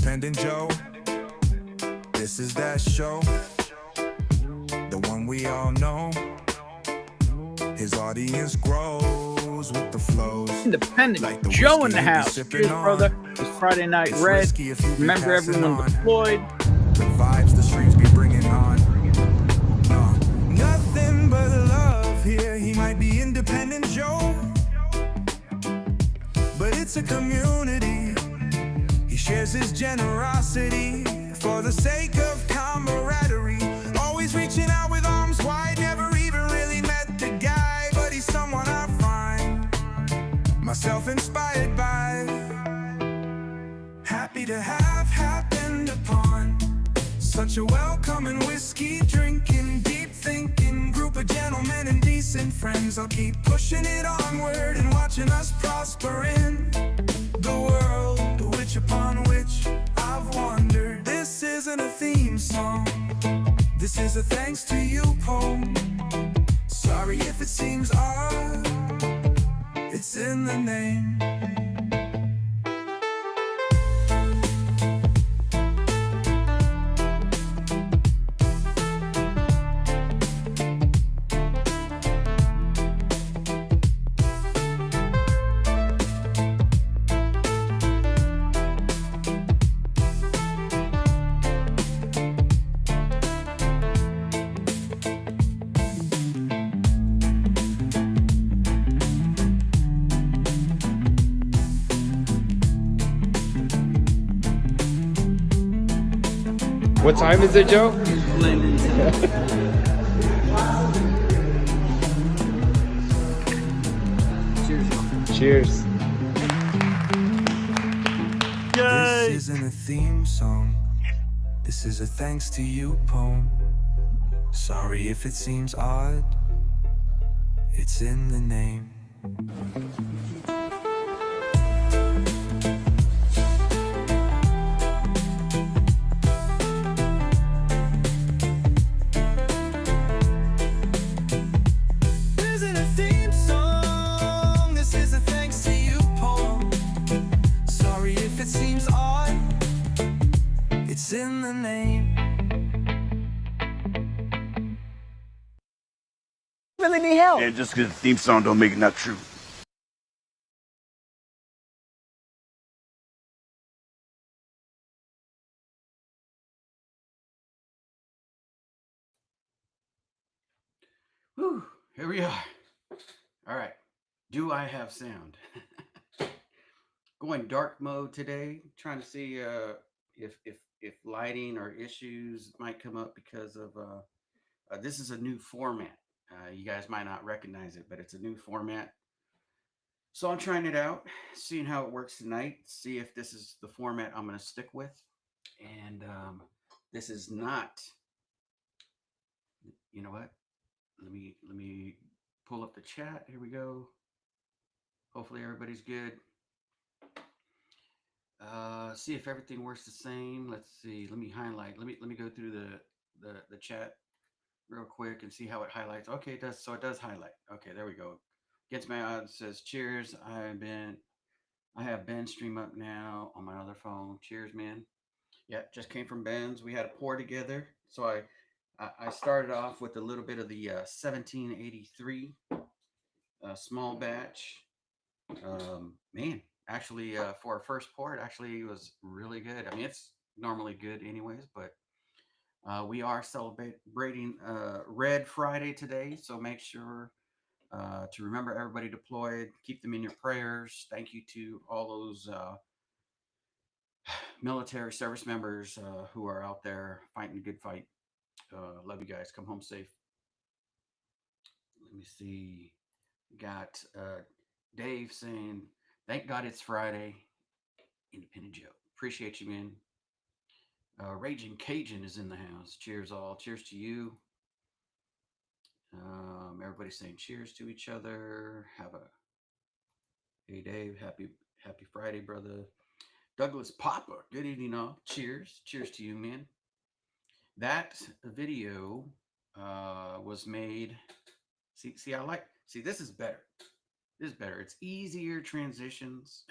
Independent Joe. This is that show, the one we all know. His audience grows with the flows. Independent Like the Joe in whiskey the you be house. sipping Cheers, on. brother. It's Friday Night It's Red. risky if you be Remember, passing everyone on. deployed. The vibes the streets be bringing on. Nothing but love here. He might be Independent Joe, but it's a community. He shares his generosity for the sake of camaraderie. Always reaching out with arms wide. Never even really met the guy, but he's someone I find myself inspired by. Happy to have happened upon such a welcoming, whiskey drinking, deep thinking group of gentlemen and decent friends. I'll keep pushing it onward and watching us prosper in the world which upon which I've wandered. This isn't a theme song, this is a thanks to you poem. Sorry if it seems odd, it's in the name. What time is it, Joe? Cheers. This isn't a theme song, this is a thanks to you poem. Sorry if it seems odd, it's in the name. This isn't a theme song, this is a thanks to you poem. Sorry if it seems odd, it's in the name. Really need help. Yeah, just because the theme song don't make it not true. Whew, here we are. All right. Do I have sound? Going dark mode today, trying to see if lighting or issues might come up because of this is a new format. You guys might not recognize it, but it's a new format. So I'm trying it out, seeing how it works tonight, see if this is the format I'm going to stick with. And this is not, you know what? Let me pull up the chat. Here we go. Hopefully everybody's good. See if everything works the same. Let's see. Let me highlight. Let me go through the chat real quick and see how it highlights. Okay, it does. So it does highlight. Okay, there we go. Gets my odds says cheers. I have Ben stream up now on my other phone. Cheers, man. Yeah, just came from Ben's. We had a pour together. So I started off with a little bit of the 1783 small batch. Man, actually, for our first pour, it actually was really good. I mean, it's normally good anyways, but we are celebrating Red Friday today. So make sure to remember everybody deployed. Keep them in your prayers. Thank you to all those military service members who are out there fighting a good fight. Love you guys. Come home safe. Let me see. Got Dave saying, thank God it's Friday. Independent Joe. Appreciate you, man. Raging Cajun is in the house. Cheers all. Cheers to you. Everybody's saying cheers to each other. Hey Dave, happy Friday, brother. Douglas Papa, good evening all. Cheers. Cheers to you, man. That video was made. See, this is better. This is better. It's easier transitions.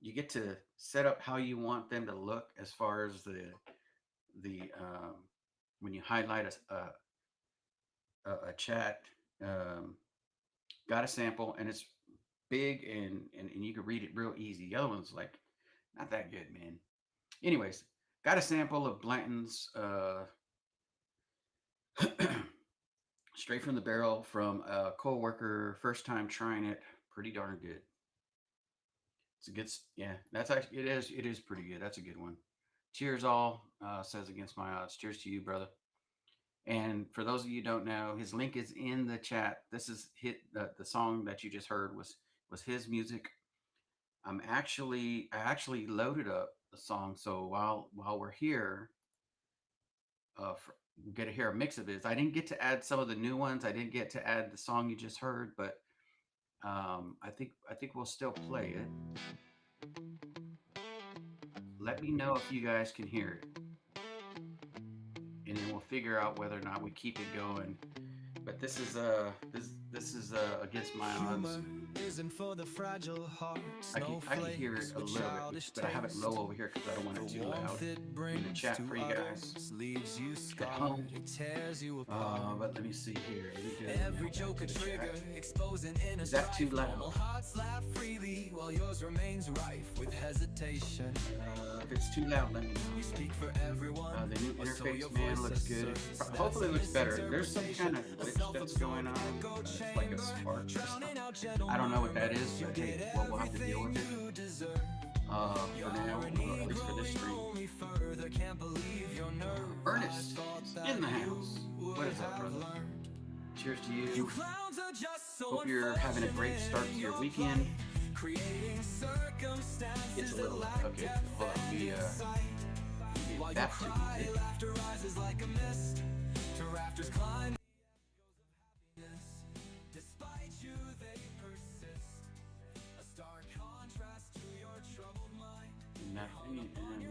you get to set up how you want them to look as far as the when you highlight a chat. Um, got a sample and it's big and you can read it real easy. The other one's like not that good, man. Anyways, got a sample of Blanton's straight from the barrel from a coworker, first time trying it. Pretty darn good. It's a good, yeah. That's actually it is pretty good. That's a good one. Cheers, all says against my odds. Cheers to you, brother. And for those of you who don't know, his link is in the chat. This is the song that you just heard was his music. I actually loaded up the song, so while we're here, we get to hear a mix of his. I didn't get to add some of the new ones. I didn't get to add the song you just heard, but I think we'll still play it. Let me know if you guys can hear it, and then we'll figure out whether or not we keep it going. But this is against my odds. I can hear it a little bit, but I have it low over here because I don't want it too loud in the chat for you guys at home. But let me see here. Every joke a trigger, exposing is that too loud? If it's too loud, let me know. The new interface, man, looks good. Hopefully it looks better. There's some kind of glitch that's going on. It's like a spark. I don't know what that is, but hey, well, we'll have to deal with it. For now, at least for this stream. Ernest in the house. What is that, brother? Cheers to you. Hope you're having a great start to your weekend. It's a little okay. Hold on, we get back to music.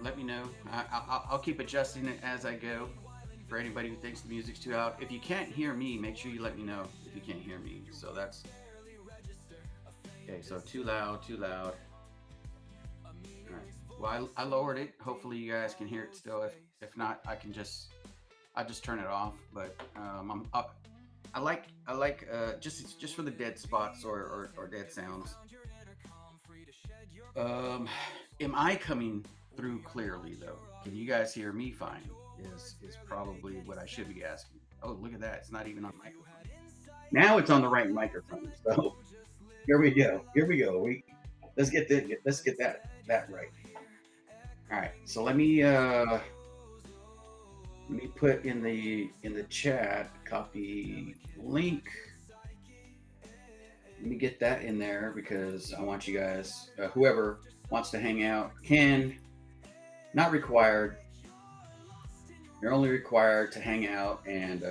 Let me know. I'll keep adjusting it as I go. For anybody who thinks the music's too loud, if you can't hear me, make sure you let me know if you can't hear me. So that's okay. So too loud, too loud. All right. Well, I lowered it. Hopefully you guys can hear it still. If not, I'll just turn it off. But I like just for the dead spots or dead sounds. Am I coming through clearly though? Can you guys hear me fine? Is probably what I should be asking. Oh, look at that! It's not even on microphone. Now it's on the right microphone. So here we go. Let's get that right. All right. So let me put in the chat copy link. Let me get that in there because I want you guys, whoever wants to hang out can. Not required. You're only required to hang out and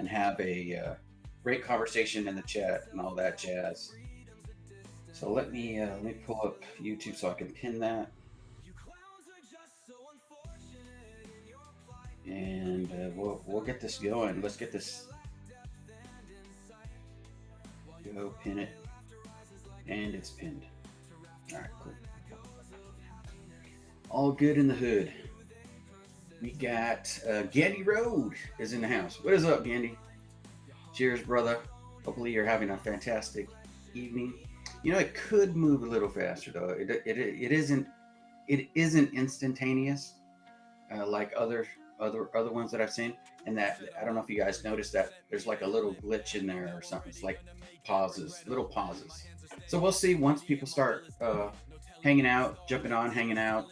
have a great conversation in the chat and all that jazz. So let me pull up YouTube so I can pin that. And we'll get this going. Let's get this. Go pin it, and it's pinned. All right, cool. All good in the hood. We got Gandy Road is in the house. What is up, Gandy? Cheers, brother. Hopefully you're having a fantastic evening. You know, it could move a little faster though. It isn't instantaneous like other ones that I've seen. And that I don't know if you guys noticed that there's like a little glitch in there or something. It's like little pauses. So we'll see once people start hanging out, jumping on, hanging out.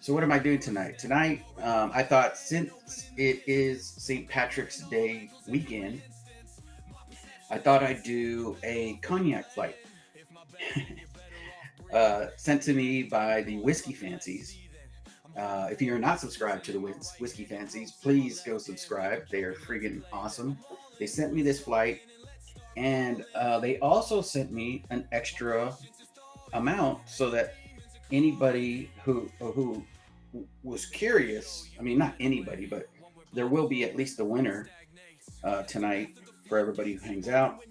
So what am I doing tonight? Tonight, I thought since it is St. Patrick's Day weekend, I thought I'd do a cognac flight sent to me by the Whiskey Fancies. If you're not subscribed to the Whiskey Fancies, please go subscribe. They are friggin' awesome. They sent me this flight, and they also sent me an extra amount so that anybody who was curious, I mean, not anybody, but there will be at least a winner tonight for everybody who hangs out.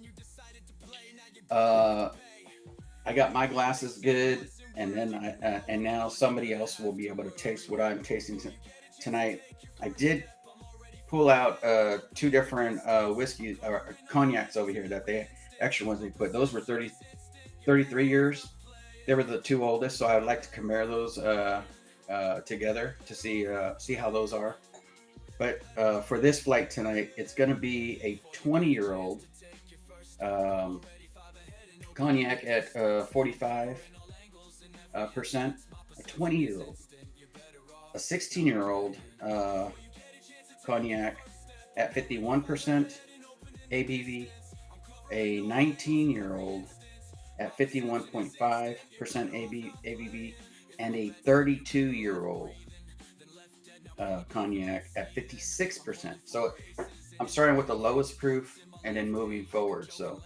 I got my glasses good, and then and now somebody else will be able to taste what I'm tasting tonight. I did pull out two different whiskey or cognacs over here that they extra ones they put. Those were 33 years. They were the two oldest, so I would like to compare those together to see how those are. But for this flight tonight, it's going to be a 20-year-old um, cognac at 45%, a 20-year-old, a 16-year-old cognac at 51% ABV, a 19-year-old at 51.5% ABV, and a 32-year-old cognac at 56%. So I'm starting with the lowest proof and then moving forward. So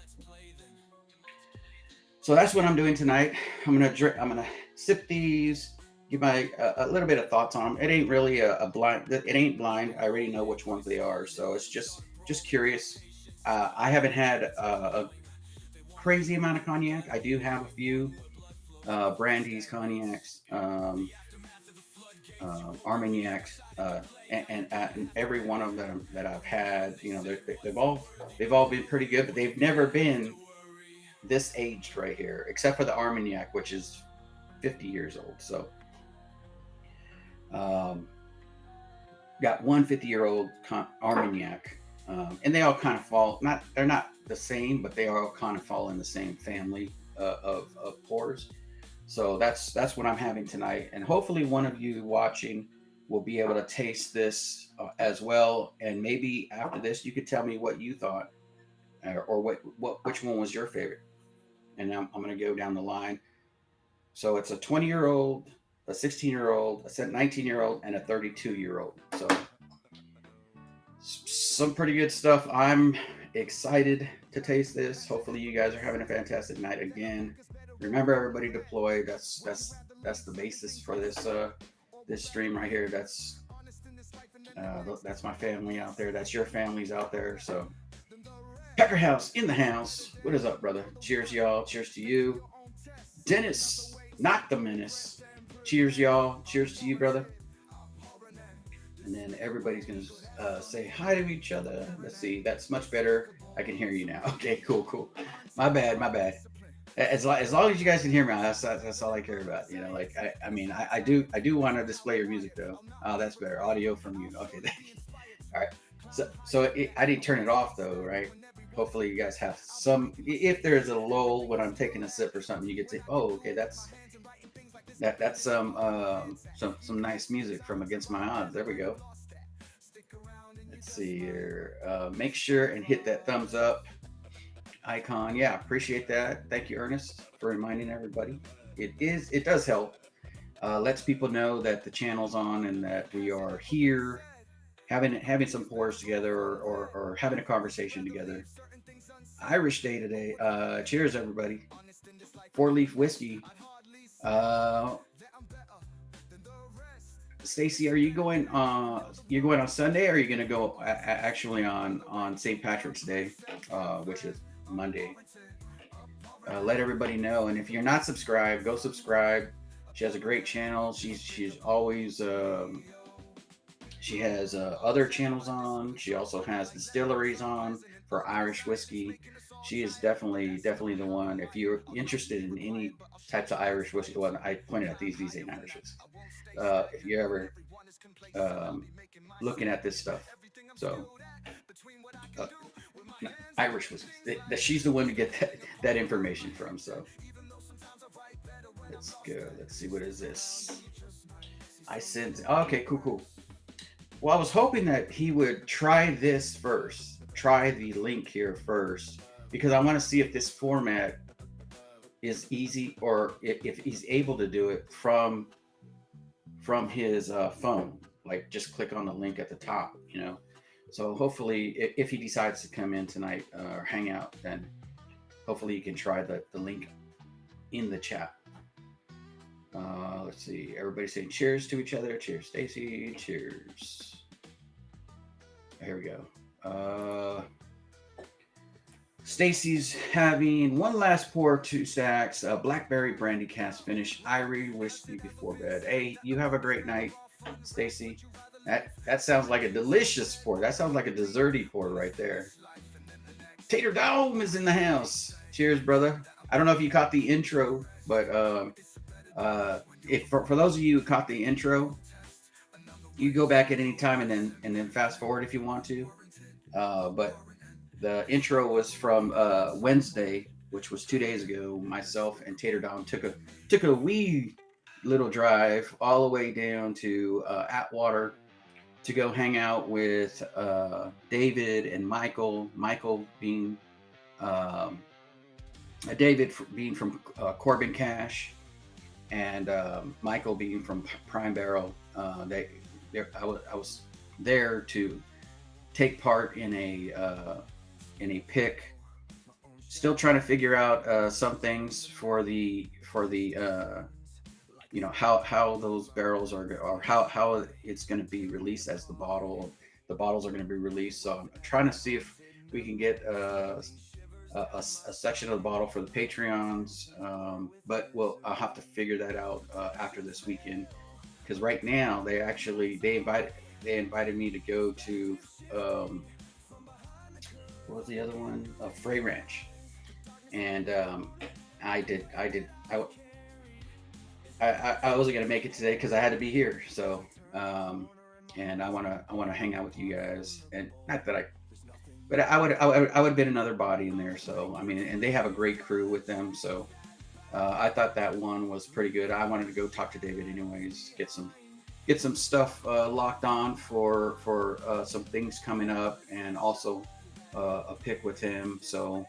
that's what I'm doing tonight. I'm gonna sip these, give my a little bit of thoughts on them. It ain't really a blind. It ain't blind. I already know which ones they are. So it's just curious. I haven't had a crazy amount of cognac. I do have a few brandies, cognacs, Armagnacs, and every one of them that I've had, you know, they've all been pretty good, but they've never been this aged right here, except for the Armagnac, which is 50 years old. So, got one 50-year-old Armagnac, and they all kind of fall. They're not the same, but they all kind of fall in the same family of pours. So that's what I'm having tonight, and hopefully one of you watching will be able to taste this as well. And maybe after this, you could tell me what you thought, or which one was your favorite. And I'm going to go down the line. So it's a 20-year-old, a 16-year-old, a 19-year-old, and a 32-year-old. So some pretty good stuff. I'm excited to taste this. Hopefully you guys are having a fantastic night again. Remember, everybody deploy. That's the basis for this this stream right here. That's my family out there. That's your families out there. So Pecker House in the house. What is up, brother? Cheers, y'all. Cheers to you. Dennis, not the menace. Cheers, y'all. Cheers to you, brother. And then everybody's going to say hi to each other. Let's see. That's much better. I can hear you now. Okay, cool. My bad. As long as you guys can hear me, that's all I care about. You know, like I do want to display your music though. Oh, that's better. Audio from you. Okay, thank you. All right. So I didn't turn it off though, right? Hopefully you guys have some. If there's a lull when I'm taking a sip or something, you get to say, oh, okay, that's some nice music from Against My Odds. There we go. Let's see here. Make sure and hit that thumbs up icon. Yeah, appreciate that. Thank you, Ernest, for reminding everybody. It does help. Lets people know that the channel's on and that we are here having some pours together or having a conversation together. Irish Day today. Cheers, everybody. 4-leaf whiskey. Stacy, are you going? You're going on Sunday, or are you going to go actually on St. Patrick's Day, which is Monday? Let everybody know. And if you're not subscribed, go subscribe. She has a great channel. She's always she has other channels on. She also has distilleries on for Irish whiskey. She is definitely the one. If you're interested in any types of Irish whiskey, well, I pointed out these ain't Irish whiskey. If you're ever looking at this stuff, so Irish whiskey, she's the one to get that information from. So let's go. Let's see, what is this? I sent. Okay, cool. Well, I was hoping that he would try this first. Try the link here first, because I want to see if this format is easy, or if he's able to do it from his phone. Like, just click on the link at the top, you know. So hopefully, if he decides to come in tonight or hang out, then hopefully you can try the link in the chat. Let's see. Everybody saying cheers to each other. Cheers, Stacy. Cheers. Here we go. Stacy's having one last pour, 2 stacks, blackberry brandy cast finish, R.E.D whiskey before bed. Hey, you have a great night, Stacy. That sounds like a delicious pour. That sounds like a desserty pour right there. Tater Dome is in the house. Cheers, brother. I don't know if you caught the intro, but if for those of you who caught the intro, you go back at any time and then fast forward if you want to. But the intro was from Wednesday, which was 2 days ago. Myself and Tater Dom took a wee little drive all the way down to Atwater to go hang out with David and Michael. Michael being David being from Corbin Cash, and Michael being from Prime Barrel. I was there to take part in a pick. Still trying to figure out some things for the how those barrels are how it's going to be released as the bottles are going to be released. So I'm trying to see if we can get a section of the bottle for the Patreons, but I'll have to figure that out after this weekend, because right now they invited me to go to what was the other one? Frey Ranch, and I wasn't gonna make it today because I had to be here. So and I wanna hang out with you guys, and not that I would have been another body in there. So I mean, and they have a great crew with them. So I thought that one was pretty good. I wanted to go talk to David anyways, get some stuff locked on for some things coming up, and also a pick with him. So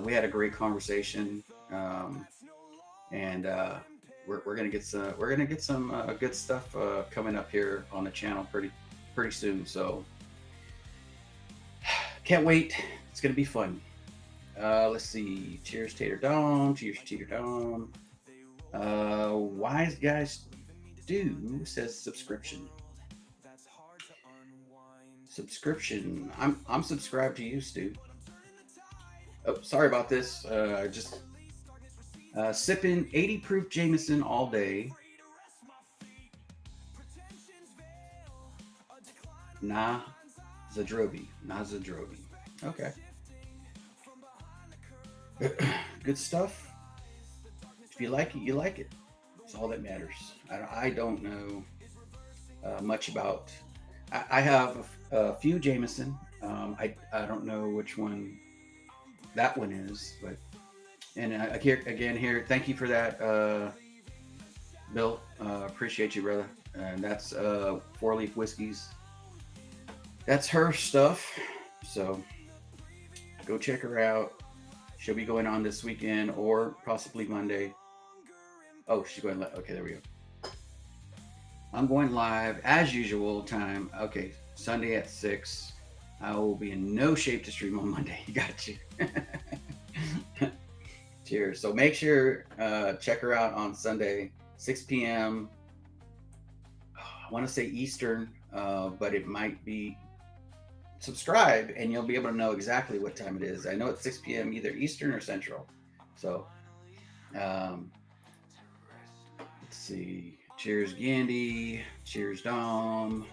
we had a great conversation, and we're gonna get some good stuff coming up here on the channel pretty soon. So can't wait. It's gonna be fun. Let's see. Cheers, Tater Dome. Cheers, Tater Dome. Wise Guys Stew says subscription. Subscription. I'm subscribed to you, Stu. Oh, sorry about this. Just sipping 80 proof Jameson all day. Nah Zadrobi. Okay. Good stuff. If you like it, you like it. That's all that matters. I don't know much about. I have a few Jameson. I don't know which one that one is, but here. Thank you for that, Bill. Appreciate you, brother. And that's 4 Leaf Whiskeys. That's her stuff. So go check her out. She'll be going on this weekend or possibly Monday. Oh, she's going live. Okay, there we go. I'm going live as usual time. Okay, Sunday at 6. I will be in no shape to stream on Monday. Got you. Cheers. So make sure check her out on Sunday, 6 p.m. I want to say Eastern, but it might be. Subscribe and you'll be able to know exactly what time it is. I know it's 6 p.m. either Eastern or Central. So let's see. Cheers, Gandy. Cheers, Dom.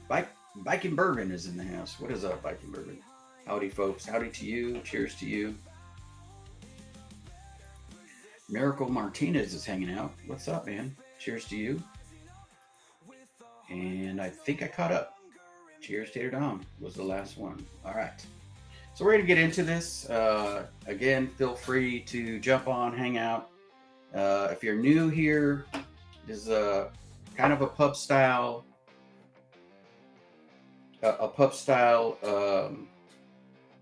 Biking Bourbon is in the house. What is up, Biking Bourbon? Howdy, folks. Howdy to you. Cheers to you. Miracle Martinez is hanging out. What's up, man? Cheers to you. And I think I caught up. Cheers, Tater Dom was the last one. All right. So we're going to get into this. Again, feel free to jump on, hang out. If you're new here, this is kind of a pub style.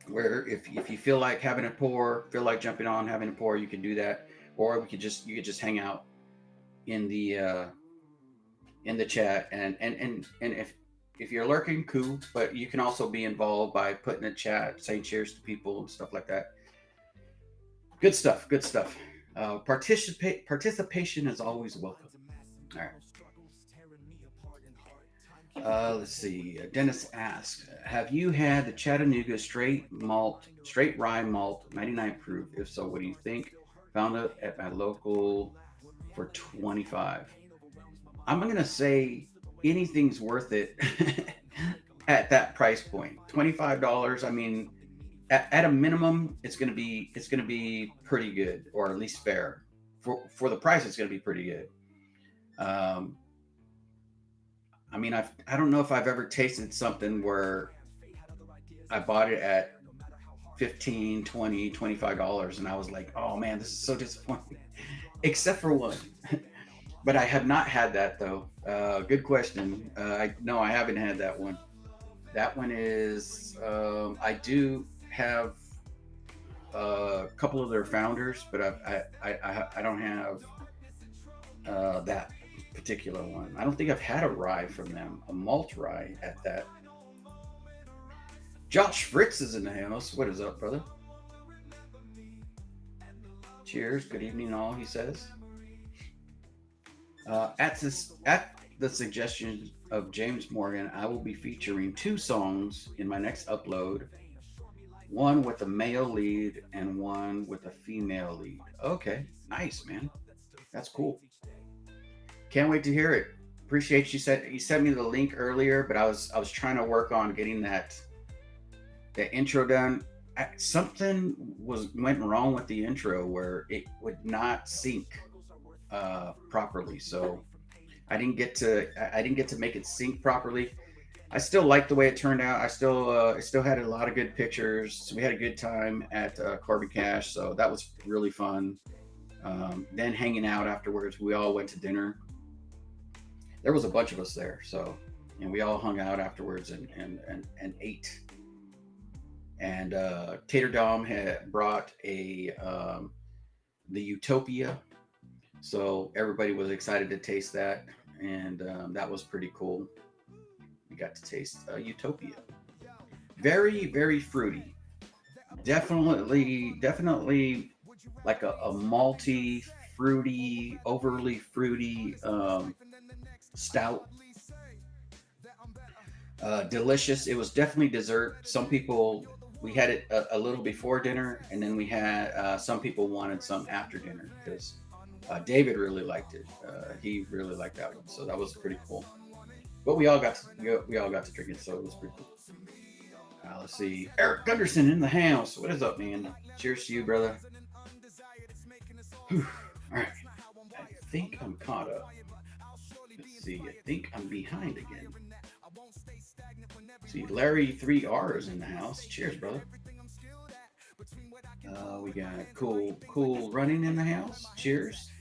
Where if you feel like having a pour, feel like jumping on, having a pour, you can do that. Or you could just hang out in the chat, and if you're lurking, cool, but you can also be involved by putting a chat, saying cheers to people and stuff like that. Good stuff. Participation is always welcome. All right. Let's see. Dennis asks, have you had the Chattanooga straight rye malt, 99 proof? If so, what do you think? Found it at my local for 25. I'm gonna say anything's worth it at that price point. $25. I mean, at a minimum, it's gonna be pretty good, or at least fair. For the price, it's gonna be pretty good. Um, I mean, I don't know if I've ever tasted something where I bought it at 15, 20, $25 and I was like, oh man, this is so disappointing. Except for one. But I have not had that though. Good question. No, I haven't had that one. That one is I do have a couple of their founders, but I don't have that particular one. I don't think I've had a rye from them, a malt rye at that. Josh Fritz is in the house. What is up, brother? Cheers. Good evening, all. He says. At the suggestion of James Morgan, I will be featuring 2 songs in my next upload. One with a male lead and one with a female lead. Okay, nice, man. That's cool. Can't wait to hear it. Appreciate you sent me the link earlier, but I was trying to work on getting that intro done. Something went wrong with the intro where it would not sync properly, so I didn't get to make it sync properly. I still like the way it turned out. I still had a lot of good pictures. We had a good time at Corbin Cash, so that was really fun. Then hanging out afterwards, we all went to dinner. There was a bunch of us there, so and we all hung out afterwards and ate. And Tater Dom had brought the Utopia, so everybody was excited to taste that, and that was pretty cool. We got to taste Utopia. Very, very fruity. Definitely like a malty, fruity, overly fruity stout. Delicious. It was definitely dessert. Some people, we had it a little before dinner, and then we had some people wanted some after dinner because David really liked it. He really liked that one, so that was pretty cool. But we all got to drink it, so it was pretty cool. Let's see. Eric Gunderson in the house. What is up, man? Cheers to you, brother. Whew. All right. I think I'm caught up. Let's see. I think I'm behind again. See, Larry 3R is in the house. Cheers, brother. We got cool running in the house. Cheers.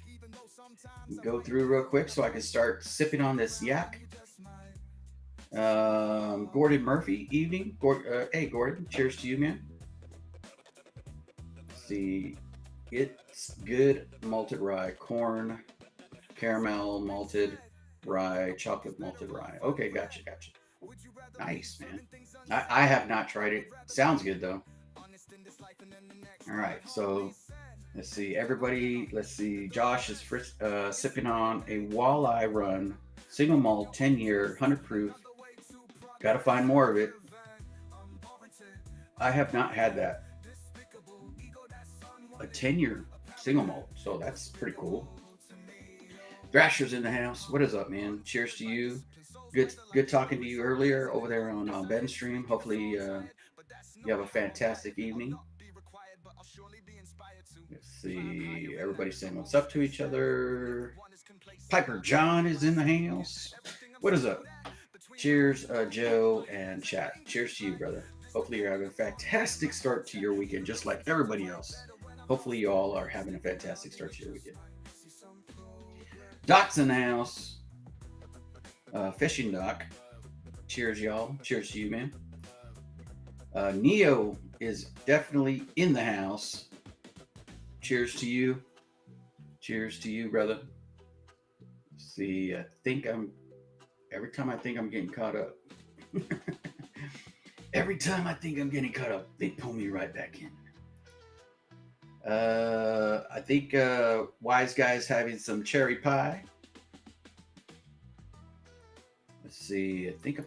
Go through real quick so I can start sipping on this yak. Gordon Murphy, evening. Hey, Gordon, cheers to you, man. Let's see, it's good malted rye, corn, caramel malted rye, chocolate malted rye. Okay, gotcha. Nice, man. I have not tried it. Sounds good though. All right, so let's see, everybody. Let's see. Josh is sipping on a walleye run, single malt, 10-year, 100 proof. Got to find more of it. I have not had that. A 10-year single malt, so that's pretty cool. Thrasher's in the house. What is up, man? Cheers to you. Good talking to you earlier over there on Ben's stream. Hopefully you have a fantastic evening. Let's see. Everybody saying what's up to each other. Piper John is in the house. What is up? Cheers, Joe and chat. Cheers to you, brother. Hopefully you're having a fantastic start to your weekend, just like everybody else. Hopefully you all are having a fantastic start to your weekend. Doc's in the house. Fishing Doc. Cheers, y'all. Cheers to you, man. Neo is definitely in the house. Cheers to you. Cheers to you, brother. Let's see, every time I think I'm getting caught up. Every time I think I'm getting caught up, they pull me right back in. I think Wise Guy's having some cherry pie. Let's see. I think I'm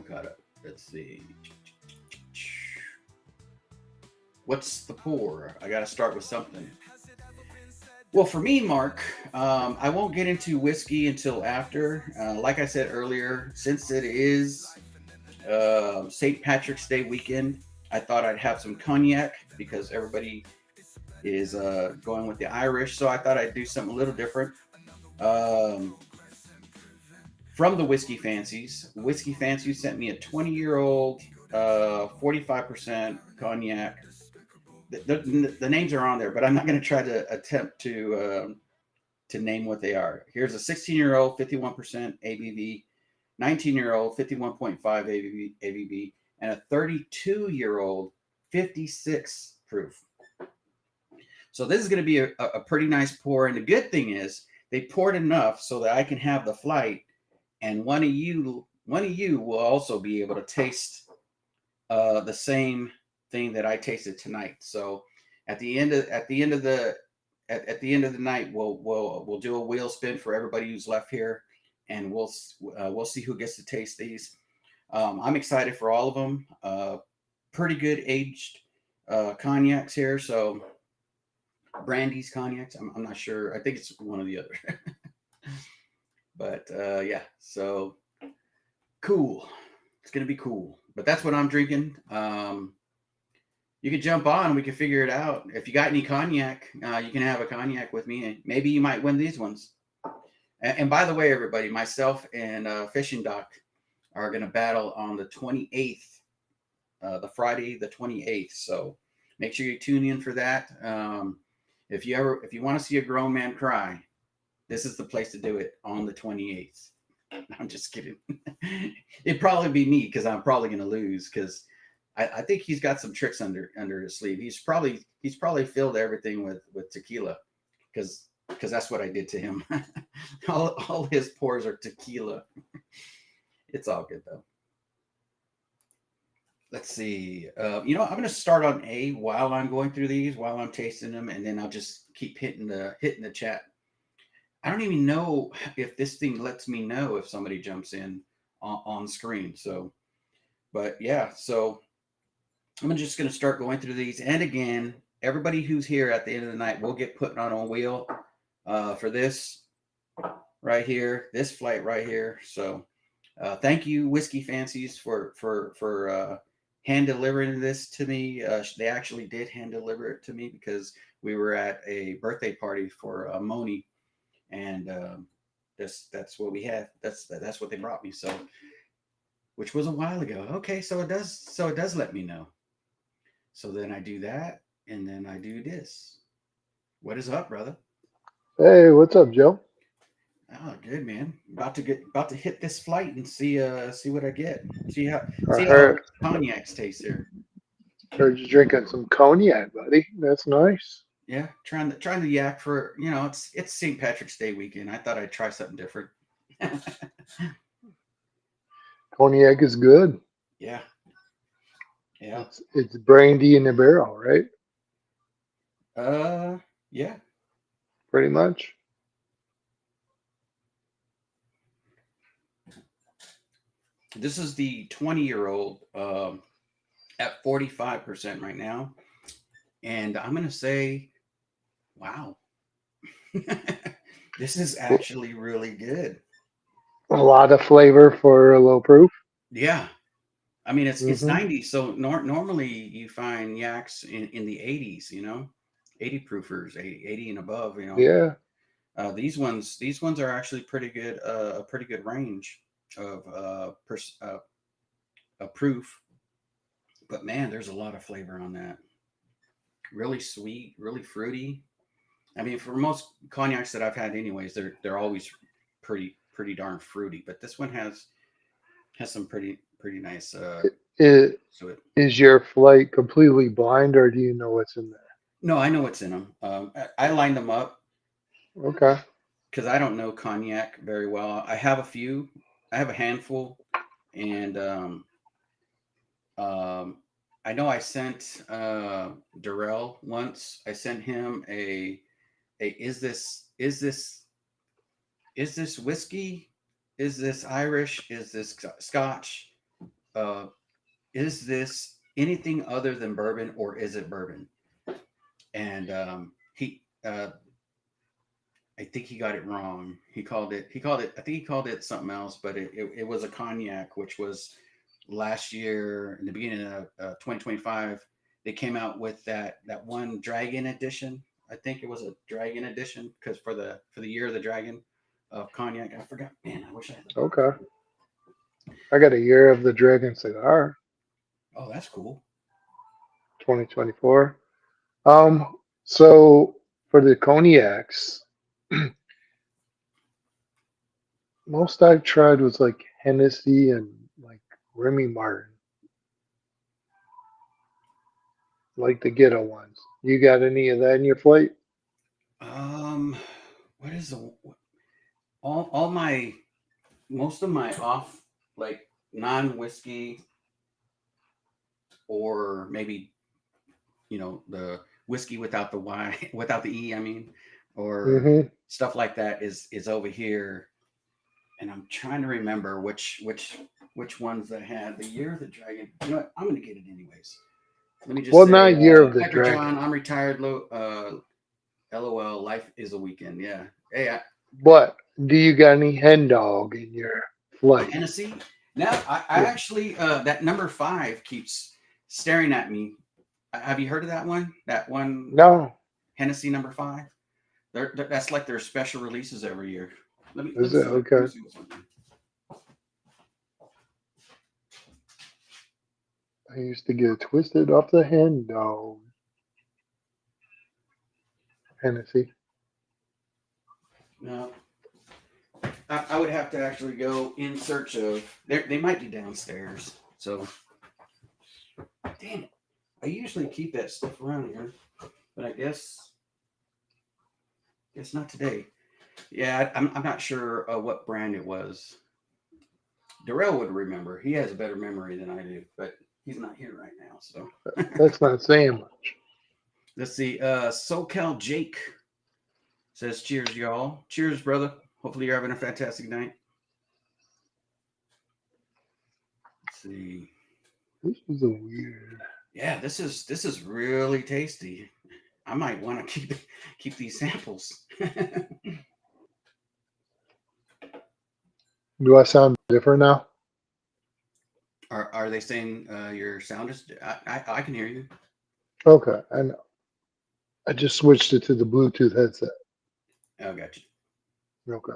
caught up. Let's see. What's the pour? I got to start with something. Well, for me, Mark, I won't get into whiskey until after. Like I said earlier, since it is St. Patrick's Day weekend, I thought I'd have some cognac because everybody is going with the Irish. So I thought I'd do something a little different. From the Whiskey Fancies sent me a 20-year-old 45% cognac. The names are on there, but I'm not going to try to attempt to name what they are. Here's a 16-year-old 51% ABV, 19-year-old 51.5 ABV, and a 32-year-old 56 proof. So this is going to be a pretty nice pour. And the good thing is they poured enough so that I can have the flight, and one of you will also be able to taste the same thing that I tasted tonight. So at the end of the night, we'll do a wheel spin for everybody who's left here, and we'll see who gets to taste these. I'm excited for all of them. Pretty good aged cognacs here. So Brandy's cognacs. I'm not sure. I think it's one or the other. But yeah, so cool. It's gonna be cool. But that's what I'm drinking. You can jump on. We can figure it out. If you got any cognac, you can have a cognac with me, and maybe you might win these ones. And by the way, everybody, myself and Fishing Doc are gonna battle on the 28th, the Friday, the 28th. So make sure you tune in for that. If you want to see a grown man cry, this is the place to do it on the 28th. I'm just kidding. It'd probably be me because I'm probably going to lose because I think he's got some tricks under his sleeve. He's probably filled everything with tequila because that's what I did to him. all his pours are tequila. It's all good though. Let's see. I'm going to start on A while I'm going through these, while I'm tasting them, and then I'll just keep hitting the chat. I don't even know if this thing lets me know if somebody jumps in on screen. So, but yeah, so I'm just going to start going through these. And again, everybody who's here at the end of the night will get put on a wheel for this right here, this flight right here. So thank you, Whiskey Fancies, for hand delivering this to me. They actually did hand deliver it to me because we were at a birthday party for Moni. And that's what we had. That's what they brought me. So, which was a while ago. Okay, so it does let me know. So then I do that, and then I do this. What is up, brother? Hey, what's up, Joe? Oh, good man. About to hit this flight and see what I get. See how cognacs taste here. Heard you drinking some cognac, buddy. That's nice. Yeah, trying to yak for it's St. Patrick's Day weekend. I thought I'd try something different. Cognac is good. Yeah. Yeah. It's brandy in the barrel, right? Yeah. Pretty much. This is the 20-year-old at 45% right now. And I'm going to say, wow, this is actually really good. A lot of flavor for a low proof. Yeah. I mean, it's 90. So normally you find yaks in the 80s, 80 proofers, 80 and above, Yeah. These ones are actually pretty good, a pretty good range of a proof. But man, there's a lot of flavor on that. Really sweet, really fruity. I mean, for most cognacs that I've had, anyways, they're always pretty darn fruity. But this one has some pretty nice. Is your flight completely blind, or do you know what's in there? No, I know what's in them. I lined them up. Okay. Because I don't know cognac very well. I have a few. I have a handful, and I know I sent Darrell once. I sent him a is this whiskey Is this Irish? Is this Scotch? Uh, is this anything other than bourbon, or is it bourbon? And I think he got it wrong. He called it. I think he called it something else, but it was a cognac, which was last year in the beginning of 2025. They came out with that one dragon edition. I think it was a dragon edition because for the year of the dragon of cognac. I forgot. Man, I wish I had the book. Okay. I got a Year of the Dragon cigar, Oh, that's cool. 2024. So for the cognacs, most I've tried was like Hennessy and like Remy Martin, like the ghetto ones. You got any of that in your plate? What is the all my most of my off like non whiskey or maybe the whiskey without the Y without the E, I mean, or Mm-hmm. stuff like that is over here, and I'm trying to remember which ones I had. The Year of the Dragon. You know what? I'm gonna get it anyways. Let me just Well, say, not Year of the Hyper Dragon, John, I'm retired. LOL. Life is a weekend. Yeah. Hey, but do you got any hen dog in your plate? Hennessy. Now, I Yeah. actually that number 5 keeps staring at me. Have you heard of that one? That one No, Hennessy number 5. That's like their special releases every year. Let is me it see. Let okay? me see what's on there. I used to get twisted off the hen dog. Hennessy. No, I would have to actually go in search of. They might be downstairs. So, damn it. I usually keep that stuff around here, but I guess not today. Yeah, I'm not sure what brand it was. Darrell would remember. He has a better memory than I do, but he's not here right now. So That's not saying much. let's see. SoCal Jake says, "Cheers, y'all. Cheers, brother. Hopefully you're having a fantastic night." Let's see. This is a weird. Yeah, this is really tasty. I might want to keep these samples. Do I sound different now? Are they saying your sound is? I can hear you. Okay, I know. I just switched it to the Bluetooth headset. Oh, gotcha. Okay.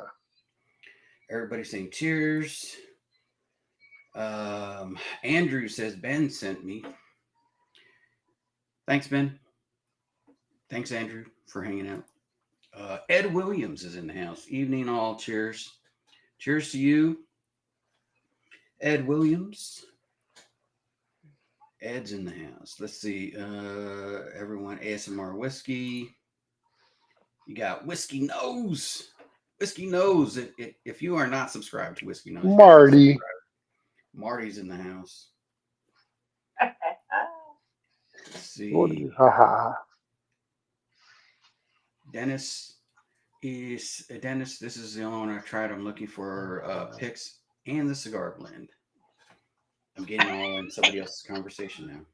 Everybody's saying cheers. Andrew says Ben sent me. Thanks, Ben. Thanks, Andrew, for hanging out. Ed Williams is in the house. Evening, all. Cheers. Cheers to you, Ed Williams. Ed's in the house. Let's see. Everyone, ASMR whiskey. You got Whiskey Nose. Whiskey Nose. If you are not subscribed to Whiskey Nose, Marty. Marty's in the house. Let's see. What is haha? Dennis. This is the only one I tried. I'm looking for picks and the cigar blend. I'm getting all in somebody else's conversation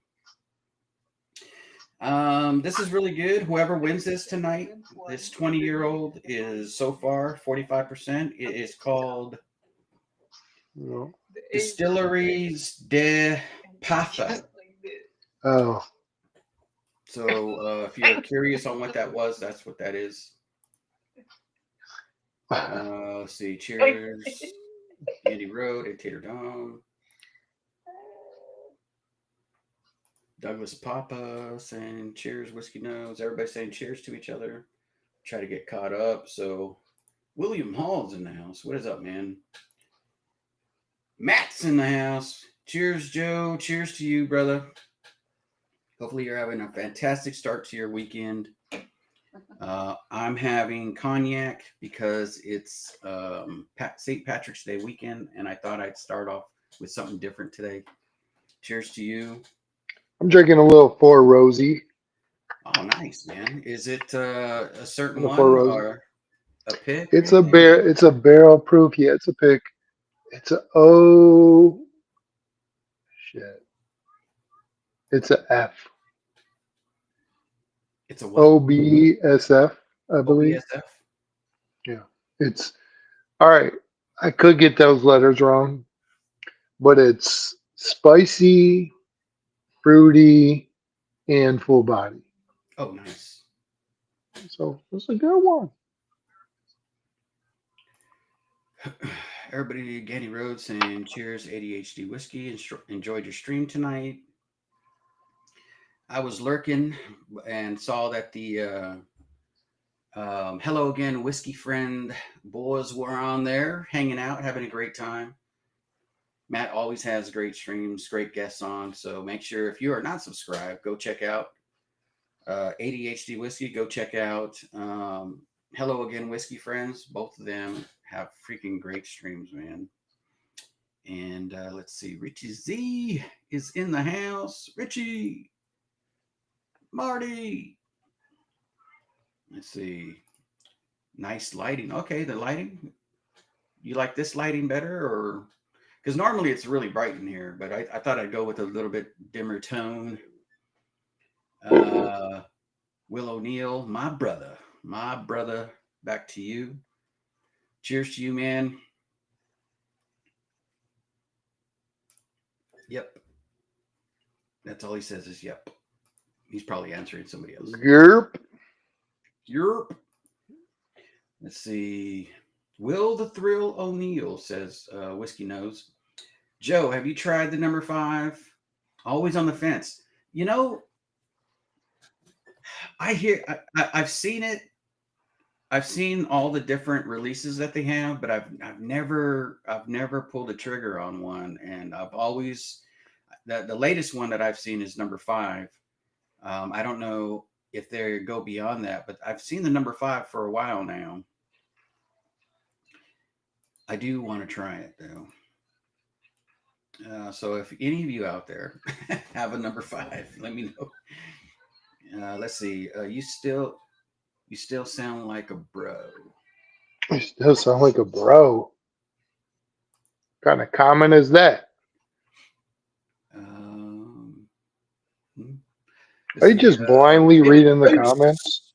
now. This is really good. Whoever wins this tonight, this 20-year-old is so far 45%. It is called No. Distilleries de Patha. Oh, So if you're curious on what that was, that's what that is. Let's see. Cheers. Andy Road, A Tater Dome. Douglas Papa saying cheers, Whiskey Nose. Everybody saying cheers to each other. Try to get caught up. So William Hall's in the house. What is up, man? Matt's in the house. Cheers, Joe. Cheers to you, brother. Hopefully you're having a fantastic start to your weekend. I'm having cognac because it's St. Patrick's Day weekend, and I thought I'd start off with something different today. Cheers to you. I'm drinking a little Four Rosy. Oh, nice, man. Is it a certain The one Four Rosy. or a pick? It's a barrel proof. Yeah, it's a pick. It's a O. Shit. It's a F. It's a what? OBSF, I believe. OBSF. Yeah. It's all right. I could get those letters wrong, but it's spicy, fruity, and full body. Oh, nice. So it's a good one. Everybody, Ganny Road saying cheers, ADHD whiskey. Enjoyed your stream tonight. I was lurking and saw that the Hello Again Whiskey Friend boys were on there, hanging out, having a great time. Matt always has great streams, great guests on. So make sure if you are not subscribed, go check out ADHD Whiskey. Go check out Hello Again Whiskey Friends. Both of them have freaking great streams, man. And let's see, Richie Z is in the house. Richie, Marty. Let's see. Nice lighting. Okay, the lighting. You like this lighting better, or because normally it's really bright in here, but I thought I'd go with a little bit dimmer tone. Will O'Neill, my brother, back to you. Cheers to you, man. Yep. That's all he says is yep. He's probably answering somebody else. Yerp. Yerp. Let's see. Will the Thrill O'Neill says Whiskey Nose. Joe, have you tried the number 5? Always on the fence. You know, I've seen it. I've seen all the different releases that they have, but I've never pulled a trigger on one, and I've always the latest one that I've seen is number 5. I don't know if they go beyond that, but I've seen the number 5 for a while now. I do want to try it though. So if any of you out there have a number 5, let me know. Let's see. You still sound like a bro. You still sound like a bro. What kind of comment is that? Are you just blindly reading the comments?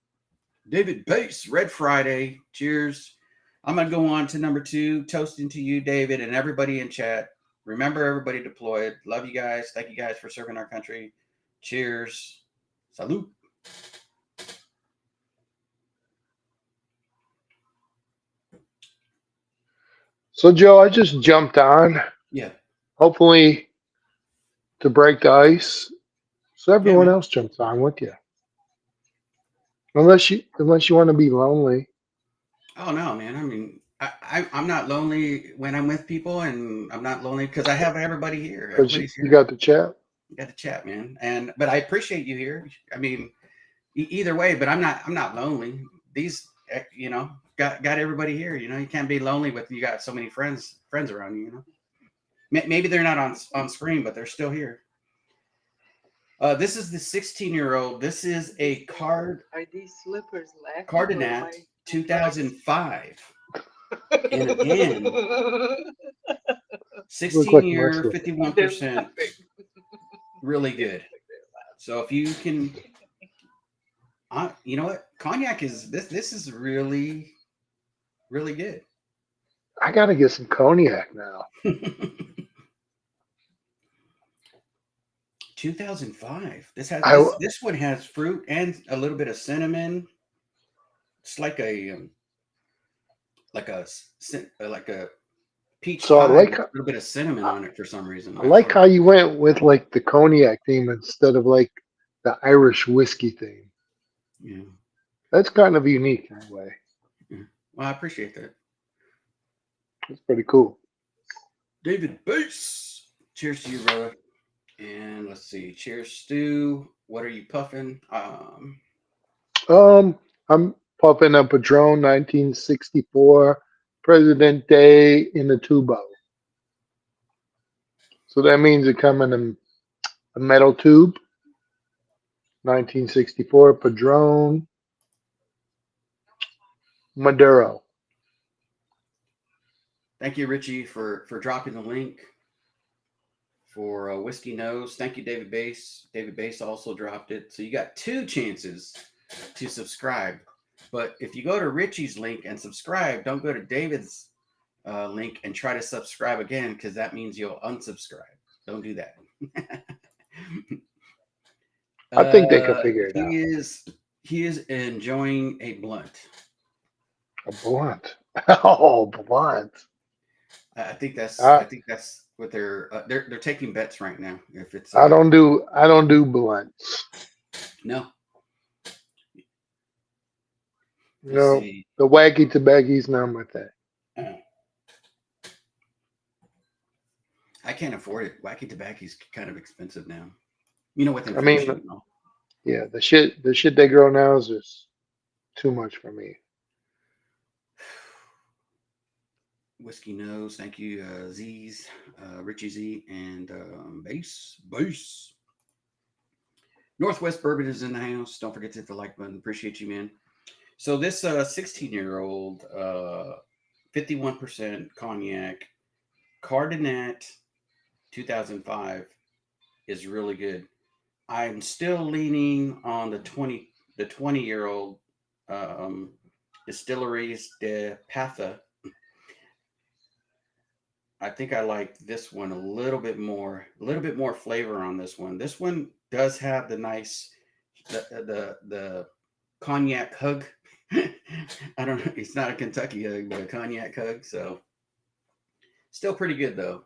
David Bass, Red Friday. Cheers. I'm going to go on to number 2. Toasting to you, David, and everybody in chat. Remember, everybody deployed. Love you guys. Thank you guys for serving our country. Cheers. Salute. So, Joe, I just jumped on. Yeah. Hopefully to break the ice. So everyone man. else jumps on with you. Unless you want to be lonely. Oh, no, man. I mean, I'm not lonely when I'm with people, and I'm not lonely because I have everybody here. Because Everybody's here. you got the chat. You got to chat, man. But I appreciate you here. I mean, either way, but I'm not lonely. These, got everybody here. You can't be lonely with you got so many friends around you. Maybe they're not on screen, but they're still here. This is the 16-year-old. This is a Are these slippers left? Cardinat 2005. And again, 16-year, 51%. Really good. So if you can, you know what? Cognac is this is really, really good. I got to get some cognac now. 2005. This one has fruit and a little bit of cinnamon. It's like a peach So pie. I like a little bit of cinnamon on it for some reason. I like how you went with like the cognac theme instead of like the Irish whiskey theme. Yeah, that's kind of unique in a way. Yeah. Well, I appreciate that. It's pretty cool. David Bass. Cheers to you, brother. And let's see. Cheers, Stu. What are you puffing? I'm puffing a Padron 1964 Presidente in a tubo. So that means it comes in a metal tube. 1964 Padron Maduro. Thank you, Richie, for dropping the link for Whiskey Nose. Thank you, David Bass. David Bass also dropped it. So you got 2 chances to subscribe. But if you go to Richie's link and subscribe, don't go to David's link and try to subscribe again, because that means you'll unsubscribe. Don't do that. I think they could figure it out. He is enjoying a blunt. A blunt. Oh, blunt. I think that's what they're taking bets right now. If it's I don't do blunts. no. No, See. the wacky tobacco's not my thing. I can't afford it. Wacky tobacco's kind of expensive now. You know, with I mean, inflation. yeah, the shit they grow now is just too much for me. Whiskey Nose, thank you, Z's, Richie Z, and Bass. Northwest Bourbon is in the house. Don't forget to hit the like button. Appreciate you, man. So this 16-year-old, 51% cognac, Cardinet, 2005, is really good. I'm still leaning on the 20-year-old Distilleries de Patha. I think I like this one a little bit more flavor on this one. This one does have the nice, the cognac hug. I don't know. It's not a Kentucky hug, but a cognac hug. So still pretty good though.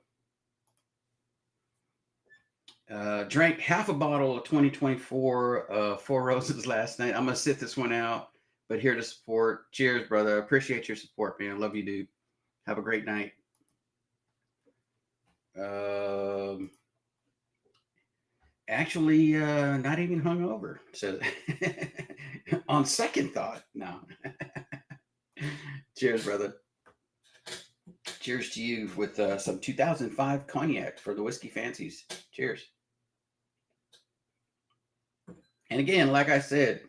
Drank half a bottle of 2024 Four Roses last night. I'm going to sit this one out, but here to support. Cheers, brother. Appreciate your support, man. Love you, dude. Have a great night. Actually, not even hungover. So, on second thought, no. Cheers, brother. Cheers to you with some 2005 cognac for the Whiskey Fancies. Cheers. And again, like I said,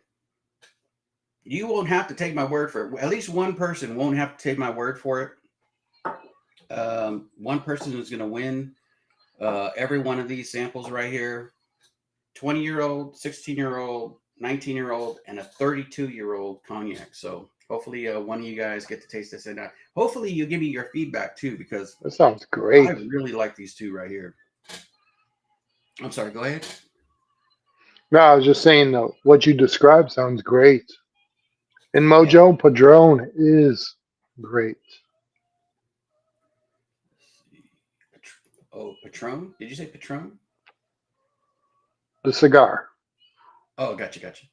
you won't have to take my word for it. At least one person won't have to take my word for it. One person is going to win every one of these samples right here. 20-year-old, 16-year-old, 19-year-old, and a 32-year-old cognac. So hopefully one of you guys get to taste this. And hopefully you give me your feedback too, because that sounds great. I really like these 2 right here. I'm sorry, go ahead. No, I was just saying though, what you described sounds great. And Mojo Padron is great. Oh, Patron? Did you say Patron? The cigar. Oh, gotcha. Hit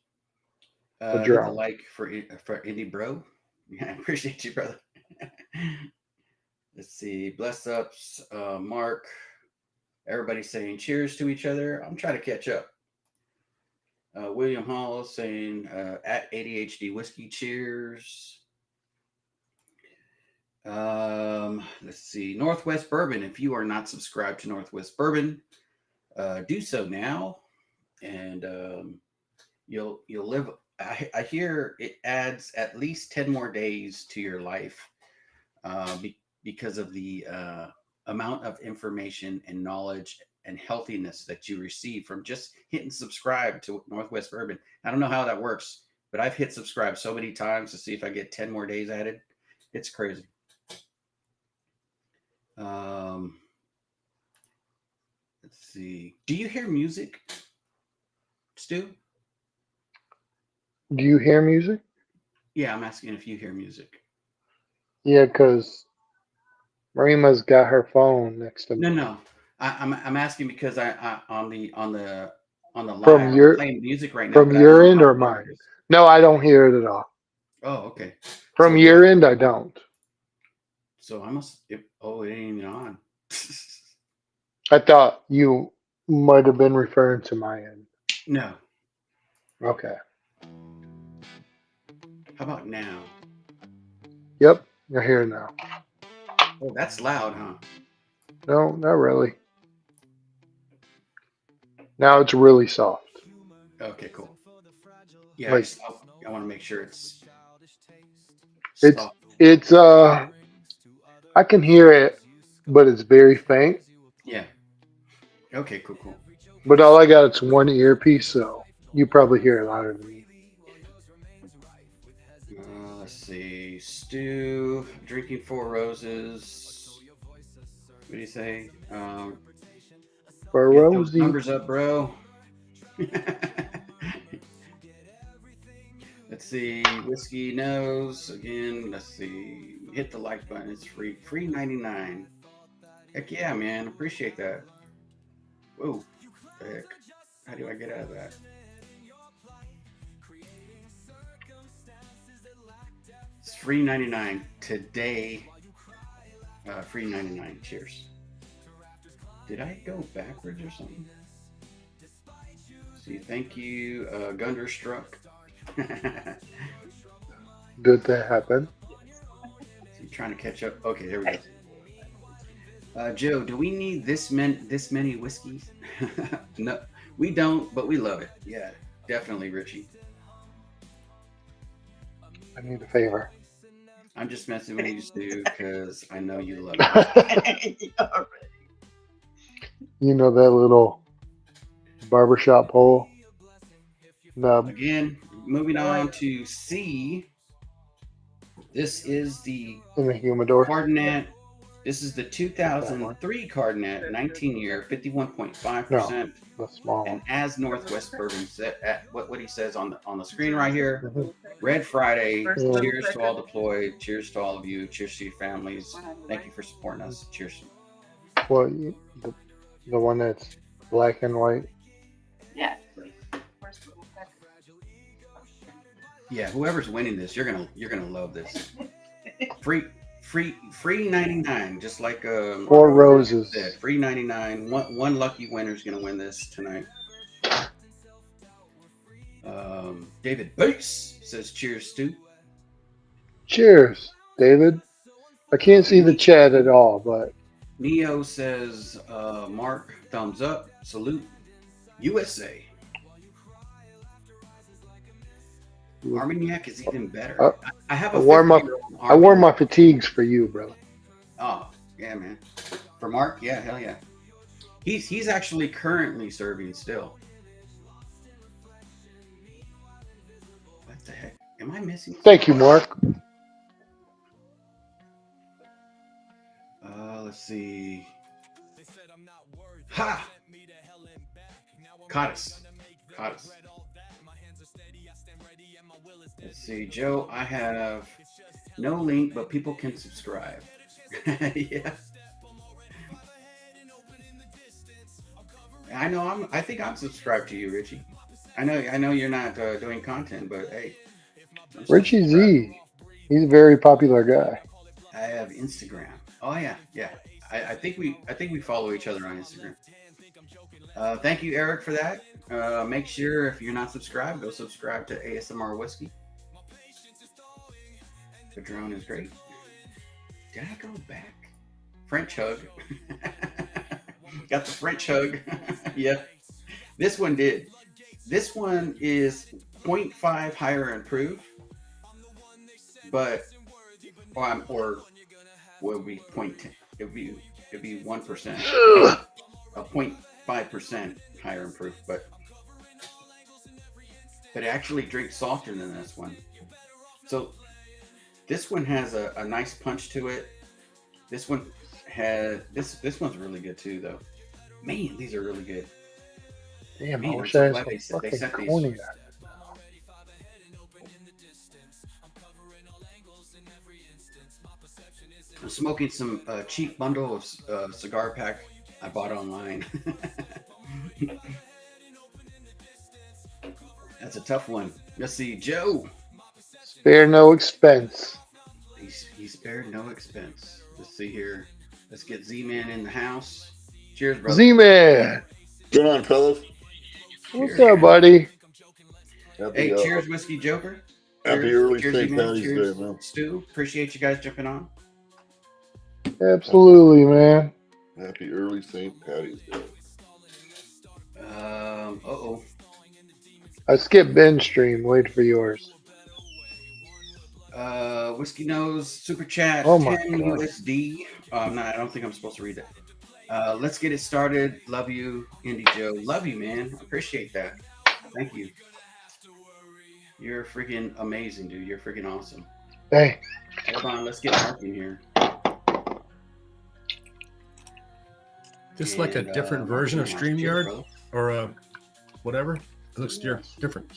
the Padron. like for Indie Bro. Yeah, I appreciate you, brother. Let's see. Bless ups, Mark. Everybody's saying cheers to each other. I'm trying to catch up. William Hall saying at ADHD Whiskey, cheers. Let's see. Northwest Bourbon. If you are not subscribed to Northwest Bourbon, do so now, and you'll live. I hear it adds at least 10 more days to your life because of the amount of information and knowledge and healthiness that you receive from just hitting subscribe to Northwest Bourbon. I don't know how that works, but I've hit subscribe so many times to see if I get 10 more days added. It's crazy. Let's see. Do you hear music, Stu? Do you hear music? Yeah, I'm asking if you hear music. Yeah, because Marima's got her phone next to me. No. I'm asking because I on the live From your playing music right now. from But I don't your know end how or far mine? it is. No, I don't hear it at all. Oh, okay. From So your end, I don't. So I must. It ain't even on. I thought you might have been referring to my end. No. Okay. How about now? Yep, I hear it now. Oh, that's loud, huh? No, not really. Now it's really soft. Okay, cool. Yeah, Like I want to make sure it's it's soft. it's I can hear it, but it's very faint. Yeah. Okay, cool. But all I got is one earpiece, so you probably hear it louder than me. Let's see. Stew, drinking 4 roses. What do you say? For Get those Rosie, numbers up, bro. Let's see. Whiskey knows again. Let's see. Hit the like button. It's free. Free 99. Heck yeah, man. Appreciate that. Whoa. The heck. How do I get out of that? It's free 99 today. Free 99. Cheers. Did I go backwards or something? See, thank you, Gunderstruck. did that happen? See, trying to catch up. Okay, there we go. Joe, do we need this many whiskeys? No, we don't, but we love it. Yeah, definitely, Richie. I need a favor. I'm just messing with you, Stu, because I know you love it. You know that little barbershop pole? Nub. Again, moving on to C. This is the In the humidor. Cardinat. This is the 2003 Cardinat, 19 year, 51.5%. The small And one. as Northwest Bourbon said, at what he says on the screen right here. Mhm. Red Friday. Yeah. Cheers to all deployed. Cheers to all of you. Cheers to your families. Thank you for supporting us. Cheers. Well, the one that's black and white. Yeah. Yeah, whoever's winning this, you're gonna love this. Free 99, just like 4 roses. said. Free 99. One lucky winner is gonna win this tonight. David Bates says cheers, Stu. Cheers, David. I can't see the chat at all, but Neo says Mark, thumbs up, salute, USA. Armagnac is even better. I have a I wore my 50-year-old I wore my fatigues for you, brother. Oh, yeah, man. For Mark, yeah, hell yeah. He's actually currently serving still. What the heck? Am I missing? Thank you, Mark. Let's see. Ha! Caught us. Let's see, Joe. I have no link, but people can subscribe. Yeah. I know. I think I'm subscribed to you, Richie. I know you're not doing content, but hey. Richie Z. He's a very popular guy. I have Instagram. Oh yeah. I think we follow each other on Instagram. Thank you, Eric, for that. Make sure if you're not subscribed, go subscribe to ASMR Whiskey. The drone is great. Did I go back? French hug. Got the French hug. Yeah. This one did. This one is 0.5 higher improved, but or will be 0.10. It'd be 1%. A 0.5% higher improved, but it actually drinks softer than this one. So this one has a nice punch to it. This one has this one's really good too, though. Man, these are really good. Damn, Man, I I'm wish so I had glad some they fucking sent these. cognac. I'm smoking some cheap bundle of cigar pack I bought online. That's a tough one. Let's see, Joe. Spare no expense. He spared no expense. Let's see here. Let's get Z-Man in the house. Cheers, brother. Z-Man. Good on, fellas. What's up, buddy? Hey, cheers, Whiskey Joker. Happy Cheers, early cheers, St. Z-Man. Patty's Cheers, Day, man. Stu. Appreciate you guys jumping on. Absolutely, man. Happy early St. Patty's Day. Uh-oh. I skipped Ben's stream. Wait for yours. Whiskey Nose super chat Oh my 10 God. USD. I don't think I'm supposed to read that. Let's get it started. Love you, Indie Joe. Love you, man. Appreciate that. Thank you. You're freaking amazing, dude. You're freaking awesome. Hey, Hold on, let's get Mark in here. Just like a And, different Mark's version in of the house. Cheers, StreamYard brother. or whatever. It looks different.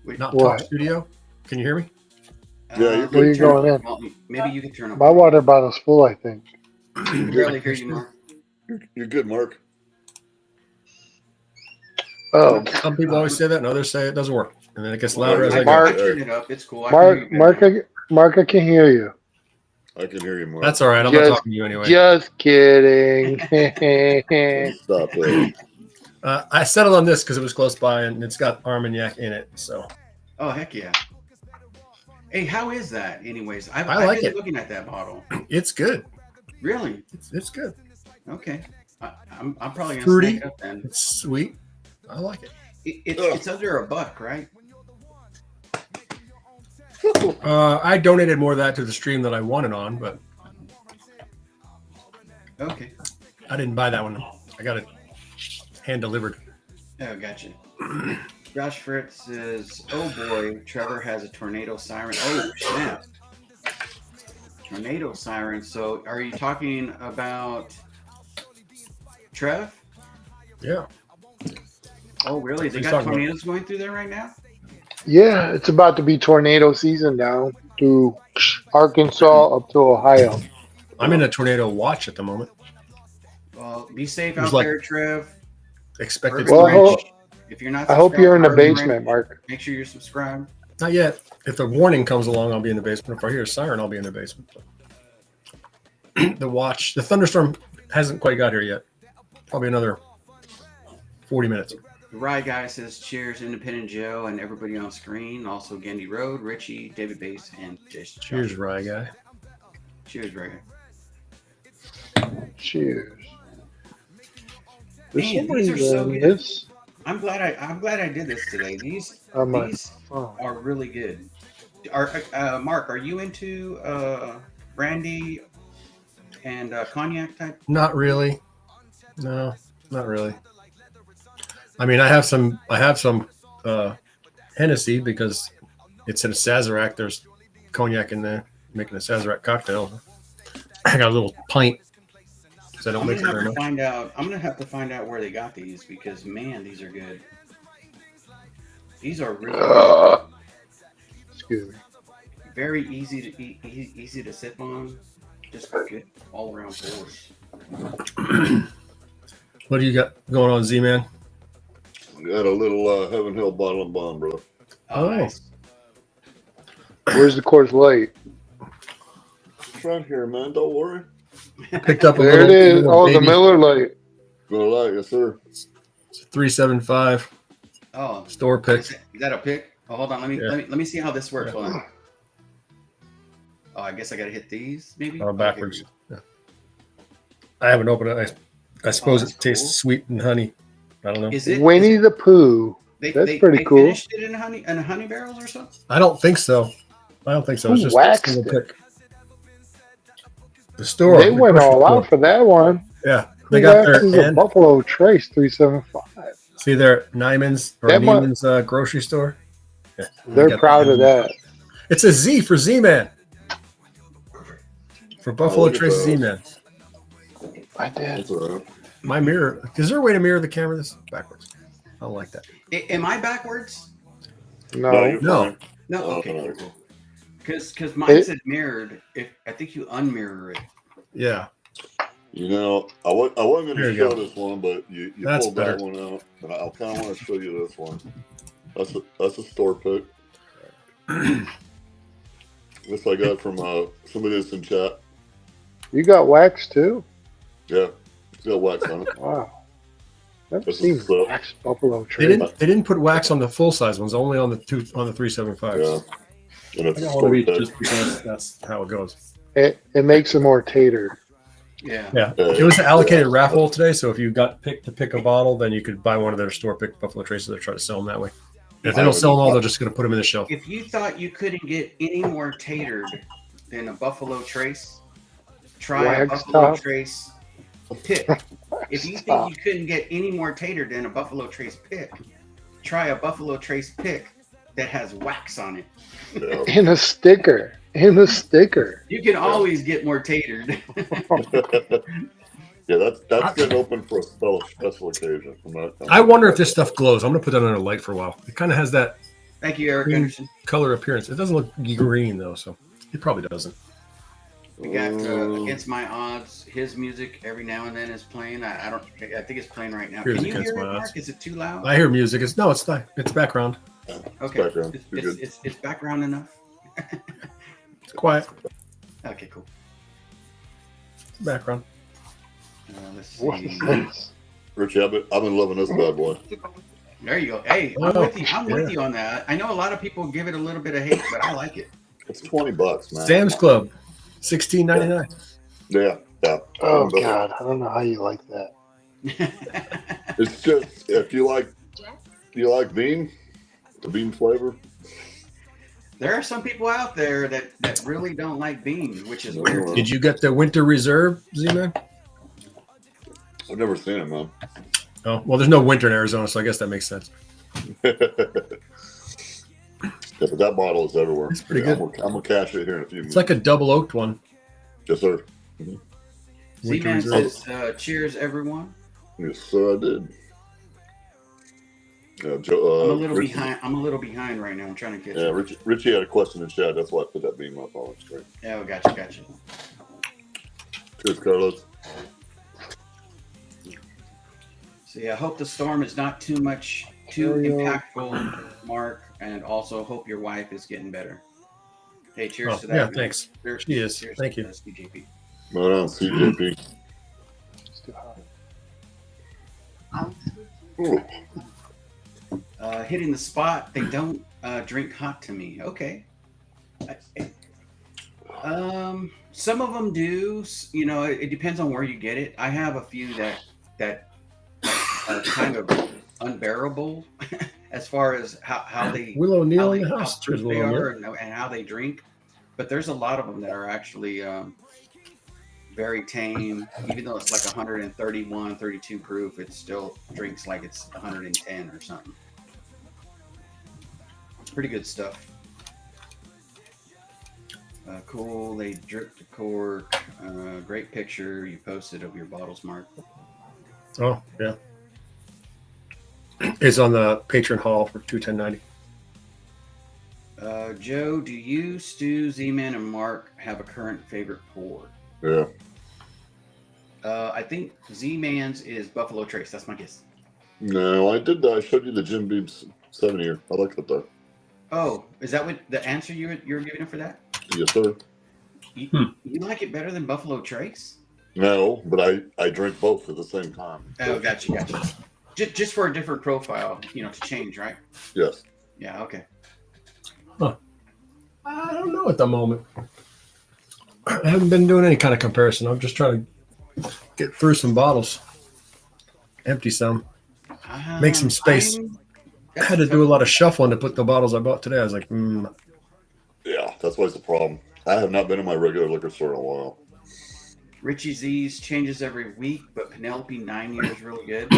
Wait, Not What? Talk Studio. Can you hear me? Yeah, you're where you turn going up- in? well, maybe you can turn up. My water bottle's full, I think. I can barely hear you, Mark. You're good, Mark. Oh, Some people always say that, and others say it doesn't work. And then it gets louder as I go. Mark- I turned it up. It's cool. I can hear you Mark, better. Mark, I can hear you. I can hear you, Mark. That's all right. I'm Just- not talking to you anyway. Just kidding. Stop it. I settled on this because it was close by, and it's got Armagnac in it. So Oh, heck yeah. Hey, how is that? Anyways, I've like been it. looking at that bottle. it's good. Really? It's good. Okay. I'm probably gonna Fruity. snake up then. It's sweet. I like it. It's under $1, right? I donated more of that to the stream that I wanted on, but Okay. I didn't buy that one. I got it hand delivered. Oh, gotcha. Josh Fritz says, "Oh boy, Trevor has a tornado siren." Oh snap! Tornado siren. So, are you talking about Trev? Yeah. Oh, really? They He's got talking about- tornadoes going through there right now? Yeah, it's about to be tornado season down through Arkansas up to Ohio. I'm in a tornado watch at the moment. Well, be safe There's out like- there, Trev. Expected. Well, Urban I Ranch. If you're not, I hope you're in the subscribed to Urban basement, Ranch, Mark. make sure you're subscribed. Not yet. If the warning comes along, I'll be in the basement. If I hear a siren, I'll be in the basement. The thunderstorm hasn't quite got here yet. Probably another 40 minutes. The Rye Guy says, "Cheers, Independent Joe, and everybody on screen. Also, Gendy Road, Richie, David Bass, and Jason." Cheers, Josh. Rye guy. Cheers, Rye Guy. Cheers. There's Man, somebody these are so in good. this. I'm glad I did this today. These might- these Oh. are really good. Mark, are you into brandy and cognac type? Not really. No, not really. I mean, I have some Hennessy because it's in a Sazerac. There's cognac in there, making a Sazerac cocktail. I got a little pint because I don't I'm mix it gonna very have to much. find out. I'm gonna have to find out where they got these because man, these are good. These are really good. Excuse me. Very easy to eat, easy to sip on. Just good all around force. What do you got going on, Z-Man? Got a little Heaven Hill bottle and bond, bro. Oh. Nice. Where's the Coors Light? It's right here, man. Don't worry. Picked up a There it is. little Oh, the baby Miller Light. Gonna lie, yes, sir. 375 Oh, store pick. is that a pick? Oh, hold on. Let me see how this works. Yeah. Hold on. Oh, I guess I gotta hit these maybe. Oh, Okay. backwards. Yeah. I haven't opened it. I suppose that's it tastes cool. sweet and honey. I don't know. Is it? Winnie the Pooh. That's pretty cool. Finished it in honey barrels or something. I don't think so. It's Who just a waxed single it? pick. The store. They the went grocery all store. out for that one. Yeah, Who they got waxes their a and Buffalo Trace 375. see their Nyman's or That one- Neiman's grocery store. Yeah, they They're got proud the- of that. It's a Z for Z-Man. For Buffalo look at Trace those. Z-Man. I did. That's all right. My mirror. Is there a way to mirror the camera? This is backwards. I don't like that. Am I backwards? No. you're No. fine. No. Oh, Okay. no. Cool. Because mine It- said mirrored. If I think you unmirror it. Yeah. You know, I wasn't going There to you show go. this one, but you That's pulled that better. one out, and I kind of want to show you this one. That's a store pick. This I got from somebody that's in chat. You got wax too? Yeah, it's got wax on it. Wow. Never This seen is the- wax Buffalo They Trace. didn't put wax on the full size ones, only on the 375s. Yeah, and it's I a got one store of each pick. just because that's how it goes. It makes them more tater. Yeah. Yeah. It was an allocated raffle today, so if you got picked to pick a bottle, then you could buy one of their store pick Buffalo Traces. They try to sell them that way. If they don't sell them all, they're just going to put them in the shelf. If you thought you couldn't get any more tatered than a Buffalo Trace, try a Buffalo Trace pick. If you think you couldn't get any more tatered than a Buffalo Trace pick, try a Buffalo Trace pick that has wax on it. In a sticker. In a sticker. You can always get more tatered. Yeah, that's getting open for a special occasion. I wonder if this stuff glows. I'm going to put that under a light for a while. It kind of has that Thank you, Eric green Anderson. color appearance. It doesn't look green, though, so it probably doesn't. We got Against My Odds. His music every now and then is playing. I think it's playing right now. Here's Can you Against hear My it, Odds. Mark? Is it too loud? I hear music. It's not. It's background. Okay. Background. It's background enough. It's quiet. Okay, cool. It's background. Let's What see. is this? Richie, I've been loving this bad boy. There you go. Hey, I'm Oh, with you. I'm with yeah. you on that. I know a lot of people give it a little bit of hate, but I like it. It's $20, man. Sam's Club, $16.99. Yeah. Oh God, I don't know how you like that. It's just if you like bean, the bean flavor. There are some people out there that really don't like beans, which is weird. Did you get the Winter Reserve, Z-Man? I've never seen it, man. Oh, well, there's no winter in Arizona, so I guess that makes sense. Yeah, but that bottle is everywhere. It's pretty good. I'm gonna cash it here in a few minutes. It's like a double oaked one. Yes, sir. Winter Z-Man Reserve. says, cheers, everyone. Yes, sir, I did. Yeah, Joe. I'm a little Richie, behind. I'm a little behind right now. I'm trying to catch Yeah, up. Richie had a question in chat. That's why I put that bean up on. It's great. Oh, gotcha. Cheers, Carlos. So yeah, I hope the storm is not too impactful, Mark, and also hope your wife is getting better. Hey, cheers Oh, to that. yeah, man. thanks. Cheers, She is. cheers Thank to you. that, CJP. Right on, CJP. It's too hot. Ooh. Hitting the spot. They don't drink hot to me. Okay. Some of them do. You know, it depends on where you get it. I have a few that are kind of unbearable as far as how they Willow Neal how in they, the how house. Cheers, strict they Willow are Neal. and how they drink. But there's a lot of them that are actually very tame. Even though it's like 131, 32 proof, it still drinks like it's 110 or something. Pretty good stuff. Cool. They drip the cork. Great picture you posted of your bottles, Mark. Oh, yeah. It's on the patron hall for $210.90. Joe, do you, Stu, Z-Man, and Mark have a current favorite pour? Yeah. I think Z-Man's is Buffalo Trace. That's my guess. No, I did. I showed you the Jim Beam 7 year. I like that though. Oh, is that what the answer you're giving him for that? Yes, sir. You like it better than Buffalo Trace? No, but I drink both at the same time. Oh, gotcha. Just for a different profile, to change, right? Yes. Yeah, okay. I don't know at the moment. I haven't been doing any kind of comparison. I'm just trying to get through some bottles, empty some, make some space. I had to do a lot of shuffling to put the bottles I bought today. I was like, Yeah, that's why it's a problem. I have not been in my regular liquor store in a while. Richie Z's changes every week, but Penelope 9 year is really good.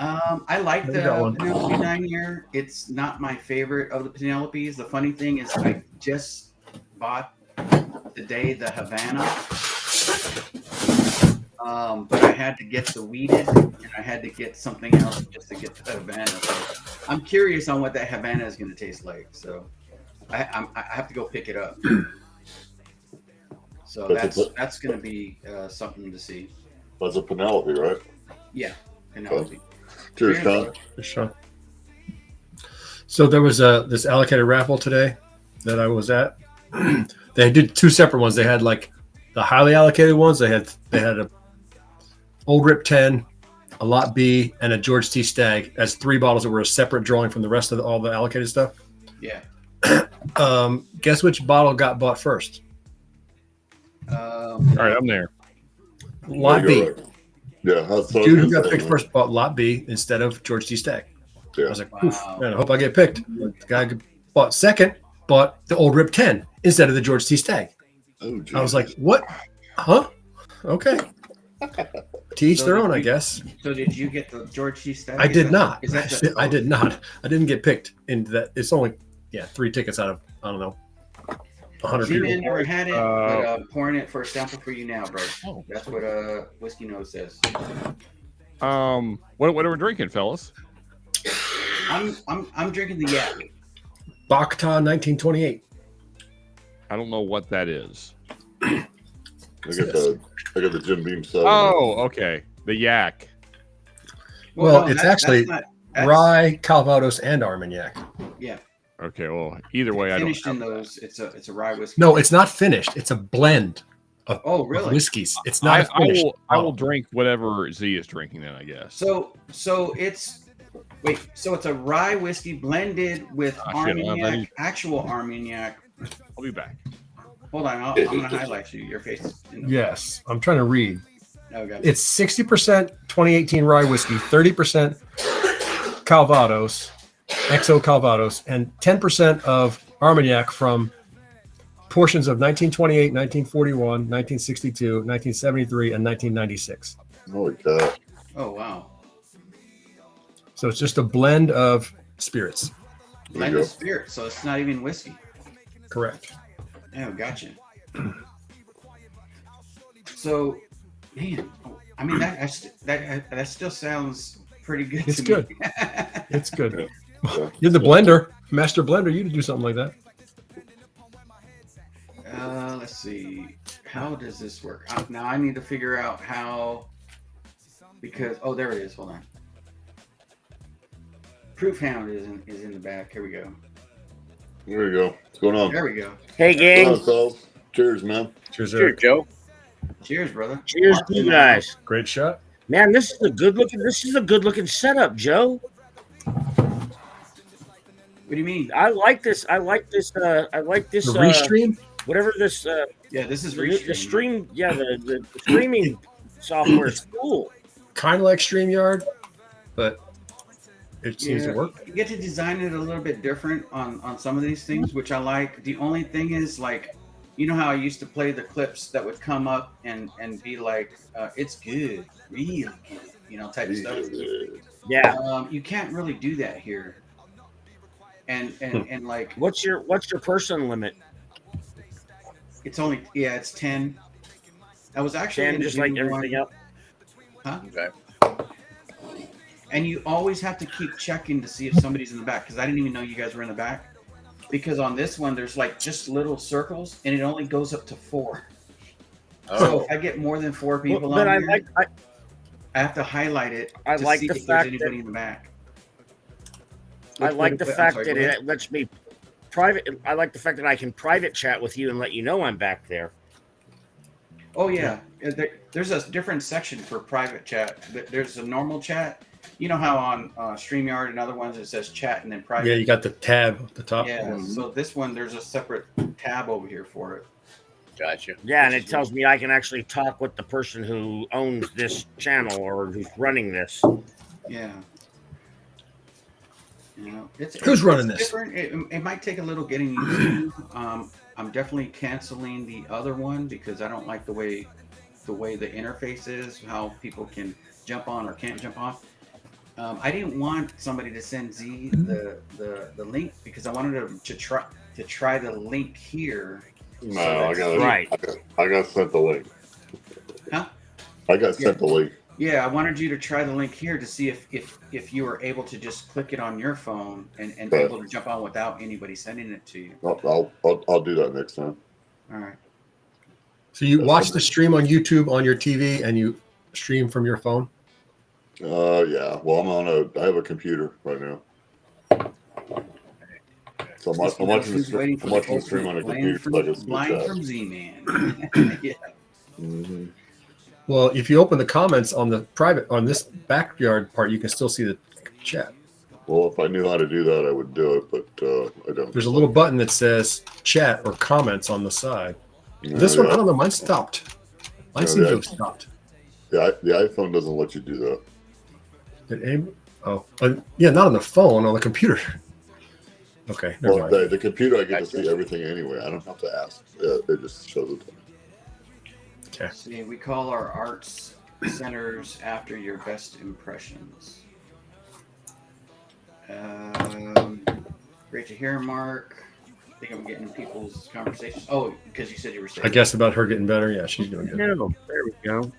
I like the Penelope 9 year. It's not my favorite of the Penelopes. The funny thing is I just bought today the Havana. But I had to get the weeded and I had to get something else just to get the Havana. So I'm curious on what that Havana is going to taste like. So I have to go pick it up. So that's going to be something to see. That's a Penelope, right? Yeah, Penelope. Cheers, Con. Sean. So there was this allocated raffle today that I was at. They did two separate ones. They had like the highly allocated ones. They had a Old Rip 10, a Lot B, and a George T. Stagg as 3 bottles that were a separate drawing from the rest of all the allocated stuff. Yeah. Guess which bottle got bought first? All right, I'm there. Lot B. Right. Yeah, that's Dude who got picked first bought Lot B instead of George T. Stagg. Yeah. was like, oof, man, I hope I get picked. But the guy who bought second bought the old Rip 10 instead of the George T. Stagg. Oh, I was like, what? Huh? Okay. To each their own, I guess. So did you get the George T. Stagg? I did not. Is that I did not. I didn't get picked into that. It's only 3 tickets out of, I don't know, 100 Z-Man people. never had it, but pouring it for a sample for you now, bro. Oh. That's what Whiskey Nose says. What are we drinking, fellas? I'm drinking the Yak. Bacta 1928. I don't know what that is. I got the Jim Beam 7. Oh, okay. The Yak. Well, no, it's actually rye, Calvados, and Armagnac. Yeah. Okay. Well, either way, I don't. Finished in those. It's a rye whiskey. No, it's not finished. It's a blend of, Oh, really? of whiskeys. It's not finished. I will drink whatever Z is drinking then, I guess. So it's a rye whiskey blended with Armagnac, actual Armagnac. I'll be back. Hold on, I'm gonna highlight you. Your face. Is in the Yes, I'm trying to read. Okay. It's 60% 2018 rye whiskey, 30% Calvados, XO Calvados, and 10% of Armagnac from portions of 1928, 1941, 1962, 1973, and 1996. Holy cow. Oh wow. So it's just a blend of spirits. Blend of spirit, so it's not even whiskey. Correct. Oh, gotcha. So, man, I mean that still sounds pretty good. It's to good. Me. It's good. Yeah. You're the blender, master blender. You to do something like that. Let's see. How does this work? Now I need to figure out how. Because there it is. Hold on. Proof Hound is in the back. Here we go. There you go. What's going on? There we go. Hey, gang. What's going on, fellas? Cheers, man. Cheers, Cheers, Eric. Joe. Cheers, brother. Cheers to you guys. Great shot. Man, this is a good looking setup, Joe. What do you mean? I like this. I like this. The Restream. Whatever this. Yeah, this is The stream. Yeah, the streaming software is cool. Kind of like StreamYard, but it seems to work. You get to design it a little bit different on some of these things, which I like. The only thing is, like, you know how I used to play the clips that would come up and be like, it's good, really good, type of stuff. Yeah. You can't really do that here. And like, what's your person limit? It's only it's 10. I was actually 10, just like everything else. Huh? Okay. And you always have to keep checking to see if somebody's in the back, because I didn't even know you guys were in the back. Because on this one, there's like just little circles, and it only goes up to 4. Oh. So if I get more than 4 people on here, I have to highlight it to see if there's anybody in the back. I like the fact that it lets me private. I like the fact that I can private chat with you and let you know I'm back there. Oh yeah, there's a different section for private chat. There's a normal chat. You know how on StreamYard and other ones it says chat and then private. Yeah, you got the tab at the top. Yeah, so this one there's a separate tab over here for it. Gotcha. Yeah, and it tells me I can actually talk with the person who owns this channel or who's running this. Yeah. Who's running this? Different. It might take a little getting used to. I'm definitely canceling the other one because I don't like the way the interface is, how people can jump on or can't jump off. I didn't want somebody to send Z the link because I wanted to try the link here. No, I got sent the link. Huh? I got sent the link. Yeah, I wanted you to try the link here to see if you were able to just click it on your phone and be able to jump on without anybody sending it to you. I'll do that next time. All right. So you watch the stream on YouTube on your TV and you stream from your phone? Yeah. Well, I have a computer right now. So I'm watching the stream on a computer. Blind from Z-Man. Yeah. Mm-hmm. Well, if you open the comments on this backyard part, you can still see the chat. Well, if I knew how to do that, I would do it, but I don't. There's a little button that says chat or comments on the side. This one, I don't know. Mine stopped. Mine seems to have stopped. The iPhone doesn't let you do that. Oh, yeah, not on the phone, on the computer. Okay. Never Well, mind. the computer, I get to see everything anyway. I don't have to ask. It just shows it to me. Okay. See, we call our arts centers after your best impressions. Great to hear, Mark. I think I'm getting people's conversations. Oh, because you said you were saying. I guess about her getting better. Yeah, she's doing good. No, there we go.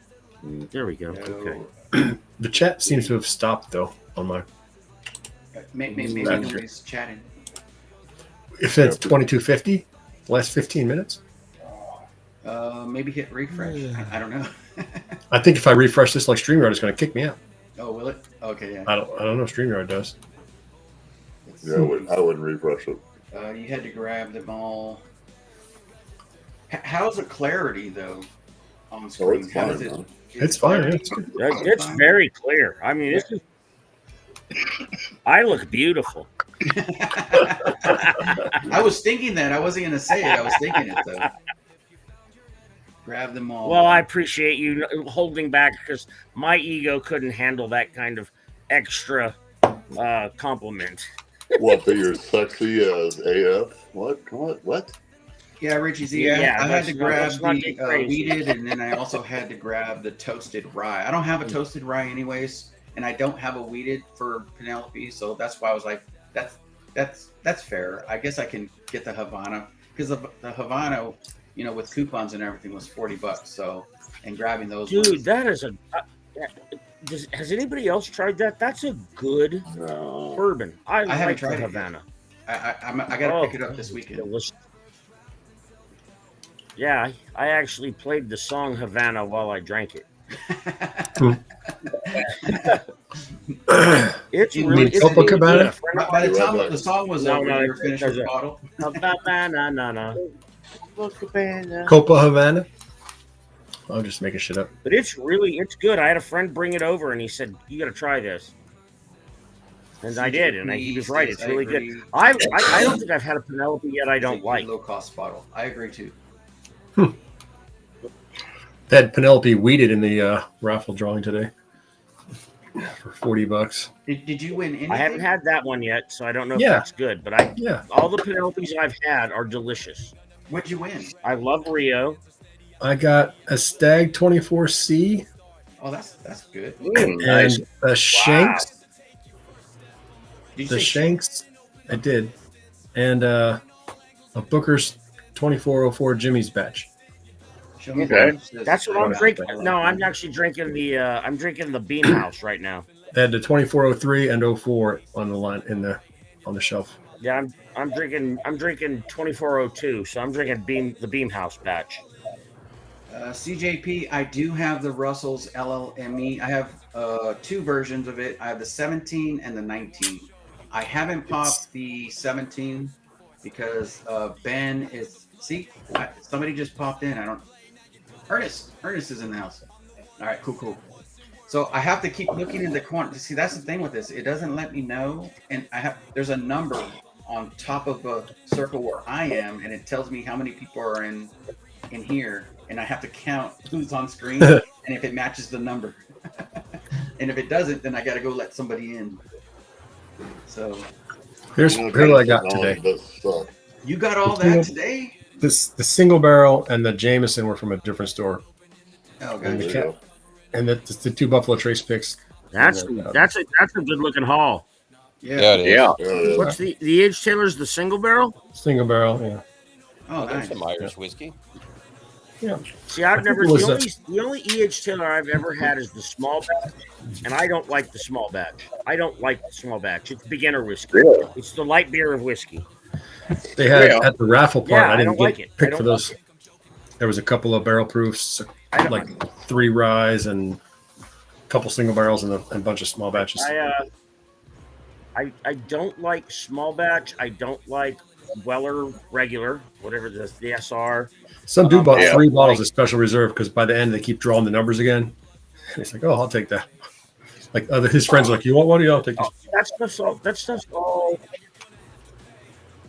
There we go. No. Okay. The chat seems to have stopped though on my. Maybe That's nobody's chatting. If it's 2250, last 15 minutes. Maybe hit refresh. I don't know. I think if I refresh this like StreamYard, it's going to kick me out. Oh, will it? Okay, yeah. I don't know if StreamYard does. Yeah, I wouldn't refresh it. You had to grab them all. How's the clarity though on screen? it's How fine, is it? man. It's fine. clarity- It's good. It's very clear. I mean, this is. I look beautiful. I was thinking that. I wasn't gonna say it. I was thinking it though. Grab them all. Well, I appreciate you holding back because my ego couldn't handle that kind of extra compliment. What, that you're sexy as AF? What? Yeah, Richie Z. Yeah, I had to grab let's not the get crazy. weeded, and then I also had to grab the toasted rye. I don't have a toasted rye anyways, and I don't have a weeded for Penelope, so that's why I was like, that's fair. I guess I can get the Havana because the Havana, you know, with coupons and everything was $40. So, and grabbing those. Dude, ones. that is a. Has anybody else tried that? That's a good No. bourbon. I haven't like tried the it yet. Havana. I gotta pick it up this weekend. Delicious. Yeah, I actually played the song Havana while I drank it. It's You really mean it's Copa really good. Cabana? A friend of By the Right time back. the song was No, over, no, you were finished with the bottle. Havana. Copa Havana. I'm just making shit up. But it's good. I had a friend bring it over and he said, "You got to try this." And I did, and he was right. It's really good. I don't think I've had a Penelope yet. I don't like. Low cost bottle. I agree too. They had Penelope weeded in the raffle drawing today for $40. Did you win anything? I haven't had that one yet, so I don't know if Yeah. that's good. But Yeah, all the Penelopes I've had are delicious. What'd you win? I love Rio. I got a Stag 24C Oh, that's good. and a Shanks. Did you The say Shanks, I did, and a Booker's 2404 Jimmy's batch. Show me Okay. the says- That's what I'm drinking. No, I'm actually drinking the Beam House right now. They had the 2403 and 04 on the line on the shelf. Yeah, I'm drinking 2402, so I'm drinking the Beam House batch. CJP, I do have the Russell's LLME. I have two versions of it. I have the 17 and the 19. I haven't popped the 17 because Ben is. Somebody just popped in. Ernest is in the house. All right, cool. So I have to keep looking in the corner. See, that's the thing with this. It doesn't let me know, and there's a number on top of a circle where I am, and it tells me how many people are in here, and I have to count who's on screen, and if it matches the number. And if it doesn't, then I got to go let somebody in. So Here's what I got today. you got all that today? The single barrel and the Jameson were from a different store, Oh, and gotcha. the two Buffalo Trace picks. That's a good looking haul. Yeah. it is. Yeah. What's the Edge Taylor's the single barrel? Single barrel, yeah. Oh, There's nice. some Irish whiskey. See, I've never it was the only EH Taylor I've ever had is the small batch, and I don't like the small batch. I don't like the small batch. It's beginner whiskey. Really? It's the light beer of whiskey. They had Yeah. at the raffle part. Yeah, I I didn't don't like get it. I picked don't for those. like There was a couple of barrel proofs, I don't like 3 ryes and a couple single barrels and a bunch of small batches. I don't like small batch. I don't like Weller regular, whatever the SR. Some dude bought Yeah. 3 bottles of Special Reserve because by the end they keep drawing the numbers again. And he's like, "Oh, I'll take that." Like his friends are like, "You want one? Yeah, I'll take this." That stuff's all.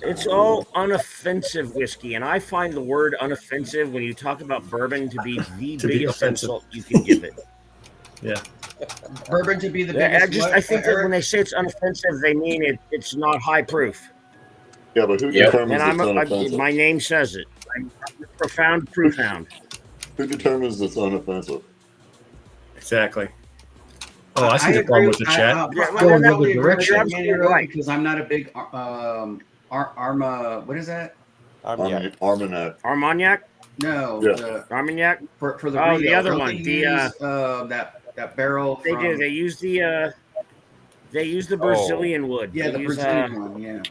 It's all unoffensive whiskey, and I find the word unoffensive when you talk about bourbon to be the To be biggest offensive. insult you can give it. Yeah. Bourbon to be the Yeah, biggest. I think that when they say it's unoffensive, they mean it's not high proof. Yeah, but who Yep. determines And it's unoffensive? my name says it. I'm a profound proof hound. Who determines it's unoffensive? Exactly. Oh, I see I the agree problem with the chat. Going the other direction. Because I'm not a big Arma. What is that? Armagnac. Armagnac? No, Yeah. the Armagnac? for the Oh, Rio. the other Don't one. they The use, that barrel. they do. They use the Brazilian wood. Yeah, They the use, Brazilian one. Yeah.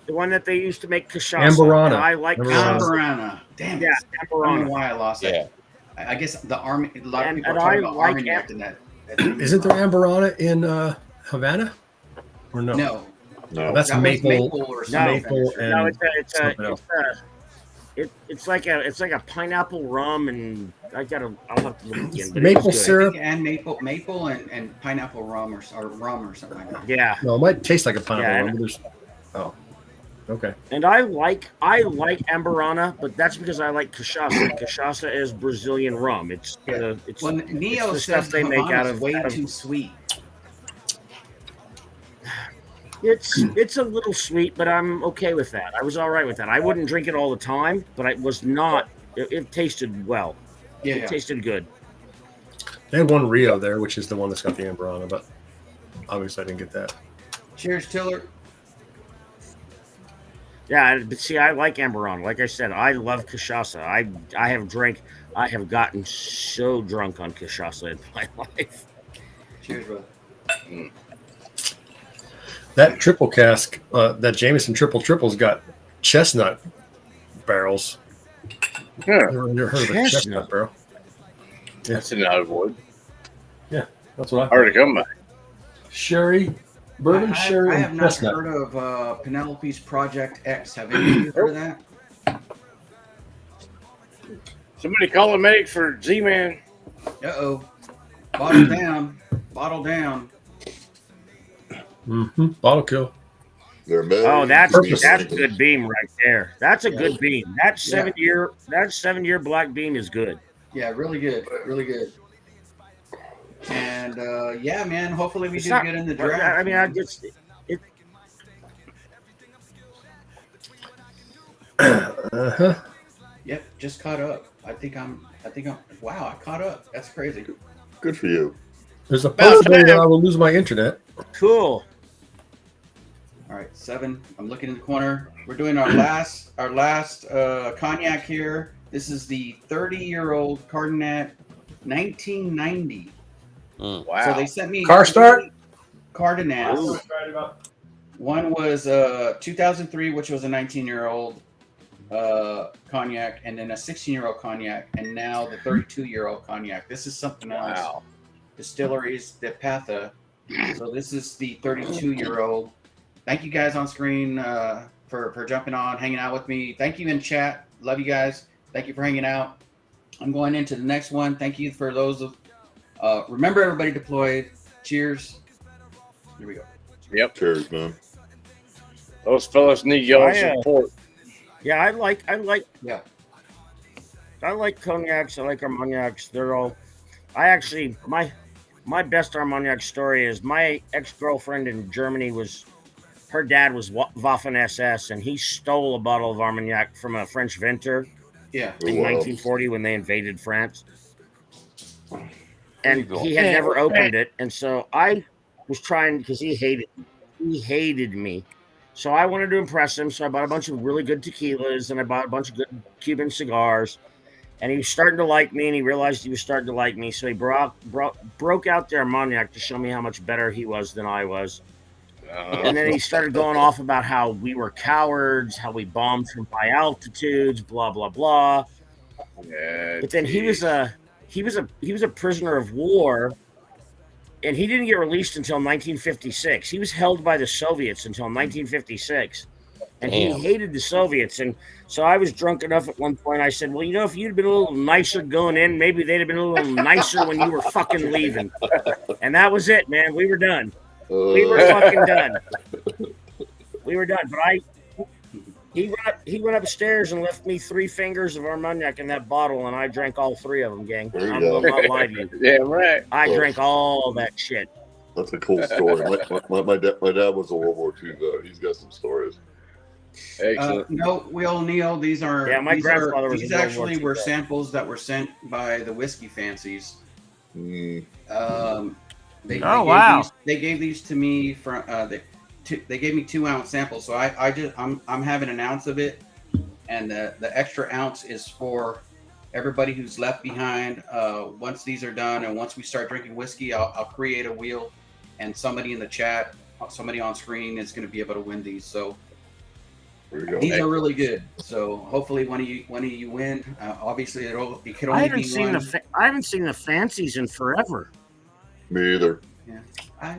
the one that they used to make cachaça. Amburana. And I like cachaça. Amburana. Damn it. Yeah, I don't know Amburana. why I lost Yeah. it. I guess the army. A lot of people are And talking I about like Armagnac in that. Isn't there Amburana in Havana? Or no? No. No. That's That was maple. maple or something. Maple and No, something else. it's like a pineapple rum, and I'll have to look again. But Maple it's good. syrup. And maple and pineapple rum or rum or something like that. Yeah, No, it might taste like a pineapple Yeah, rum, but there's. Oh, okay. and I like Amburana, but that's because I like cachaça. Cachaça is Brazilian rum. It's Well, Neo the says stuff they make out Havana's of. way out of- too sweet. It's a little sweet, but I'm okay with that. I was all right with that. I wouldn't drink it all the time, but I was not. It tasted well. Yeah, It tasted good. They had one Rio there, which is the one that's got the Amburana, but obviously I didn't get that. Cheers, Tiller. Yeah, but see, I like Amburana. Like I said, I love cachaça. I have gotten so drunk on cachaça in my life. Cheers, brother. That triple cask, that Jameson triple's got chestnut barrels. Yeah. Never heard of a chestnut barrel. That's an out of wood. Yeah, that's what I Hard to come by. Sherry, bourbon, sherry, I and have not chestnut. heard of Penelope's Project X. Have any of you heard of that? Somebody call a medic for Z-Man. Uh-oh. Bottle down. Bottle down. Mm-hmm. Bottle kill. They're mad. Oh, that's Purpose. a good beam right there. That's a good beam. That 7-year black beam is good. Yeah, really good. Really good. And yeah, man, hopefully we It's do not- get in the draft. I mean, man. Uh-huh. Yep, just caught up. I think I'm wow, I caught up. That's crazy. Good for you. There's a possibility that I will lose my internet. Cool. All right, 7. I'm looking in the corner. We're doing our last cognac here. This is the 30-year-old Cardinet 1990. Wow. So they sent me Car start? Cardinals. One was 2003, which was a 19-year-old cognac, and then a 16-year-old cognac, and now the 32-year-old cognac. This is something else. Wow. Distilleries de Patha. So this is the 32-year-old. Thank you guys on screen for jumping on, hanging out with me. Thank you in chat. Love you guys. Thank you for hanging out. I'm going into the next one. Thank you for those of. Remember, everybody deployed. Cheers. Here we go. Yep. Cheers, man. Those fellas need y'all's support. Yeah, I like Yeah. I like cognacs. I like Armagnacs. They're all. I actually my best Armagnac story is my ex-girlfriend in Germany was. Her dad was Waffen SS, and he stole a bottle of Armagnac from a French vintner Yeah. in Wow. 1940 when they invaded France. And he had never opened it, and so I was trying because he hated me. So I wanted to impress him, so I bought a bunch of really good tequilas, and I bought a bunch of good Cuban cigars. And he was starting to like me, and he realized he was starting to like me, so he broke out the Armagnac to show me how much better he was than I was. And then he started going off about how we were cowards, how we bombed from high altitudes, blah blah blah. Yeah, But then he was a prisoner of war, and he didn't get released until 1956. He was held by the Soviets until 1956, and he hated the Soviets. And so I was drunk enough at one point. I said, "Well, you know, if you'd been a little nicer going in, maybe they'd have been a little nicer when you were fucking leaving." And that was it, man. We were we were fucking done. We were done. But He went upstairs and left me 3 fingers of Armagnac in that bottle, and I drank all 3 of them, gang. There you I'm go. not lying to you. Yeah, right. I drank all that shit. That's a cool story. My dad was a World War II vet. He's got some stories. Excellent. No, Will Neil, these are my grandfather was these a World War actually II were vet. samples that were sent by the whiskey fancies. Mm. They gave these to me from they gave me 2-ounce samples, so I'm having an ounce of it, and the extra ounce is for everybody who's left behind. Once these are done, and once we start drinking whiskey, I'll create a wheel, and somebody in the chat, somebody on screen is going to be able to win these. So There you go. these are really good. So hopefully one of you win. Obviously, it could only I haven't be seen one. I haven't seen the fancies in forever. Me either. Yeah,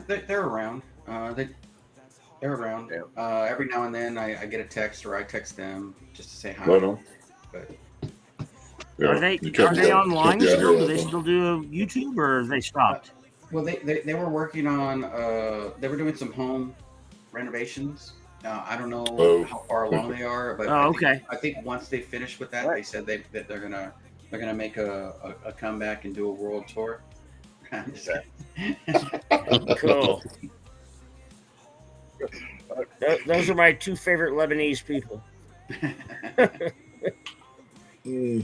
they're around. They're around. Every now and then I get a text or I text them just to say hi. Right on. But Yeah, Are they online still? Do they still do YouTube, or have they stopped? Well, they were working on they were doing some home renovations. I don't know how far along they are, but I think once they finish with that, they said that they're gonna make a comeback and do a world tour. I'm just kidding. Cool. Those are my 2 favorite Lebanese people. Your 2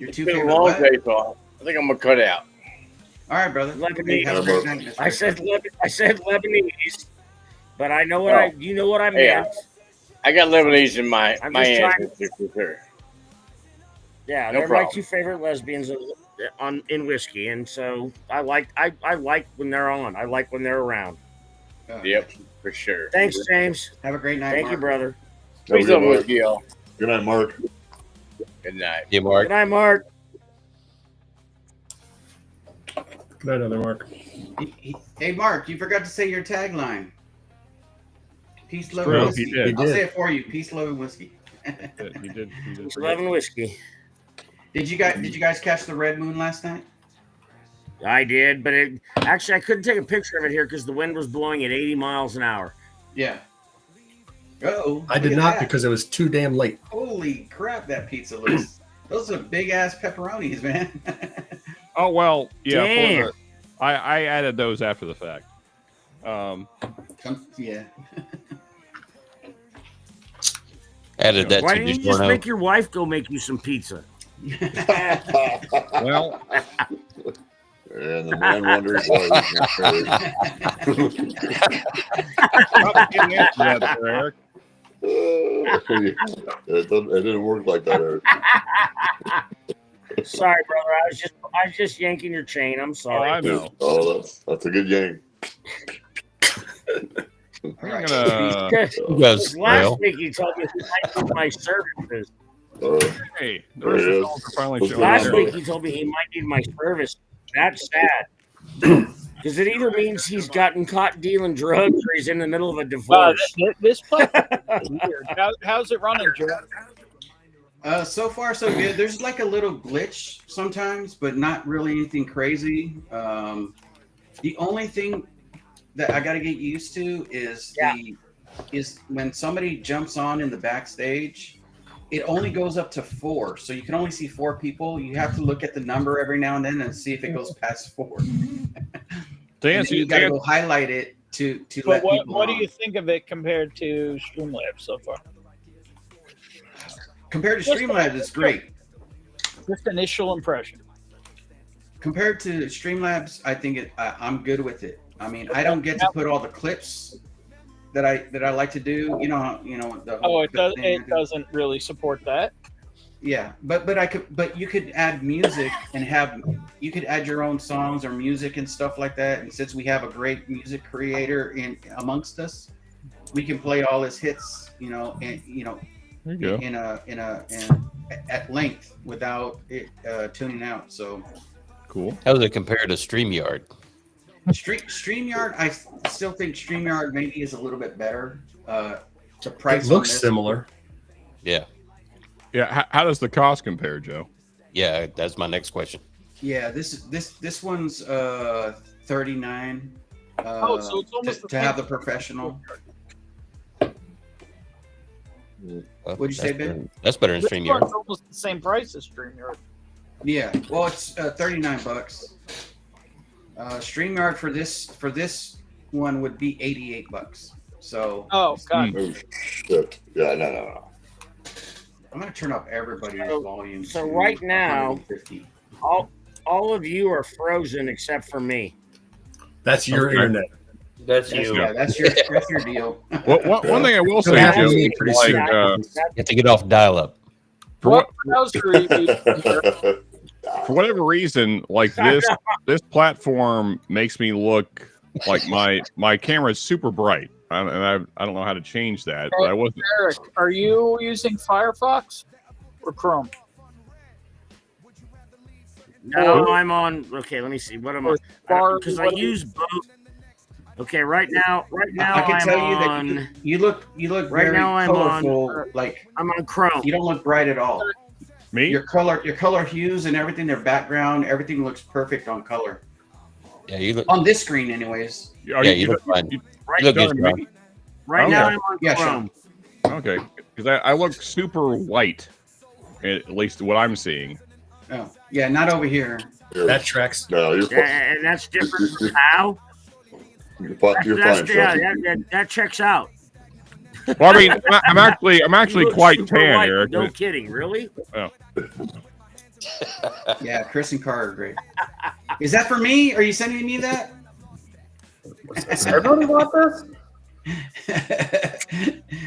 Been a favorite long what? day, so I think I'm gonna cut out. All right, brother. Lebanese. Have a great night, Mr. I said Lebanese, but I know what you know what I meant. I got Lebanese in my I'm my just trying- ancestors for sure. Yeah, No they're problem. my 2 favorite lesbians in whiskey, and so I like when they're on. I like when they're around. Yep, for sure. Thanks, James. Have a great night. Thank you, Mark. brother. Peace up with you all. Good night, Mark. Good night. Yeah, Mark. Good night, Mark. Good night, other Mark. Hey, Mark, you forgot to say your tagline. Peace, love, True, and he whiskey. did. I'll say it for you. Peace, love, and whiskey. He did. Peace, love, and whiskey. Did you guys catch the red moon last night? I did, but actually I couldn't take a picture of it here because the wind was blowing at 80 miles an hour. Yeah. Oh, I did not because it was too damn late. Holy crap, that pizza looks. Those are big ass pepperonis, man. Oh well, yeah. Damn. I added those after the fact. Yeah. Added that Why to didn't you the just porno. make your wife go make you some pizza? Well, and the man wonders why he's not married. probably didn't answer that there, Eric. It didn't work like that, Eric. Sorry, brother. I was just yanking your chain. I'm Oh, sorry. I know. Oh, that's a good yank. I'm gonna. Yes, Last week you told me I need my services. Hey, the There rest it of is. the dogs are finally What's showing going Last on, up. week brother? he told me he might need my service. That's sad. Because it either means he's gotten caught dealing drugs or he's in the middle of a divorce. This place is weird. How's it running, Joe? So far so good. There's like a little glitch sometimes, but not really anything crazy. The only thing that I got to get used to is is when somebody jumps on in the backstage. It only goes up to 4, so you can only see 4 people. You have to look at the number every now and then and see if it goes past 4. Dan, You got to go highlight it to But let what people do on. you think of it compared to Streamlabs so far? Compared to Streamlabs, it's great. Just initial impression. Compared to Streamlabs, I think I'm good with it. I mean, I don't get to put all the clips that I like to do. You know. The Oh, it the does. thing I It do. doesn't really support that. Yeah, but you could add music and you could add your own songs or music and stuff like that. And since we have a great music creator amongst us, we can play all his hits. there you go. At length without it tuning out. So Cool. How does it compare to StreamYard? StreamYard, I still think StreamYard maybe is a little bit better. The price It looks on this- similar. Yeah. Yeah. How does the cost compare, Joe? Yeah, that's my next question. Yeah, this one's $39. So it's almost the to have the same. professional. Well, What'd you say, Ben? That's better than This StreamYard. one's almost the same price as StreamYard. Yeah. Well, it's $39. StreamYard for this one would be $88. So. Oh God. Oh, shit. Yeah, no. I'm gonna turn up everybody's volume. So to right now, 150. all of you are frozen except for me. That's your internet. That's That's, you. yeah, that's your deal. One thing I will say, Yeah. Joe, Yeah. Pretty like, soon. You have to get off dial-up. What browser are you using here? for whatever reason, like this platform makes me look like my camera is super bright, I don't know how to change that. But I wasn't. Eric, are you using Firefox or Chrome? No, I'm on. Okay, let me see. What am I? Bar- Because I use both. Okay, right now I can I'm tell you on. that you look Right very now I'm colorful. Like I'm on Chrome. you don't look bright at all. Me? Your color hues and everything, their background, everything looks perfect on color. Yeah, you look. On this screen, anyways. Yeah, you look fine. Right, You look good, John. right now Okay. I'm on Yeah, Chrome. Okay, because I look super white, at least what I'm seeing. Oh, yeah, not over here. That tracks. No, you're fine. And that's different from how. You're fine, That's, yeah, Chelsea. that checks out. Well, I mean, I'm actually You look quite super tan, white. Eric. No kidding, really? Oh. Yeah, Chris and Carr are great. Is that for me? Are you sending me that? Everybody want this?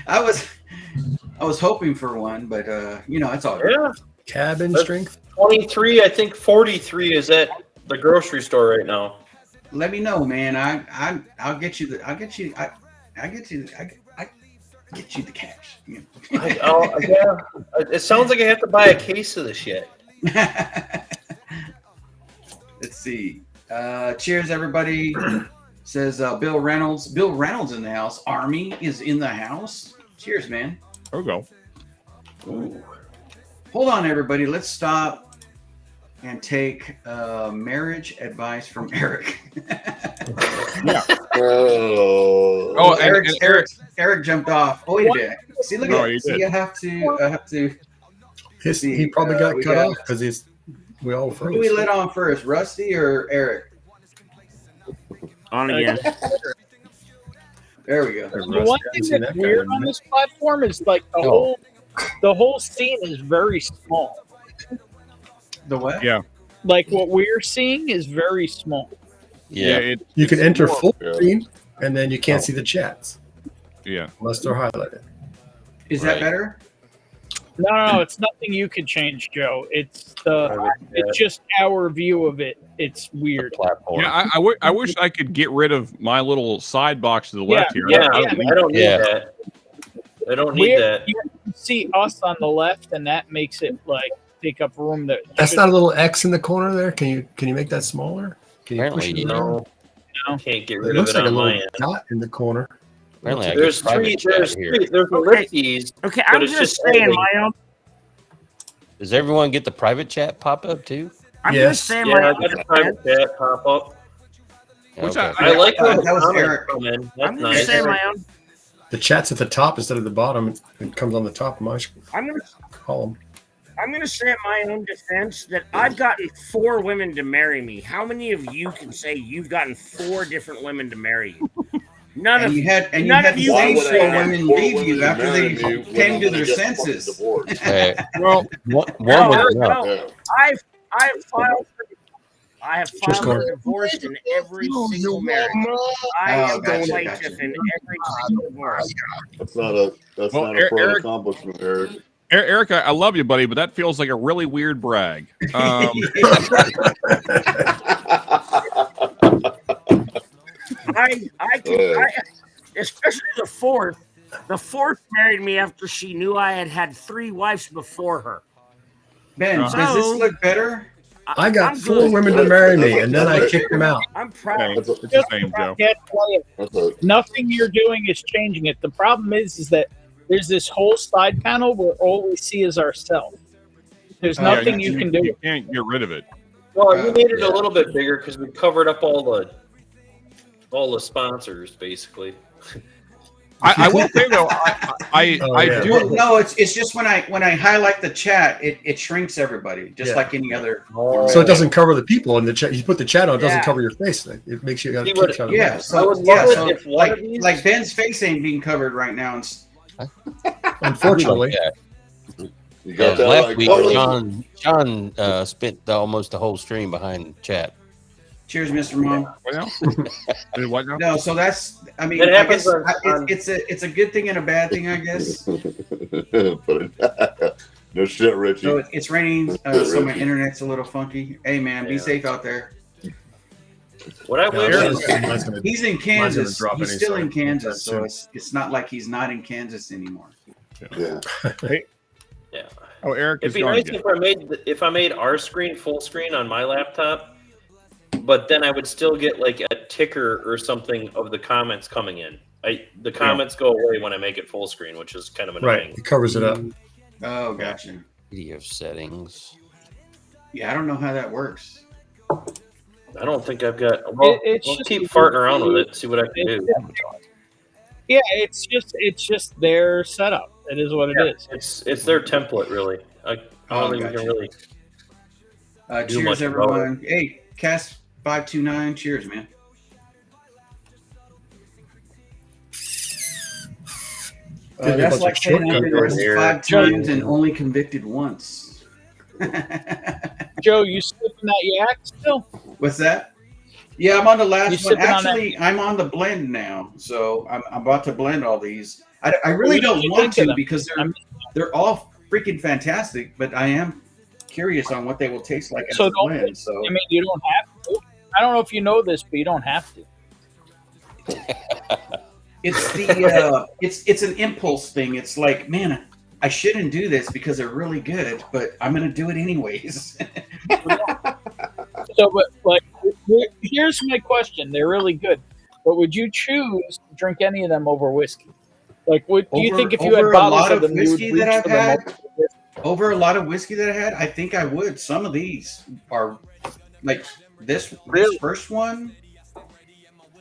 I was hoping for one, but it's all good. Yeah, Cabin That's- strength. 23. I think 43 is at the grocery store right now. Let me know, man. I'll get you the cash. Yeah, it sounds like I have to buy a case of this shit. Let's see. Cheers, everybody. Says Bill Reynolds. Bill Reynolds in the house. Army is in the house. Cheers, man. There we go. Ooh. Hold on, everybody. Let's stop and take marriage advice from Eric. Yeah. Oh, Eric jumped off. Oh, he did. See, look No, at he it. See, did. I have to. He probably got we cut got- off because we all Who do we froze. let on first, Rusty or Eric? On again. There we go. The one thing that's weird on this platform is like the whole scene is very small. The what? Yeah. Like what we're seeing is very small. Yeah. You can enter full Yeah. screen, and then you can't see the chats Yeah. unless they're highlighted. Is Right. that better? No, it's nothing you could change, Joe. It's just our view of it. It's weird. Platform. Yeah, I wish I could get rid of my little side box to the left here. Yeah, I I don't need Yeah. that. I don't need that. You can see us on the left, and that makes it like take up room that That's should- not a little X in the corner there. Can you make that smaller? Can you push Apparently, it yeah. down? No, can't get It rid of looks it like a on my little end. dot in the corner. Apparently, I There's get private three. chat There's here. three. There's ellipses. Okay, But I'm it's just just saying, only- my own. Does everyone get the private chat pop up too? I'm Yes. just saying, Yeah, my I own. got the private chat pop up. Which Okay. I like that when the was comments Eric. come in. I'm That's gonna nice. say my own. The chat's at the top instead of the bottom. It comes on the top of my I'm gonna column. I'm gonna say in my own defense that I've gotten 4 women to marry me. How many of you can say you've gotten 4 different women to marry you? None And of you had and you none had of the you same can say that. women leave you after they came to their senses. Hey, Well, one No, was no, enough. no. I have filed Just for go. divorce in every single marriage. I Oh, am gotcha, a plaintiff gotcha. in every single divorce. That's not a Well, pro Eric- accomplishment, Eric. Eric, I love you, buddy, but that feels like a really weird brag. Especially the fourth. The fourth married me after she knew I had had 3 wives before her. Ben, Uh-huh. does this look better? I got I'm 4 good. women to marry me, and then I kicked them out. I'm proud. Okay, it's the same, Joe. Can't play it. That's a, Nothing you're doing is changing it. The problem is that there's this whole side panel where all we see is ourselves. There's Yeah, nothing you can do. You can't get rid of it. Well, you made it Yeah. a little bit bigger because we covered up all the sponsors basically. I will say though, I yeah. do. No, it's just when I highlight the chat, it shrinks everybody, just Yeah. like any other. So it doesn't cover the people in the chat. You put the chat on, it doesn't Yeah. cover your face. It makes you See what- keep showing Yeah, that. so I would love it so if one of these- like Ben's face ain't being covered right now. Unfortunately. You got that last right, week, Carlos? John spent almost the whole stream behind chat. Cheers, Mr. Mom. What now? What now? No, so that's. I mean, It I happens guess on- it's a good thing and a bad thing, I guess. No shit, Richie. So it's raining, so my internet's a little funky. Hey, man, be Yeah. safe out there. What I wish is He's in Kansas. drop He's any still in second. Kansas, so it's not like he's not in Kansas anymore. Yeah. Hey. Yeah. Oh, Eric It'd is be gone nice again. if I made our screen full screen on my laptop, but then I would still get like a ticker or something of the comments coming in. The comments go away when I make it full screen, which is kind of annoying. Right. It covers it up. Oh, gotcha. Video settings. Yeah, I don't know how that works. I don't think I've got. Well, It's I'll just- keep farting around with it, see what I can do. Yeah, it's just their setup. It is what it is. It's their template, really. I don't think we gotcha. can really. do Cheers, much about everyone. Hey, Cast 529. Cheers, man. Give me a That's bunch like of saying shortcuts I've been right arrested here. 5 times and only convicted once. Joe, you sipping that yak still? What's that? Yeah, I'm on the You last one. sipping on that? Actually, I'm on the blend now, so I'm about to blend all these. I really What don't did you want think of to them? because they're all freaking fantastic, but I am curious on what they will taste like as So a don't. blend. So I mean, you don't have to. I don't know if you know this, but you don't have to. it's the it's an impulse thing. It's like, man, I shouldn't do this because they're really good, but I'm gonna do it anyways. So, but like, here's my question: they're really good, but would you choose to drink any of them over whiskey? Like, do you think if you had over a bottles lot of of them, you would whiskey reach that I've for them had, over whiskey? over a lot of whiskey that I had, I think I would. Some of these are like this first one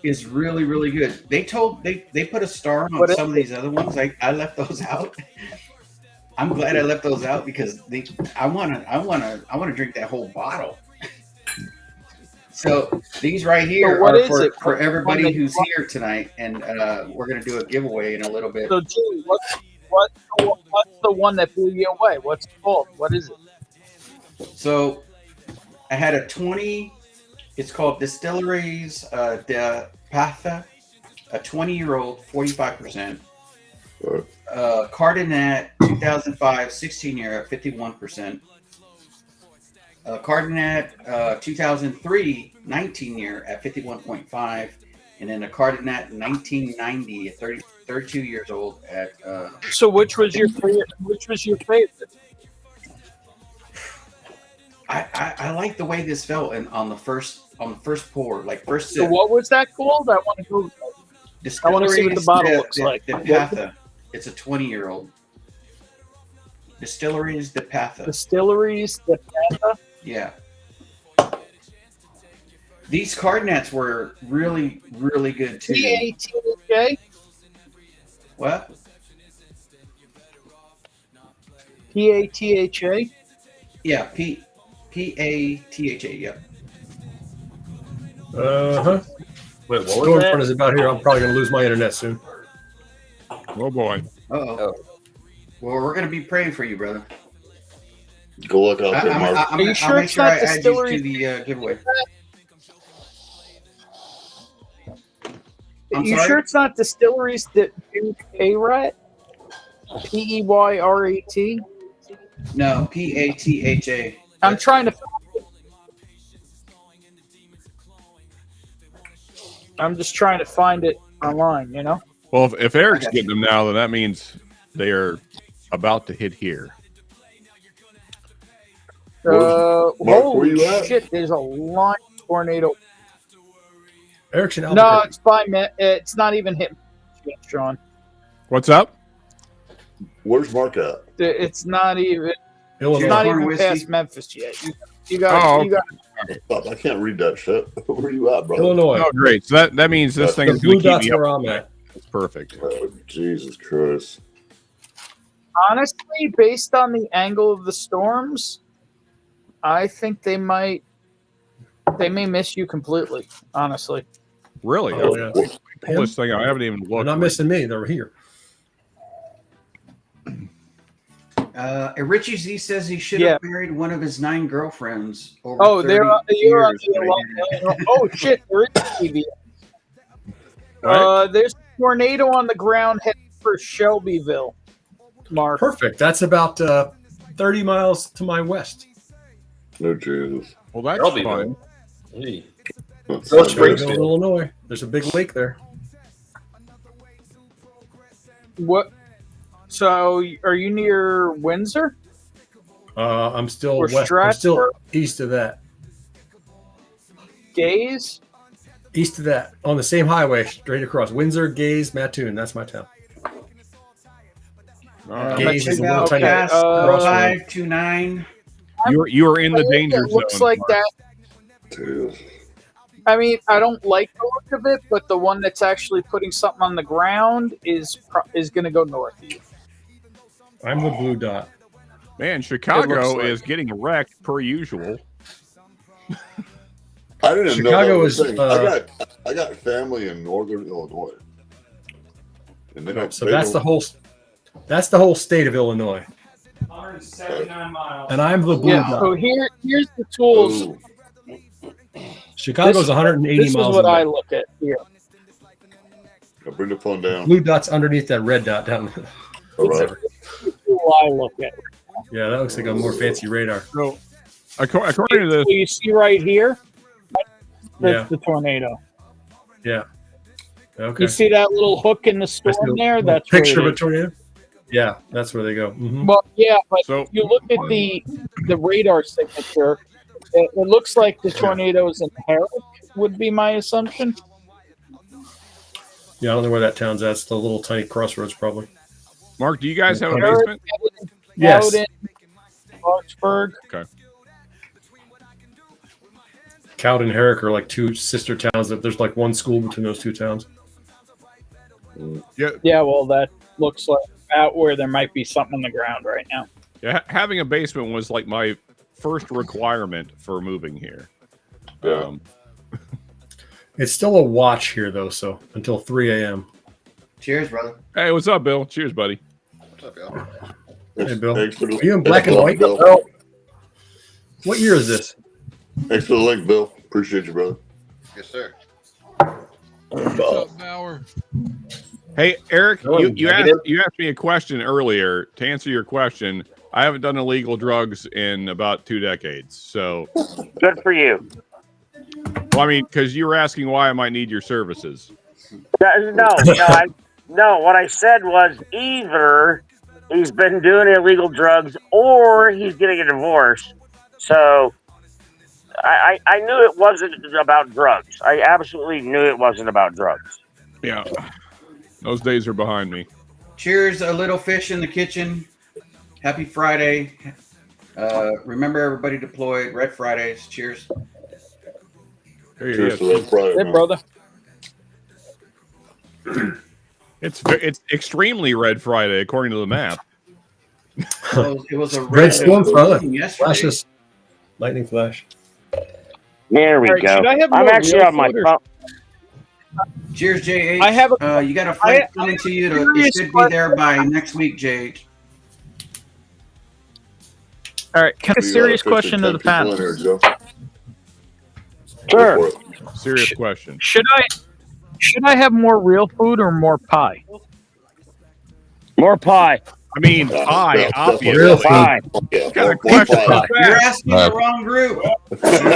is really, really good. They put a star on What is some of these other ones. I left those out. I'm glad I left those out because I wanna drink that whole bottle. So these right here So what are is for, it? for What- everybody what- who's here tonight, and we're gonna do a giveaway in a little bit. So, Joe, what's the one that blew you away? What's it called? What is it? So I had a 20. It's called Distilleries de Patha, a 20-year-old, 45%. Cardinat 2005, 16-year at 51%. Cardinat 2003, 19-year at 51.5, and then a Cardinat 1990 at 32 years old at. So, which was your favorite? Which was your favorite? I like the way this felt on the first pour, like first So, sip. what was that called? I want to go. I want to see what the bottle looks like. De Patha. It's a 20-year-old. Distilleries de Patha. Distilleries de Patha. Yeah. These Cardinats were really, really good too. P-A-T-H-A? What? P-A-T-H-A? Yeah, P-A-T-H-A, yep. Uh-huh. Wait, what was Storm that? front is about here. I'm probably going to lose my internet soon. Oh boy. Uh-oh. Well, we're going to be praying for you, brother. Go look out there, Mark. Are you sure I'll make it's sure not I add you Distillery? to the giveaway. Are I'm you sorry? sure it's not Distilleries that do Peyrat? P-E-Y-R-A-T? No, P-A-T-H-A. I'm trying to. I'm just trying to find it online, you know? Well, if Eric's getting them now, then that means they are about to hit here. Mark, where Holy you at? shit, there's a line tornado. Eric's in No, Albuquerque. it's by it's not even hit yet, Sean. What's up? Where's Mark at? It's not even. Illinois. It's not Corn even whiskey? past Memphis yet. You got. Oh, You got. Fuck, I can't read that shit. Where you at, bro? Illinois. Oh, great. So that means this thing The is going blue to keep dot's me up. where I'm at. It's perfect. Oh, Jesus Christ. Honestly, based on the angle of the storms, I think they may miss you completely. Honestly. Really? Oh, yeah. Pull this thing out. I haven't even looked. They're not missing me. They're here. Richie Z says he should have married one of his 9 girlfriends. Over Oh, 30 you're on years, the oh shit! There is TV. There's a tornado on the ground heading for Shelbyville. Mark. Perfect. That's about 30 miles to my west. No Jesus. Well, that's Shelbyville. fun. Hey. Springfield, Illinois. There's a big lake there. What? So, are you near Windsor? I'm still Or west. I'm still Stratford? east of that. Gaze? East of that, on the same highway, straight across. Windsor, Gaze, Mattoon. That's my town. Gaze is a little tiny crossroad. 529. You are in the danger It looks zone. like Mark. that. I mean, I don't like the look of it, but the one that's actually putting something on the ground is going to go north of you. I'm the blue dot. Man, Chicago like is getting wrecked per usual. I didn't Chicago know that is, was a thing. I got family in northern Illinois. And they don't, So that's the whole state of Illinois. 179 miles. And I'm the blue Yeah. dot. So here's the tools. Oh, Chicago's 180 This miles is what away. I look at here. I'll bring the phone down. Blue dot's underneath that red dot down there. All right. This is what I look at. Yeah, that looks like a more fancy radar. So, according to this, So you see right here, that's Yeah. the tornado. Yeah. Okay. You see that little hook in the I see a storm there? little That's picture where of it a tornado. Yeah, that's where they go. Mhm. Well, yeah, but So- you look at the radar signature. It looks like the tornadoes in Herrick would be my assumption. Yeah, I don't know where that town's at. It's the little tiny crossroads, probably. Mark, do you guys have a Herrick, basement? Yes. Cowden, Clarksburg. Okay. Cowden and Herrick are like two sister towns. That there's like one school between those two towns. Yeah. Yeah, well, that looks like out where there might be something on the ground right now. Yeah, having a basement was like my first requirement for moving here. Yeah. It's still a watch here though, so until 3 a.m. Cheers, brother. Hey, what's up, Bill? Cheers, buddy. What's up, y'all? Hey, Bill. Thanks for the, Are you in black and white? Bill. What year is this? Thanks for the link, Bill. Appreciate you, brother. Yes, sir. What's up, Bauer? Hey, Eric, Oh, you asked me a question earlier. To answer your question, I haven't done illegal drugs in about 2 decades. So, Good for you. well, I mean, because you were asking why I might need your services. No. What I said was either he's been doing illegal drugs or he's getting a divorce. So I knew it wasn't about drugs. I absolutely knew it wasn't about drugs. Yeah, those days are behind me. Cheers, a little fish in the kitchen. Happy Friday. Remember, everybody deployed. Red Fridays. Cheers. Here, Cheers to Red Friday, Hey, man. brother. It's extremely Red Friday according to the map. It was a Red storm yesterday. flashes. Lightning flash. There we All right, go. should I have I'm more actually real on my food or- phone. Cheers, JH. I have a- you got a flight I- coming to you. It serious should be there by next week, JH. All right, We got serious 50, question to 10 the people panel. in here, Joe. Sure. Go for it. Serious question. Should I have more real food or more pie? More pie. I mean, pie, Yeah, obviously. Real food. Pie. Yeah, What kind of more question pie. is You're that? asking the wrong group.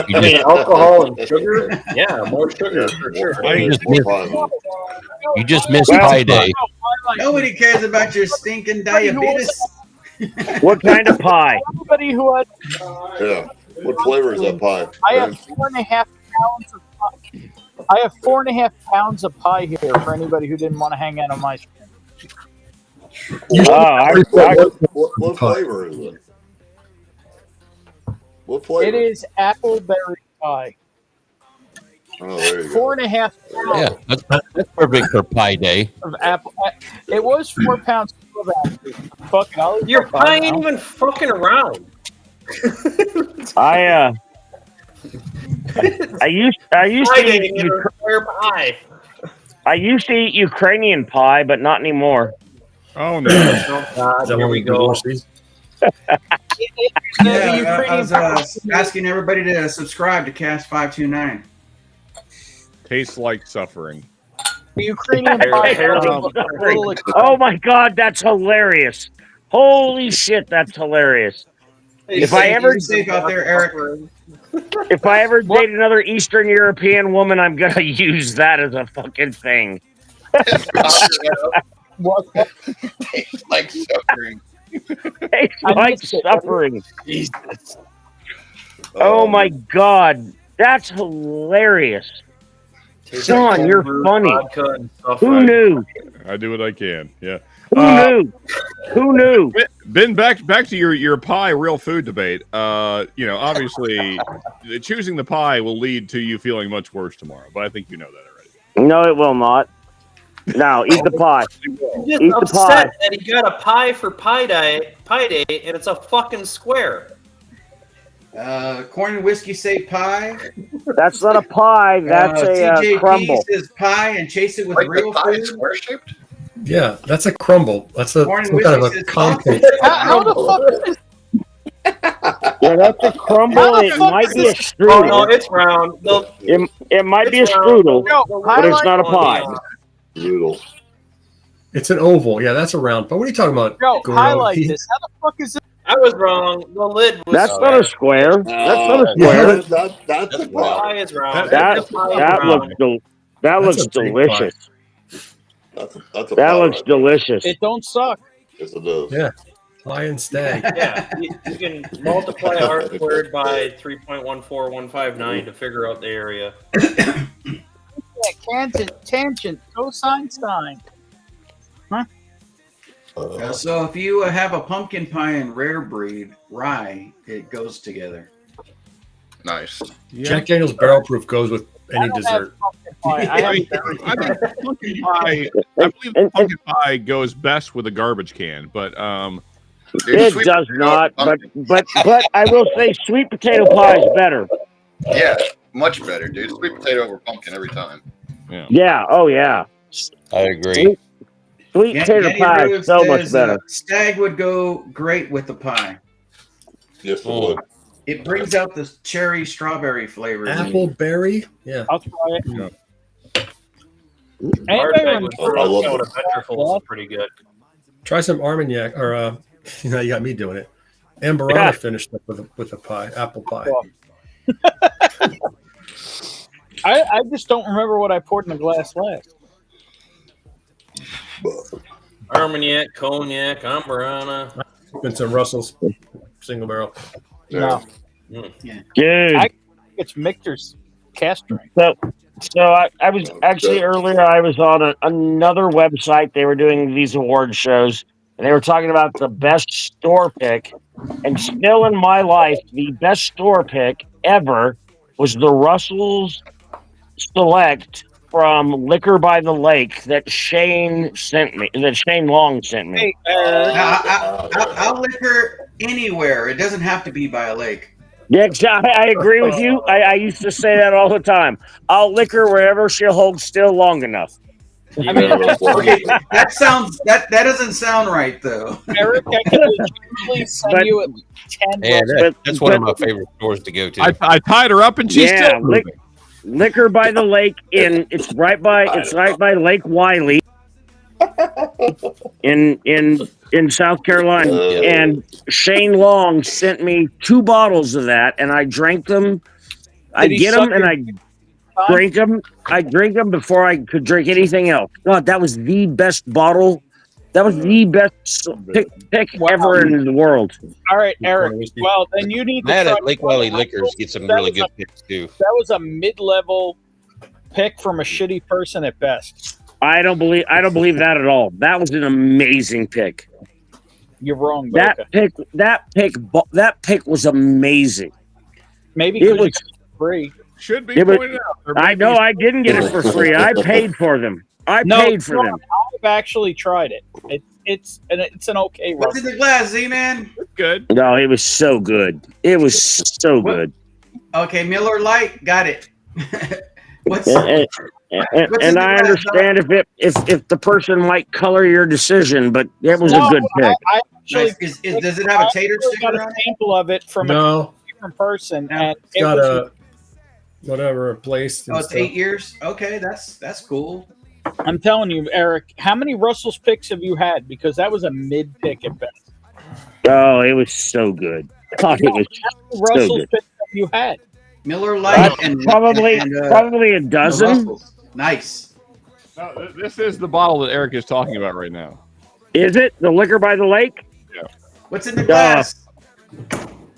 You just, Alcohol and sugar? Yeah, more sugar for More sure. pie, You just more missed- pie, man. you just missed Well, Pie Day. Nobody cares about your stinking diabetes. What kind of pie? Anybody who had, Yeah. What flavor is that pie? I have 4.5 pounds of pie. I have 4.5 pounds of pie here for anybody who didn't want to hang out on my stream. What flavor is it? What flavor? It is appleberry pie. Oh, there you go. 4.5 pounds Yeah, that's perfect for Pie Day. of apple. It was 4 pounds of apples. Fuck it, I'll eat Your that pie now. ain't even fucking around. I used Pie to day eat ain't a square pie. I used to eat Ukrainian pie, but not anymore. Oh no! Oh God, Is that here one we of the go. divorcees? Yeah, I was asking everybody to subscribe to Cast 529. Tastes like suffering. The Ukrainian pie. Oh my God, that's hilarious! Holy shit, that's hilarious! If I ever safe out there, Eric. If I ever date another Eastern European woman, I'm gonna use that as a fucking thing. What? Tastes like suffering. Tastes like suffering. Jesus. Oh my God, that's hilarious. Tastes Sean, like you're homebrew funny. vodka and stuff. Who knew? I do what I can. Yeah. Who knew? Who knew? Ben, back to your pie real food debate. Obviously, choosing the pie will lead to you feeling much worse tomorrow. But I think you know that already. No, it will not. No, eat the pie. He's Eat the upset pie. that he got a pie for Pie Day, and it's a fucking square. Corn and whiskey say pie. That's not a pie. That's a CJP crumble. says pie and chase it with Wait, real the pie food. is square shaped? Yeah, that's a crumble. That's a Corn and some kind of whiskey a says concrete. How the fuck is this? Yeah, that's a crumble. How the It fuck might is be a this? Oh strudel. no, it's round. It might be a It's round. strudel, No, but it's not a pie. Noodle. It's an oval. Yeah, that's a round. But what are you talking about? Yo, Gordo? highlight this. How the fuck is this? I was wrong. The lid was. That's not a square. That's not a Yeah, square. that's a The pie is round. That The pie is that round. looks That's looks a big delicious. that's a That pie looks right there. delicious. It don't suck. Yes, it does. Yeah, lion stag. Yeah, you can multiply R squared by 3.14159 to figure out the area. Yeah, tangent, cosine, sine. Huh? So if you have a pumpkin pie and rare breed rye, it goes together. Nice. Jack Daniel's barrel proof goes with any dessert. I think pumpkin pie. I believe pumpkin pie goes best with a garbage can, but It does not, but I will say sweet potato pie is better. Yeah, much better, dude. Sweet potato over pumpkin every time. Yeah. Oh yeah. I agree. Sweet potato Danny pie Rube is so much says, better. Stag would go great with the pie. Yes, it would. It brings out the cherry strawberry flavor. Apple berry. Yeah. I'll try it. Hard bag with I love soda it. vegetables is pretty good. Try some Armagnac, or you got me doing it. Amberana finished up with a pie, apple pie. I just don't remember what I poured in the glass last. Armagnac, cognac, Amberana. And some Russell's single barrel. No. Dude. It's Michter's cast drink. So I was actually earlier. I was on another website. They were doing these award shows, and they were talking about the best store pick. And still in my life, the best store pick ever was the Russell's Select from Liquor by the Lake that Shane sent me. That Shane Long sent me. I'll liquor anywhere. It doesn't have to be by a lake. Yeah, I agree with you. I used to say that all the time. I'll liquor wherever she'll hold still long enough. I mean, okay, that doesn't sound right though. Eric, I could legitimately send you 10. Yeah, that's one of my favorite stores to go to. I tied her up and she's still moving. Liquor by the Lake it's right by Lake Wiley in South Carolina. And Shane Long sent me 2 bottles of that, and I drank them. I get them and I drink them. I drink them before I could drink anything else. God, that was the best bottle. That was the best pick ever in the world. All right, Eric. Well, then you need to That try at Lake Wiley Liquors get some really good picks too. That was a mid-level pick from a shitty person at best. I don't believe that at all. That was an amazing pick. You're wrong. That pick was amazing. Maybe it was free. Should be Yeah, but pointed out. there I may be know I didn't get it for free. I paid for them. I paid for them. I've actually tried it. It's an okay. What's in the glass, Z-Man? good. No, it was so good. It was so good. Okay, Miller Lite, got it. What's And what's in the I glass, understand if the person might color your decision, but it was a good pick. I actually, Nice. Does it have a tater got sticker a on it? sample of it from a different person, and It's got a whatever place. Oh, it's 8 years. Okay, that's cool. I'm telling you, Eric, how many Russell's picks have you had? Because that was a mid pick at best. Oh, it was so good. God, it was so Russell's good. picks have you had? Miller Lite and Probably a the dozen. Russells. Nice. No, this is the bottle that Eric is talking about right now. Is it the liquor by the lake? Yeah. What's in the glass?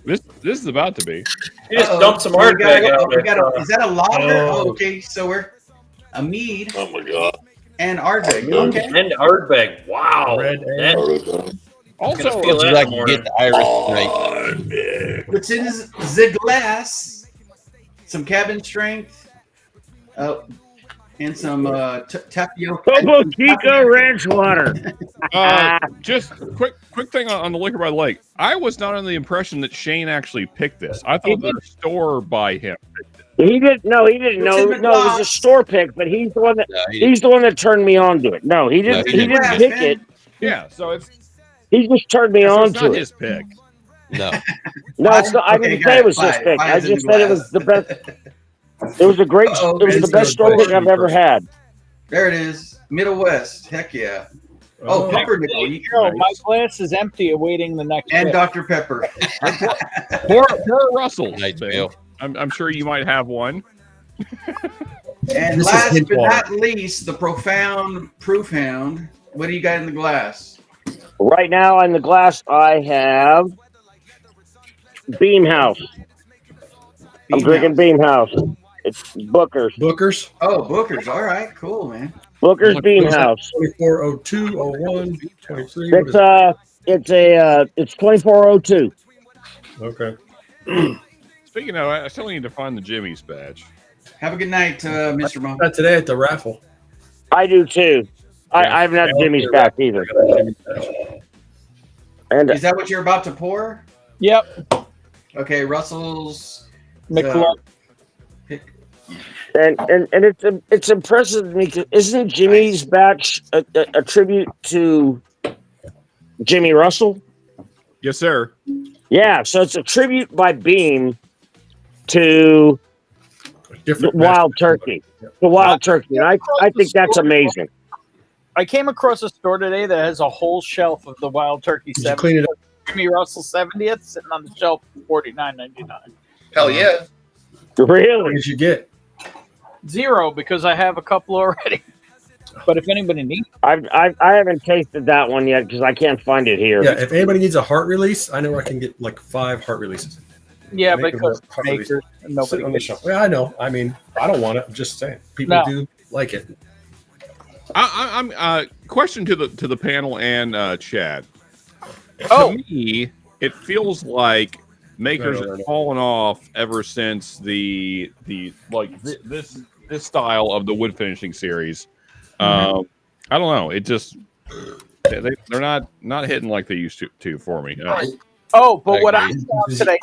This is about to be. You just dumped some Ardbeg out there. Is that a lager? Oh, okay. So we're a mead. Oh my god. And Ardbeg. Okay. And Ardbeg. Wow. Red That- Also, Gonna feel Would you that like more. to get the Irish straight? What's in the glass? Some cabin strength. And some tapioca. Topo Chico ranch water. Just quick thing on the liquor by the lake. I was not under the impression that Shane actually picked this. I thought the store by him picked it. He didn't. No, he didn't know. No, it was a store pick, but he's the one that he's the one that turned me on to it. No, he didn't. He didn't pick it. Yeah, so it's He just turned me on it's to not it. his pick. No. No, it's not. I didn't say it was his pick. I just said it was the best. It was a great. It was the best store pick I've ever had. There it is. Middle West. Heck yeah. Oh, pumpernickel. My glass is empty, awaiting the next. And pick. Dr. Pepper. Poor Russell. Nice, Bill. I'm sure you might have one. And This is last hint but water. not least, the profound proof hound. What do you got in the glass? Right now in the glass, I have Beam House. I'm drinking Beam House. It's Booker's. Booker's. Oh, Booker's. All right, cool, man. Booker's Beam House. 2402, 01, 23. What is It's 2402. Okay. Speaking of, I still need to find the Jimmy's badge. Have a good night, Mr. Mom. Not today at the raffle. I do too. I haven't had Jimmy's back either. And Is that what you're about to pour? Yep. Okay, Russell's. McLaren. and it's impressive to me. 'Cause isn't Jimmy's batch a tribute to Jimmy Russell? Yes, sir. Yeah, so it's a tribute by Beam to Wild Turkey. The Wild Turkey. And I think that's amazing. I came across a store today that has a whole shelf of the Wild Turkey Did you clean 70th. it up? Jimmy Russell 70th sitting on the shelf for $49.99. Hell yeah. Really? What did you get? 0 because I have a couple already. But if anybody needs, I haven't tasted that one yet because I can't find it here. Yeah, if anybody needs a heart release, I know where I can get like 5 heart releases. yeah, Make because a heart release. makers and nobody Sit on the gets shelf. Yeah, I know. I mean, I don't want it. I'm just saying. People No. do like it. I'm question to the panel and Chad. Oh. To me, it feels like makers Right. have fallen off ever since this style of the wood finishing series. I don't know. It just they're not hitting like they used to for me. Oh, but what I agree. saw today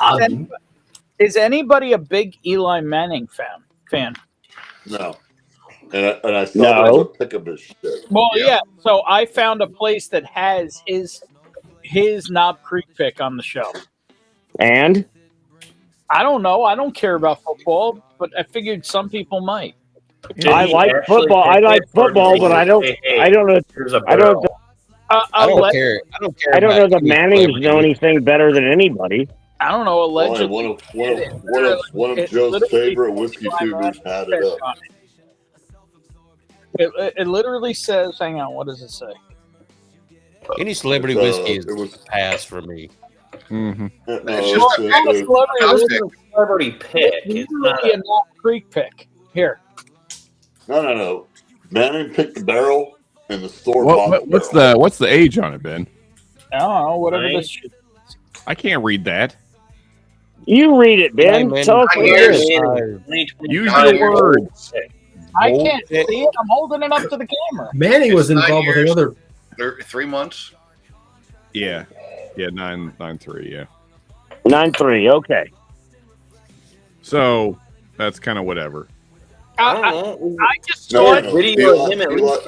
is anybody a big Eli Manning fan? No. And I thought it was a pick of his shit. Well, yeah. So I found a place that has his Knob Creek pick on the shelf. And I don't know. I don't care about football, but I figured some people might. I like football. I like football, but I don't. I don't know. I don't. I don't care. I don't know about that any Mannings flavor. know anything better than anybody. I don't know. Allegedly, One of Joe's favorite whiskey tubers had it up. It literally says, hang on, what does it say? Any celebrity whiskey is a pass for me. Mm-hmm. It's not a celebrity pick. It's literally a Knob Creek pick. Here. No. Manning picked the barrel and the store bought What's the age on it, Ben? I don't know. Whatever Right. this shit. I can't read that. You read it, Ben. Tell us what it is. Use your words. I can't see it. I'm holding it up to the camera. Manning was involved with another. 3 months. Yeah, 9.3. Yeah, 9.3. Okay. So that's kind of whatever. I just saw it. Eli bought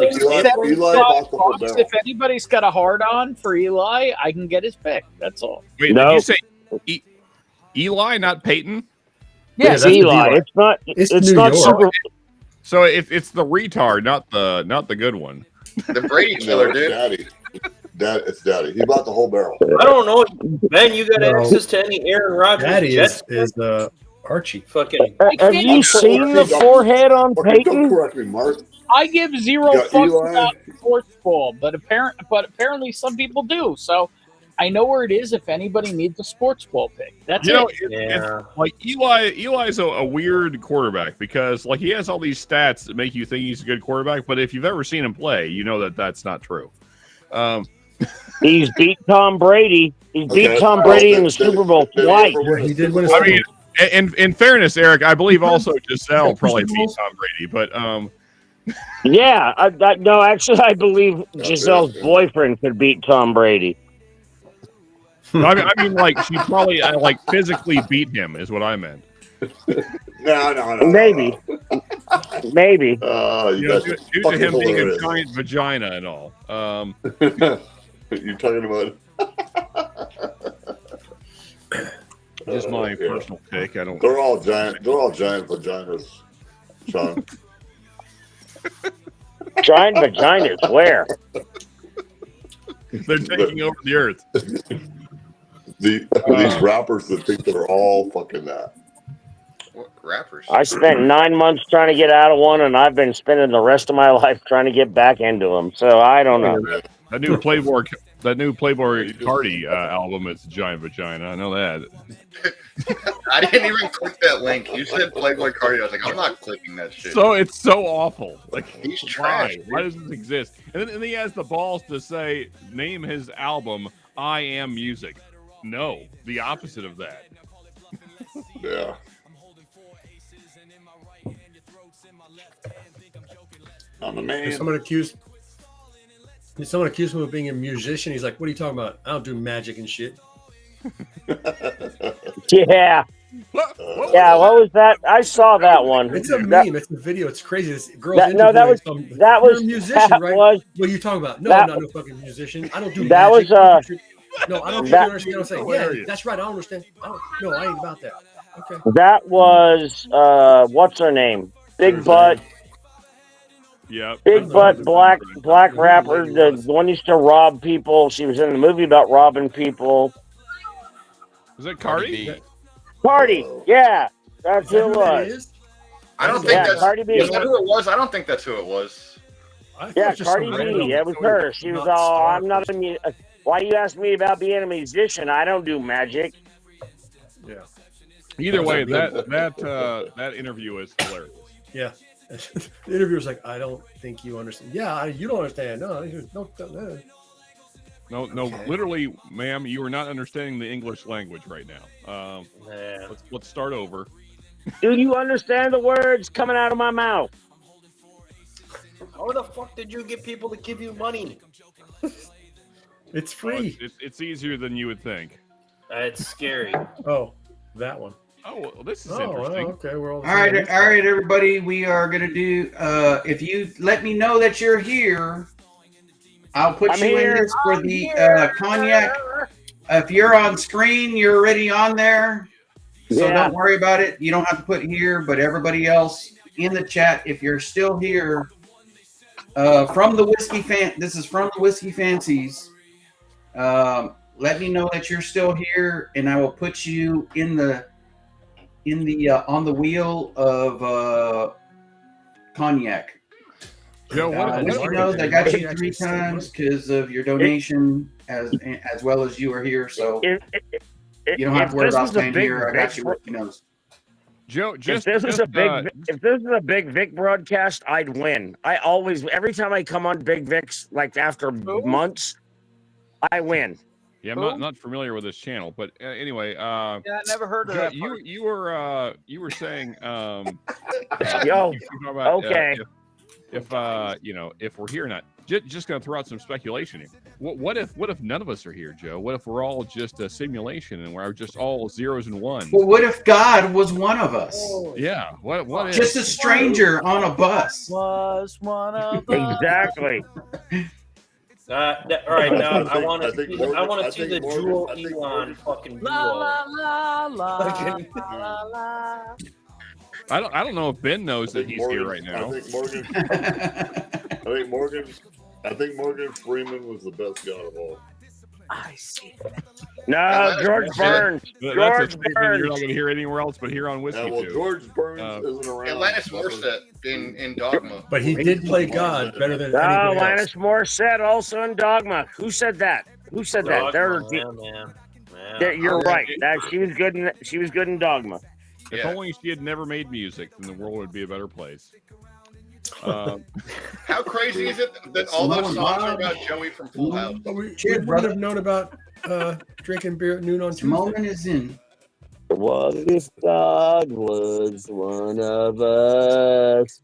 the whole barrel. If anybody's got a hard on for Eli, I can get his pick. That's all. Wait, did you say Eli, not Peyton? Yes, it's Eli. It's not. It's not super. So it's the retard, not the good one. The Brady killer, dude. It's Daddy. He bought the whole barrel. I don't know, Ben. You got access to any Aaron Rodgers? Daddy is Archie. Fucking. Have you seen the forehead on Peyton? Don't correct me, Mark. I give zero fucks about sports ball, but apparently some people do. So I know where it is if anybody needs a sports ball pick. That's it's like Eli's a weird quarterback because like he has all these stats that make you think he's a good quarterback, but if you've ever seen him play, you know that that's not true. He's beat Tom Brady. He beat Tom Brady in the Super Bowl twice. He did win a I mean, in fairness, Eric, I believe also Giselle probably beat Tom Brady, but yeah, no, actually, I believe Giselle's boyfriend could beat Tom Brady. I mean, like she probably like physically beat him is what I meant. No. Maybe. Due to him being a giant vagina and all. You're talking about just my personal take. I don't. They're all giant vaginas, Sean. Giant vaginas, where? They're taking over the earth. These rappers that think they're all fucking that. What rappers? I spent 9 months trying to get out of one, and I've been spending the rest of my life trying to get back into them. So I don't know. That new Playboy Cardi album is Giant Vagina. I know that. I didn't even click that link. You said Playboy Cardi. I was like, I'm not clicking that shit. So it's so awful. Like he's trash. Why does this exist? And then he has the balls to say, name his album I Am Music. No, the opposite of that. Yeah. I'm a man. Someone accused him of being a musician. He's like, "What are you talking about? I don't do magic and shit." Yeah. What was that? I saw that one. It's a meme. It's a video. It's crazy. This girl's that was You're a musician, right? What are you talking about? No, I'm not no fucking musician. I don't do magic. No, I don't think you understand what I'm saying. Yeah, that's right. I don't understand. No, I ain't about that. Okay. That was what's her name? Big butt. Yeah. Big butt black rapper. The one used to rob people. She was in the movie about robbing people. Was it Cardi? Cardi. Yeah, that's who it was. I don't think that's Cardi B. Is that who it was? I don't think that's who it was. Yeah, Cardi B. It was her. She was all, I'm not a why you ask me about being a musician? I don't do magic. Yeah. Either way, that interview is hilarious. Yeah. The interviewer's like, I don't think you understand. Yeah, you don't understand. No. No, literally, ma'am, you are not understanding the English language right now. Let's start over. Do you understand the words coming out of my mouth? How the fuck did you get people to give you money? It's free. It's easier than you would think. It's scary. Oh, that one. Oh, well, this is interesting. Okay, we're all right, everybody. We are gonna do. If you let me know that you're here, I'll put you in this for the cognac. If you're on screen, you're already on there, so don't worry about it. You don't have to put here, but everybody else in the chat, if you're still here, from the whiskey fan. This is from the Whiskey Fancies. Let me know that you're still here, and I will put you in the on the wheel of cognac. Joe, you know, they got you 3 times because of your donation, as well as you are here. So you don't have to worry about staying here. I got you. Knows. Joe, if this is a Big Vic broadcast, I'd win. I always, every time I come on Big Vic's, like after months, I win. Yeah, I'm not familiar with this channel, but anyway, Yeah, I never heard of Joe, that. you were saying Yo, okay. If we're here or not, just gonna throw out some speculation here. What if none of us are here, Joe? What if we're all just a simulation and we're just all zeros and ones? Well, what if God was one of us? Yeah. What if? Just a stranger on a bus. Was one of us. Exactly. All right, now I want I to think see. Morgan- I want I to see think the Morgan- Jewel I think Elon Morgan- fucking La duo. la la la la la. I don't know if Ben knows that he's Morgan, here right now. I think Morgan Freeman was the best God of all. I see. No, George Burns. That's George a statement you're not Burns. going to hear anywhere else but here on Whiskey Yeah, well, Tube. George Burns isn't around. Alanis Morissette in Dogma. But he did play God better than No, anybody else. Alanis Morissette also in Dogma. Who said that? Who said that? You're right. She was good. She was good in Dogma. If only she had never made music, then the world would be a better place. How crazy is it that all those songs are about Joey from Full House? We would have known about drinking beer at noon on Tuesday. Moment is in. What if God was one of us?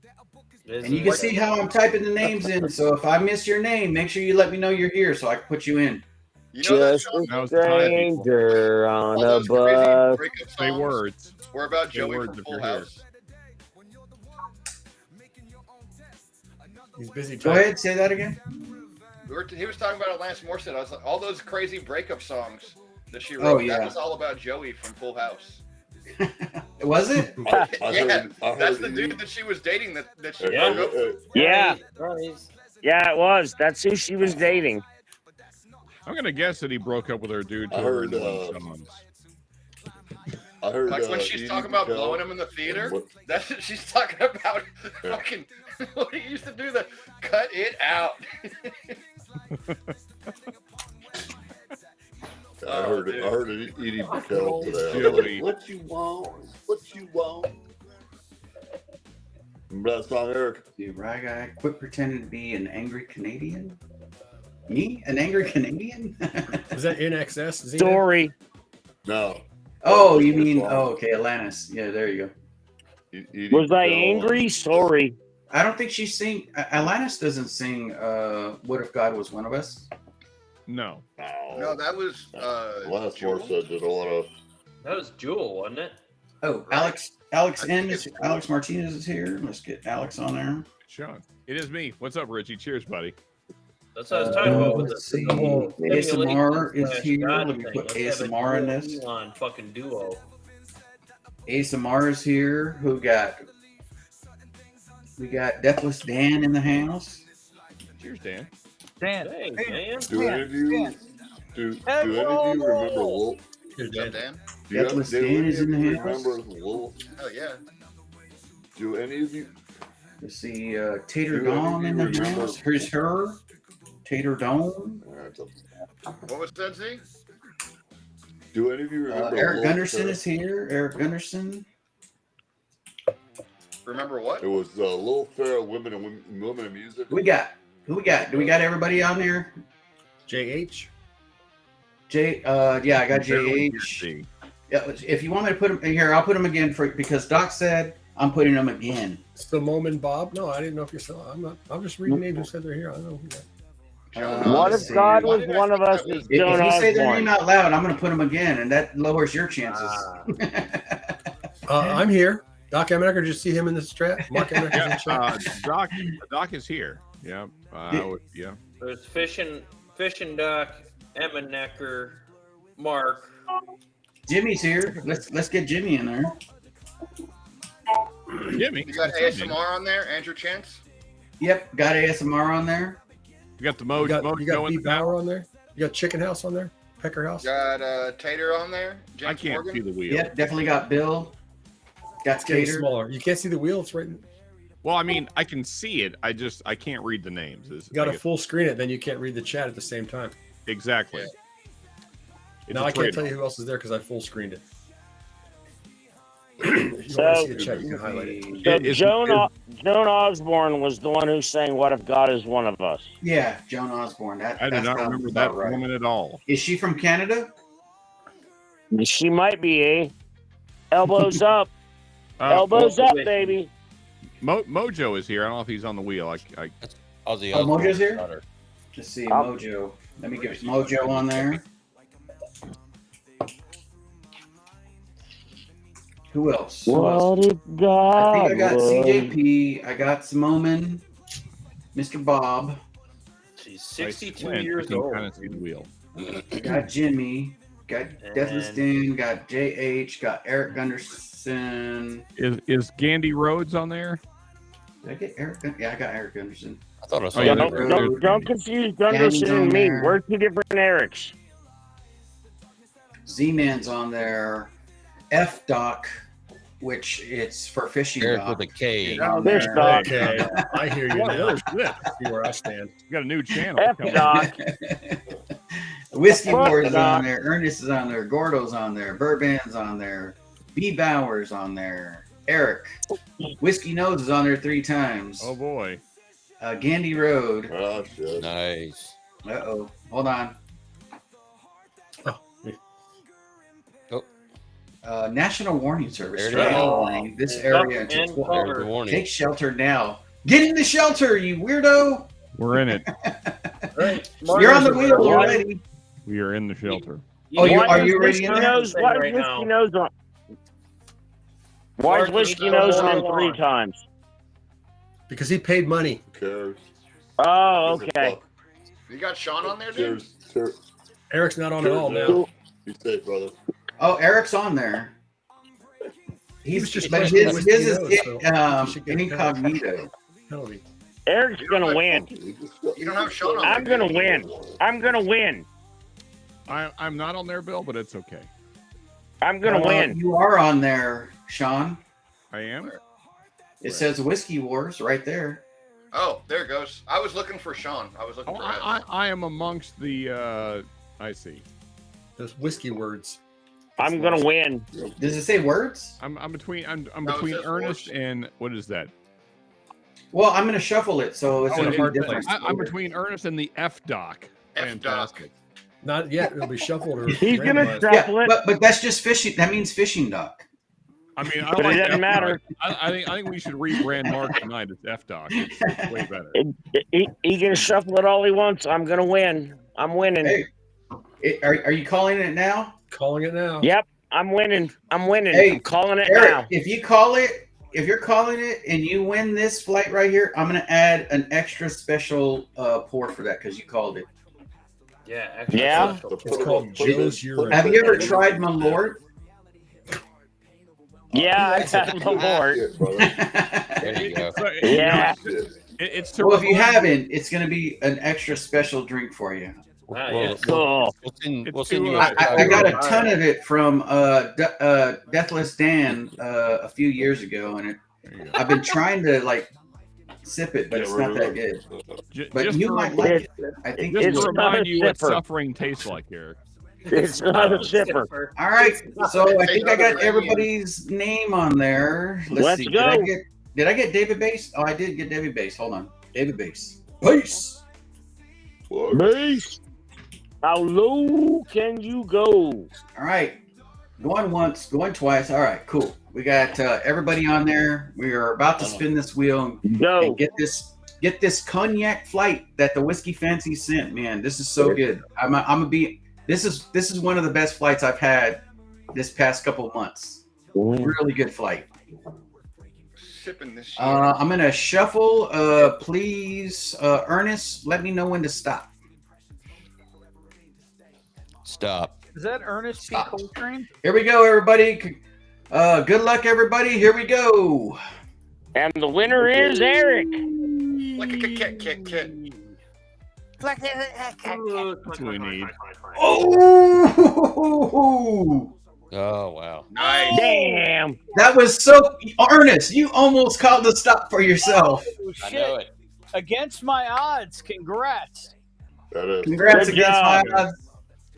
And you can see how I'm typing the names in. So if I miss your name, make sure you let me know you're here so I can put you in. You know that Just song? a stranger on All a those crazy bus. breakup Say songs words. were about Say Joey words from if Full you're here. House. He's busy. Go ahead, say that again. He was talking about Alanis Morissette. I was like, all those crazy breakup songs that she wrote. Oh, yeah. That was all about Joey from Full House. Was it? I Yeah, heard that's the he- dude that she was dating. That she Yeah. broke up with. Yeah. Yeah, it was. That's who she was dating. I'm going to guess that he broke up with her due to I her heard, songs. I heard Like when Edie she's talking about Patel- blowing him in the theater, What- that's what she's talking about. Yeah. Fucking what he used to do, the cut it out. I heard dude. Edie Patel today. I was Joey. like, what you want? What you want? Remember that song, Eric? Dude, right guy, quit pretending to be an angry Canadian. Me? An angry Canadian? Was that in excess? Xena? Story. No. Oh, you mean, okay, Alanis. Yeah, there you go. Edie Was I Patel. angry? Sorry. I don't think she sing. Alanis doesn't sing. What if God was one of us? No. No, that was Last Jewel? Morissette did a lot of. That was Jewel, wasn't it? Oh, Alex Martinez is here. Let's get Alex on there. Sean. It is me. What's up, Richie? Cheers, buddy. That's what I was talking about. With Let's the see. whole ASMR is simulation here. God Let me thing. put Let's have a ASMR in Jewel this. Elon fucking duo. ASMR is here. We got Deathless Dan in the house. Cheers, Dan. Dan. Hey, man. Do any of you? Do any of you remember Lil? What's up, Dan? Do you Deathless do Dan any is of in you the house. remember Lil? Hell yeah. Do any of you? Let's see. Tater Do any of Dawn you in the remember- house. Here's her. Tater Dawn. What was that, Z? Do any of you remember? Eric Lil Gunderson Fair? is here. Eric Gunderson. Remember what? It was Lil Fair, Women in Music. Who we got? Do we got everybody on there? JH. Yeah, I got JH. Yeah, if you want me to put them here, I'll put them again because Doc said I'm putting them again. Still and Bob? No, I didn't know if you're still. I'm not. I'm just reading names who said they're here. I don't know. Who that. What let's if see. God was one of us? Is If Joan you say their Osborne. name out loud, I'm going to put them again, and that lowers your chances. I'm here. Doc Emmenecker, did you see him in the chat? Mark Emmenecker's in the chat. Doc is here. Yeah. Yeah. There's Fishing Duck, Emmenecker, Mark. Jimmy's here. Let's get Jimmy in there. Jimmy. You got ASMR on there, Andrew Chance? Yep, got ASMR on there. You got the You got Mojo B. Bauer on there. You got Chicken House on there. Pecker House. Got Tater on there. James I can't Morgan. see the wheel. Yep, definitely got Bill. Got It's getting Tater. smaller. You can't see the wheel. It's right. Well, I mean, I can see it. I can't read the names. You got to full screen it, then you can't read the chat at the same time. Exactly. Now I can't tell you who else is there because I full screened it. you want to see the chat, you can highlight it. So Joan Osborne was the one who sang "What If God Is One of Us." Yeah, Joan Osborne. I do not remember that woman at all. Is she from Canada? She might be, eh? Elbows up. Elbows up, baby. Mojo is here. I don't know if he's on the wheel. Mojo's here? Let's see, Mojo. Let me get Mojo on there. Who else? What if God I think I got was- CJP. I got Simoman. Mr. Bob. She's 62 years old. Kind of see the wheel. Got Jimmy. Got Deathless Dan. Got JH. Got Eric Gunderson. Is Gandy Rhodes on there? Did I get Eric? Yeah, I got Eric Gunderson. I thought I saw Don't confuse Gunderson and me. We're two different Erics. Z-Man's on there. F-Doc, which it's for fishing. Eric doc. with a K. Fish Doc. Okay, I hear you now. See where I stand. You got a new channel. F-Doc. Whiskey Wars is on there. Ernest is on there. Gordo's on there. Bourbon's on there. B. Bowers on there. Eric. Whiskey Nose is on there 3 times. Oh boy. Gandy Road. Oh shit. Nice. Uh-oh. Hold on. National Warning Service. There it is. Warning. This area There's the warning. take shelter now. Get in the shelter, you weirdo. We're in it. You're on the wheel already. We are in the shelter. Oh, are you ready in there? Why is Whiskey Nose on? Why is Whiskey Nose on 3 times? Because he paid money. Who cares? Oh, okay. You got Sean on there, dude? Cheers. Eric's not on at all now. Be safe, brother. Oh, Eric's on there. He's just but questioning his Whiskey is Nose, so incognito. Penalty. Eric's gonna win. You don't have Sean on I'm there. gonna win. I'm gonna win. I'm not on there, Bill, but it's okay. I'm gonna win. You are on there, Sean. I am. It says Whiskey Wars right there. Oh, there it goes. I was looking for Sean. I was looking for him. I am amongst the. I see. Those whiskey words. I'm gonna win. Does it say words? I'm between. I'm No, it between says Ernest words. and what is that? Well, I'm going to shuffle it, so it's going to be different. I'm between Ernest and the F-Doc. Fantastic. Not yet. It'll be shuffled. Or He's gonna randomized. shuffle it. But that's just fishing. That means fishing dock. I mean, I But it like doesn't F-Doc. matter. I think we should rebrand Mark tonight as F-Doc. It's way better. He can shuffle it all he wants. I'm gonna win. I'm winning. Hey, are you calling it now? Calling it now. Yep, I'm winning. I'm winning. Hey, I'm calling it Eric, now. if you're calling it and you win this flight right here, I'm going to add an extra special pour for that because you called it. Yeah. Yeah? It's called Joe's Urine. Have you ever tried my Lord? Yeah, I got my Lord. Shit, brother. There you go. Yeah. It's to Well, if you remind- haven't, it's going to be an extra special drink for you. Cool. We'll send you. I got a ton of it from Deathless Dan a few years ago, and I've been trying to sip it, but it's not that good. But just you to might remind- like it. I think Just It's to not remind a you what sipper. suffering tastes like, Eric. It's not a zipper. All right, so I think I got everybody's name on there. Let's see. go. Did I get David Bass? Oh, I did get David Bass. Hold on, David Bass. Bass. Base. How low can you go? All right, going once, going twice. All right, cool. We got everybody on there. We are about to spin this wheel Go. and get this cognac flight that the Whiskey Fancy sent. Man, this is so good. I'm gonna be. This is one of the best flights I've had this past couple of months. Really good flight. Sipping this shit. I'm gonna shuffle. Please, Ernest, let me know when to stop. Stop. Is that Ernest P. Coltrane? Here we go, everybody. Good luck, everybody. Here we go. And the winner is Eric. Like a kit. That's what we need. Oh, Oh wow. Nice. Damn. that was so Ernest. You almost called a stop for yourself. Oh, I shit. know it. Against my odds. Congrats. That is. Congrats Good against job. my odds.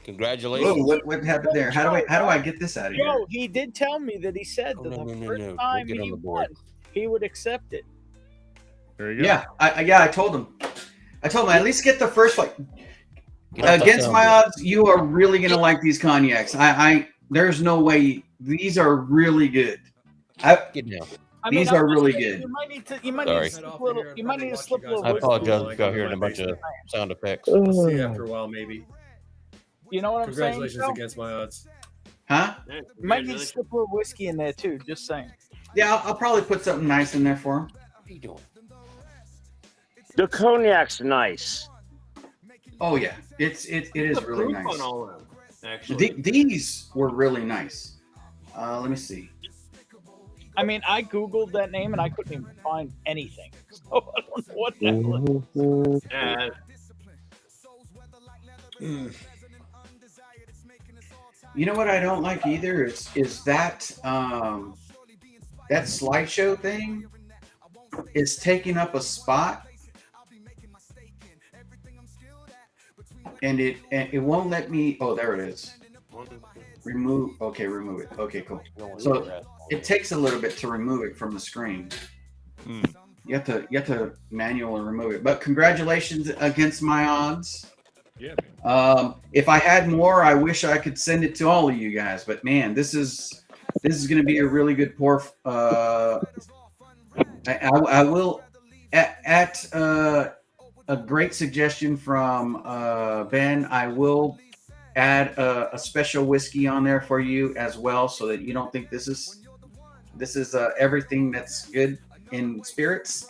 Congratulations. Whoa, what happened there? How do I get this out of here? Joe, he did tell me that he said that the first time We'll get on he the board. won, he would accept it. There you go. Yeah, I told him. At least get the first fight. Get off the Against my soundboard. odds, you are really gonna like these cognacs. There's no way these are really good. Get down. These are really good. You might need to. You might Sorry. need to slip a little. You might need to slip a little. I whiskey. apologize without hearing a bunch of sound effects. We'll see after a while, maybe. You know what I'm saying? Congratulations Joe? against my odds. Huh? You might need to slip a little whiskey in there too. Just saying. Yeah, I'll probably put something nice in there for him. What are you doing? The cognac's nice. Oh yeah, it is really Proof nice. on all of them, actually. These were really nice. Let me see. I mean, I googled that name and I couldn't even find anything. So I don't know what that was. You know what I don't like either is that that slideshow thing is taking up a spot, and it won't let me. Oh, there it is. Remove. Okay, remove it. Okay, cool. So it takes a little bit to remove it from the screen. You have to manually remove it. But congratulations against my odds. Yeah. If I had more, I wish I could send it to all of you guys. But man, this is going to be a really good pour. I will at a great suggestion from Ben. I will add a special whiskey on there for you as well, so that you don't think this is everything that's good in spirits.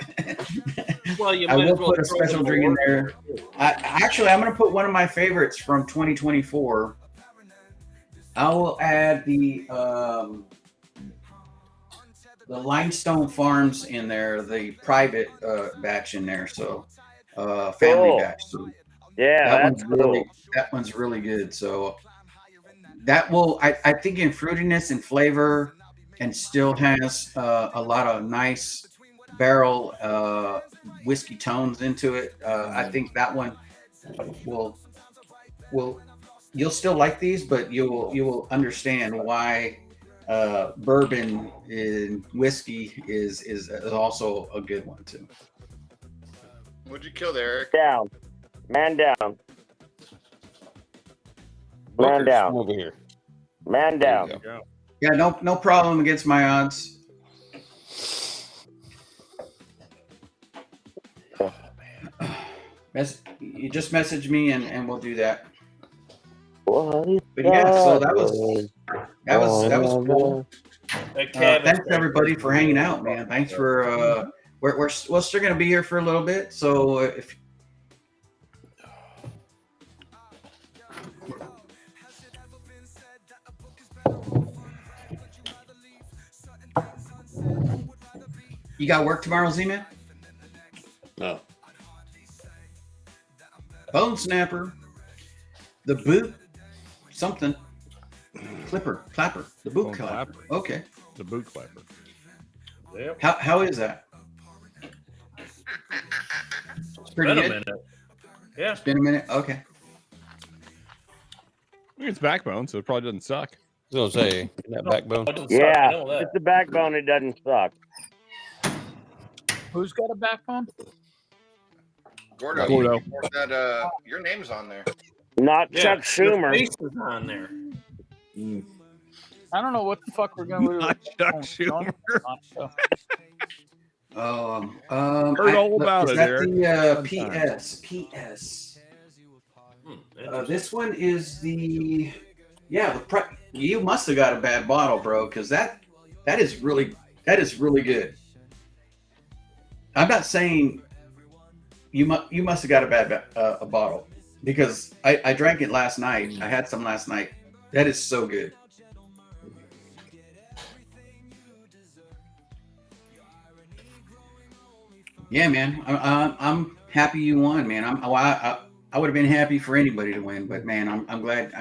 Well, you I might will as well put a throw special them drink in away. there. I'm going to put one of my favorites from 2024. I will add the Limestone Farms in there, the private batch in there. So family Cool. batch. So Yeah, that's cool. that one's really good. So that will, I think, in fruitiness and flavor, and still has a lot of nice barrel whiskey tones into it. I think that one will you'll still like these, but you will understand why bourbon in whiskey is also a good one too. What'd you kill there, Eric? Down. Man down. Man Booker's down. over here. Man There you down. go. Yeah, no problem against my odds. You just message me and we'll do that. What? But yeah, so that was cool. Thanks everybody for hanging out, man. Thanks for we're still gonna be here for a little bit. So if you got work tomorrow, Z-Man? No. Bone snapper, the boot, something, clapper, the boot clapper. Okay, The boot clapper. Yep. how is that? It's pretty Been a good. minute. Yeah. It's been a minute. Okay. I think it's backbone, so it probably doesn't suck. I was gonna say that backbone. Yeah, it's the backbone. It doesn't suck. Who's got a backbone? Gordo. Gordo. That your name's on there. Not Yeah, Chuck your Schumer. face is on there. I don't know what the fuck we're gonna do. Not Chuck Schumer. Heard all about is it, that Eric. the PS. This one is the you must have got a bad bottle, bro, because that is really good. I'm not saying you must have got a bad a bottle, because I drank it last night. I had some last night. That is so good. Yeah, man. I'm happy you won, man. I would have been happy for anybody to win, but man, I'm glad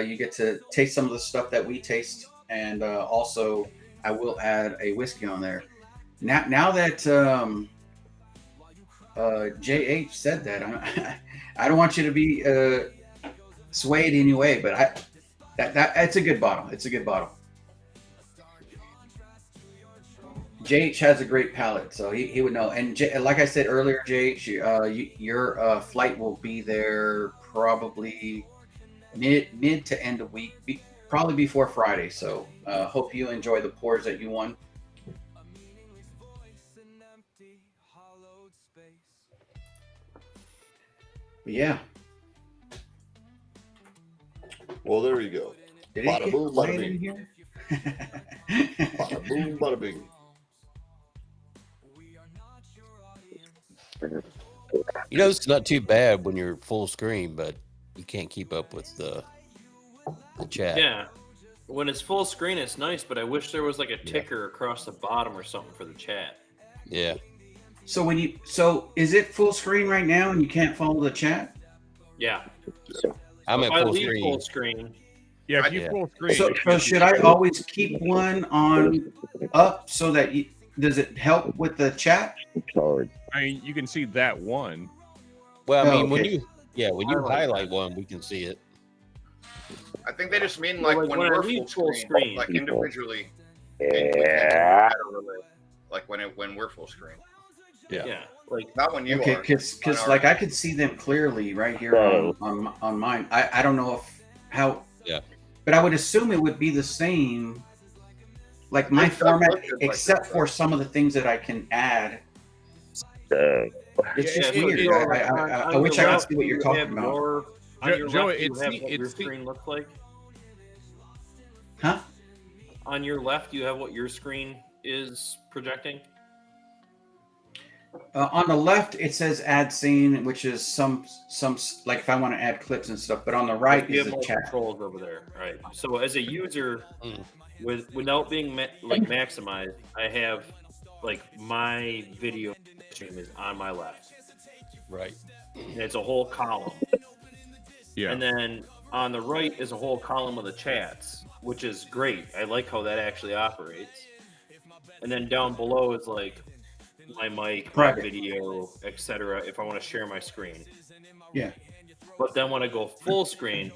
you get to taste some of the stuff that we taste, and also I will add a whiskey on there. Now that JH said that, I don't want you to be sway it anyway. But it's a good bottle. It's a good bottle. JH has a great palate, so he would know. And like I said earlier, JH, your flight will be there probably mid to end of week, probably before Friday. So hope you enjoy the pours that you won. But yeah. Well, there you go. Did Bada it boom, get bada quiet in bing. here? Bada boom, bada bing. You know, it's not too bad when you're full screen, but you can't keep up with the chat. Yeah. When it's full screen, it's nice, but I wish there was like a ticker across the bottom or something for the chat. Yeah. So is it full screen right now and you can't follow the chat? Yeah. I'm If at I full leave screen. full screen. Yeah, if you full screen. So should I always keep one on up so that does it help with the chat? I mean, you can see that one. Well, I mean, okay. when you highlight one, we can see it. I think they just mean like when I we're leave full screen, like individually. Yeah. Like when we're full screen. Yeah. Like not when you Okay, are. because like I could see them clearly right here on mine. I don't know how. Yeah. But I would assume it would be the same, like my format, except for some of the things that I can add. It's just weird. I wish I could see what you're talking about. On your Joe, left, you it's have the- what your it's the- screen looks like. Huh? On your left, you have what your screen is projecting. On the left, it says add scene, which is some like if I want to add clips and stuff. But on the right You is have the more chat. controls over there, right? So as a user, without being maximized, I have like my video stream is on my left, right? And it's a whole column. Yeah. And then on the right is a whole column of the chats, which is great. I like how that actually operates. And then down below is like my mic, my Private. video, etc. If I want to share my screen. Yeah. But then when I go full screen,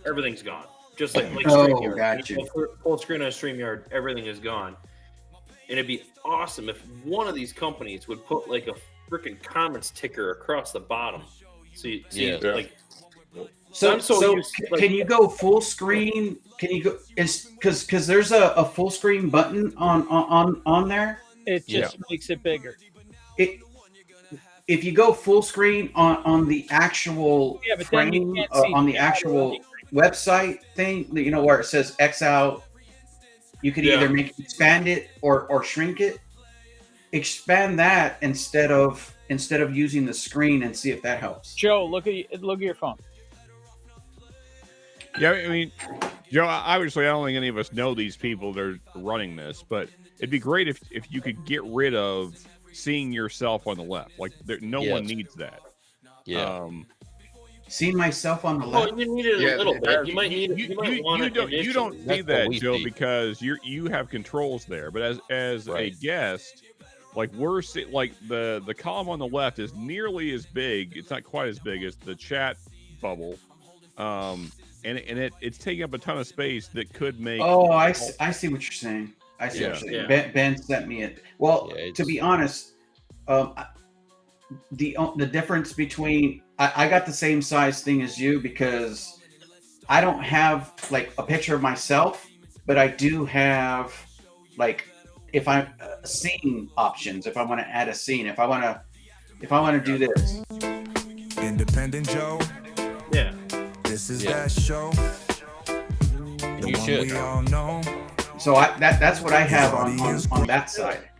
everything's gone. Just like Oh, StreamYard. got you. When you go full screen on StreamYard, everything is gone. And it'd be awesome if one of these companies would put like a freaking comments ticker across the bottom. So you see, Yeah. like. So, I'm so used to, like, can you go full screen? Can you go? Is because there's a full screen button on there. It just makes it bigger. If you go full screen on the actual but then you frame can't see on the the actual website thing, where it says X out, you could either expand it or shrink it. Expand that instead of using the screen and see if that helps. Joe, look at your phone. Yeah, I mean, Joe, obviously I don't think any of us know these people that are running this, but it'd be great if you could get rid of seeing yourself on the left. Like, no one needs that. Yeah. Seeing myself on the left. Oh, you need it a little bit. You might need it. You don't see that, Joe, because you have controls there. But as a guest, like like the column on the left is nearly as big. It's not quite as big as the chat bubble. And it's taking up a ton of space that could make. Oh, I see what you're saying. I see what you're saying. Ben sent me it. Well, to be honest, the difference between I got the same size thing as you because I don't have like a picture of myself, but I do have like if I'm scene options. If I want to add a scene, if I want to do this. Independent Joe. Yeah. This is that show. The you one should. we all know. So that's what I have on that side.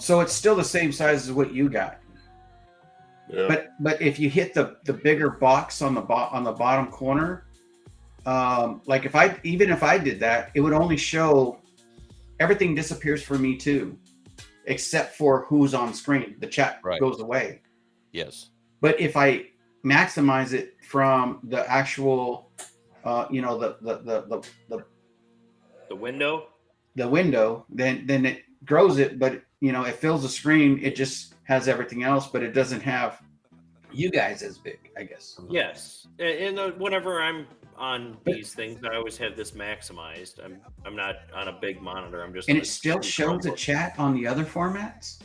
So it's still the same size as what you got. Yeah. But if you hit the bigger box on the bottom corner, like if I did that, it would only show everything disappears for me too, except for who's on screen. The chat goes away. Yes. But if I maximize it from the actual, the window, then it grows it, but it fills the screen. It just has everything else, but it doesn't have, you guys as big, I guess. Yes, and whenever I'm on these things, I always have this maximized. I'm not on a big monitor. I'm just. And it still shows the chat on the other formats?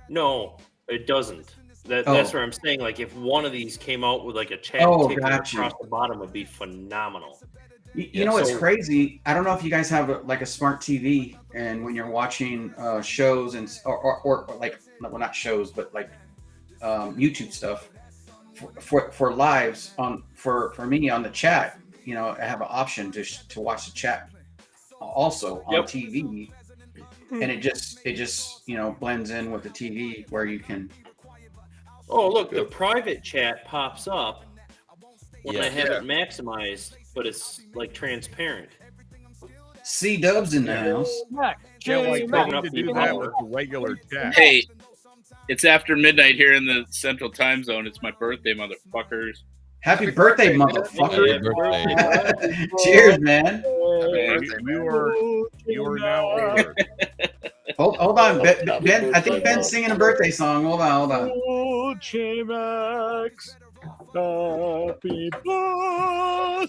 No, it doesn't. That's what I'm saying. Like if one of these came out with like a chat ticker across the bottom, would be phenomenal. You know what's crazy? I don't know if you guys have a smart TV, and when you're watching shows and or like, well, not shows, but like YouTube stuff for lives for me on the chat. You know, I have an option to watch the chat also on TV, and it just blends in with the TV where you can. Oh, look, the private chat pops up when I have it maximized, but it's like transparent. C-Dub's in the house. Yeah, like trying to do that with the regular chat. Hey, it's after midnight here in the Central Time Zone. It's my birthday, motherfuckers. Happy birthday, motherfucker! Happy birthday. Cheers, man. You are now older. Hold on, Ben. I think Ben's singing a birthday song. Hold on. Oh, J-Max, happy birthday,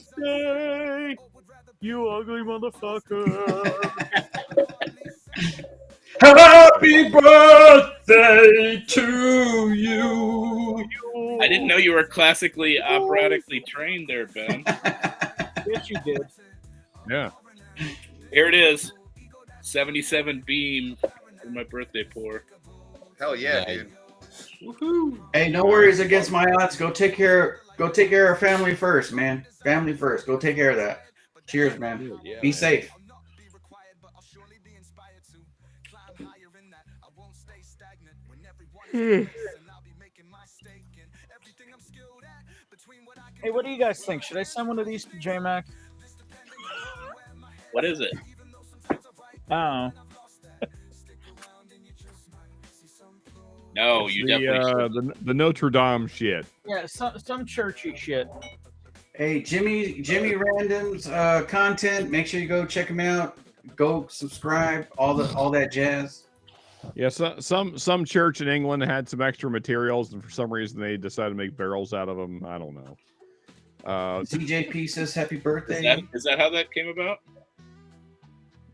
you ugly motherfucker. Happy birthday to you. I didn't know you were classically operatically trained there, Ben. Yes, you did. Yeah. Here it is. 77 beam for my birthday pour. Hell yeah, dude. Woohoo! Hey, no worries against my odds. Go take care of family first, man. Family first. Go take care of that. Cheers, man. Be safe. Hey, what do you guys think? Should I send one of these to J-Mac? What is it? Oh. No, you definitely should. The Notre Dame shit. Yeah, some churchy shit. Hey, Jimmy Random's content. Make sure you go check him out. Go subscribe. All that jazz. Yeah, some church in England had some extra materials, and for some reason they decided to make barrels out of them. I don't know. CJP says happy birthday. Is that how that came about?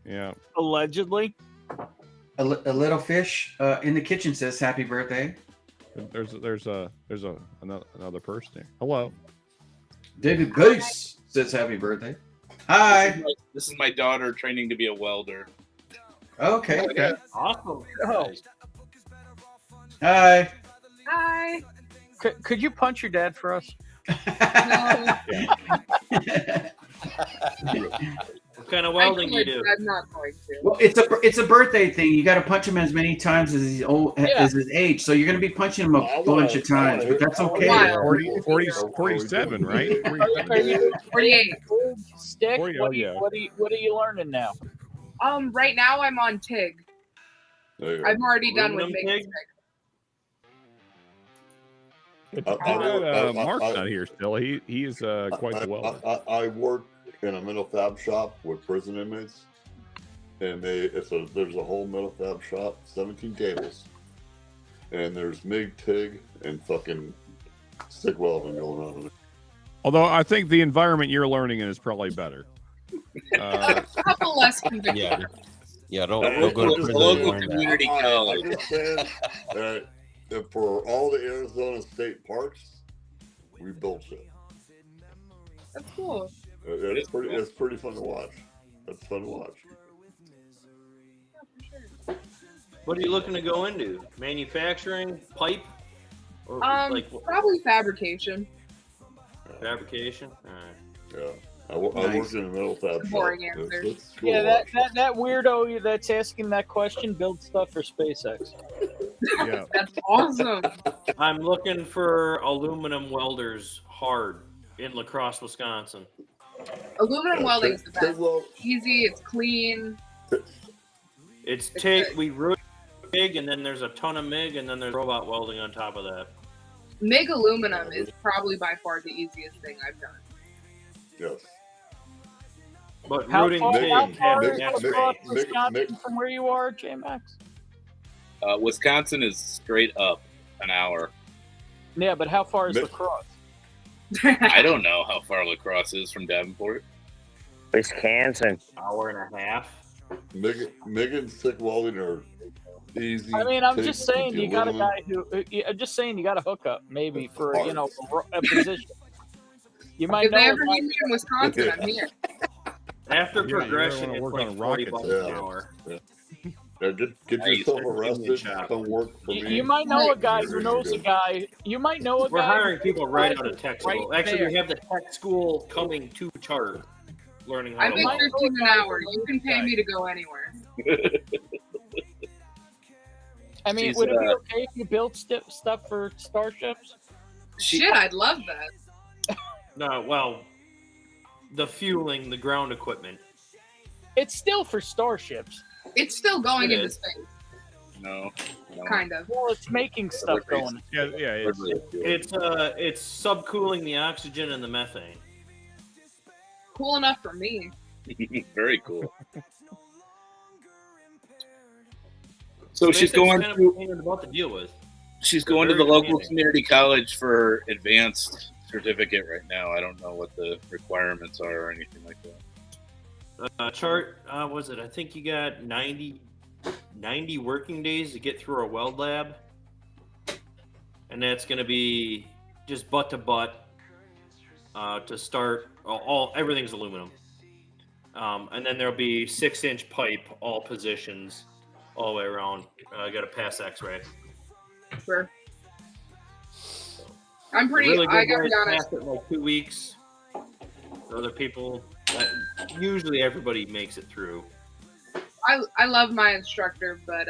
Yeah. Allegedly. A little fish in the kitchen says happy birthday. There's another person here. Hello. David Gace says happy birthday. Hi. This is my daughter training to be a welder. Okay. Awesome. Oh. Hi. Hi. Could you punch your dad for us? What kind of welding you do? I'm not going to. Well, it's a birthday thing. You got to punch him as many times as he's old as his age. So you're going to be punching him a bunch of times, but that's okay. 47, right? 48. Stick. 40, what are you learning now? Right now I'm on TIG. I'm already done with making TIG. Mark's not here still. He is quite the welder. I work in a metal fab shop with prison inmates, and there's a whole metal fab shop, 17 tables, and there's MIG, TIG, and fucking stick welding going on in it. Although I think the environment you're learning in is probably better. A couple less convictions. Yeah, don't go to prison. Local community college. I'm just saying that for all the Arizona state parks, we built shit. That's cool. It's pretty fun to watch. It's fun to watch. What are you looking to go into? Manufacturing, pipe, or probably fabrication. Fabrication. All right. Yeah. I work in a metal fab shop. Boring answer. It's cool Yeah, that weirdo that's asking that question builds stuff for SpaceX. Yeah. That's awesome. I'm looking for aluminum welders hard in La Crosse, Wisconsin. Aluminum welding is the best. Easy, it's clean. It's TIG. We really TIG, and then there's a ton of MIG, and then there's robot welding on top of that. MIG aluminum is probably by far the easiest thing I've done. Yes. But How rooting far TIG, is Wisconsin from where you are, J-Max? Wisconsin is straight up an hour. Yeah, but how far is lacrosse? I don't know how far lacrosse is from Davenport. Wisconsin. Hour and a half. Megan stick welding are easy. I mean, I'm take just saying with the you got a aluminum. guy who. I'm just saying you got a hookup maybe for a position. You might If they know. ever need me in Wisconsin, I'm here. After Yeah, you progression, wanna it's work like on 40 rockets bucks and an stuff. hour. Yeah, get Nice. yourself Give me a arrested. shot. Come work for me. You might know a guy You're who good. knows a guy. You might know a We're guy. hiring people right out of tech school. Right Actually, there. we have the tech school coming to Chart, learning how I to make weld. 15 an hour. You can pay me to go anywhere. I mean, She's, would it be okay if you built stuff for starships? Shit, I'd love that. No, well, the fueling, the ground equipment. It's still for starships. It's still going It into is. space, No. kind of. Well, it's making stuff going. Yeah. It's subcooling the oxygen and the methane. Cool enough for me. Very cool. So she's SpaceX going kind of to pain in the butt to deal with. she's going to the Very local demanding. community college for her advanced certificate right now. I don't know what the requirements are or anything like that. Chart, was it? I think you got 90 working days to get through our weld lab. And that's going to be just butt to butt to start. Everything's aluminum. And then there'll be 6-inch pipe, all positions, all the way around. Got to pass X-ray. Sure. I'm pretty. Really I good gotta be guys honest. pass it in like 2 weeks. Other people, usually everybody makes it through. I love my instructor, but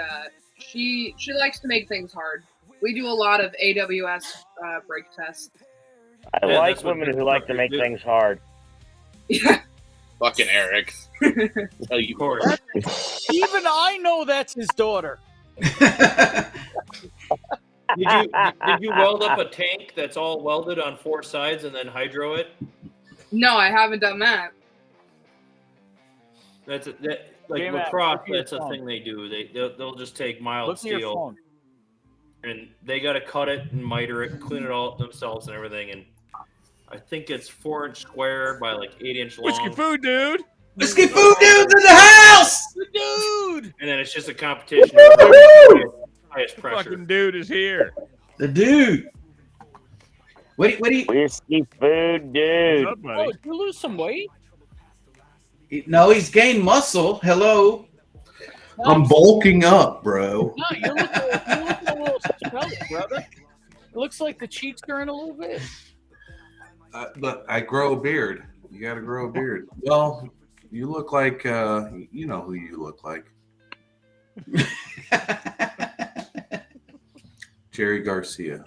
she likes to make things hard. We do a lot of AWS brake tests. I Yeah, like that's what women good who like to instructors make do. things hard. Fucking Eric. Tell you Of course. Even I know that's his daughter. Did you weld up a tank that's all welded on 4 sides and then hydro it? No, I haven't done that. Like Hey, Matt, lacrosse, look at your that's a phone. thing they do. They'll just take mild Look at your steel phone. and they got to cut it and miter it, clean it all up themselves and everything. And I think it's 4-inch square by like 8-inch long. Whiskey food, dude. Whiskey food dudes in the house. Dude. And then it's just a competition. Highest pressure. Fucking dude is here. The dude. What do you? Whiskey food, dude. What's up, buddy? Oh, did you lose some weight? No, he's gained muscle. Hello. I'm bulking up, bro. No, you're looking a little swelly, brother. It looks like the cheeks are in a little bit. But I grow a beard. You got to grow a beard. Well, you look like you know who you look like. Jerry Garcia.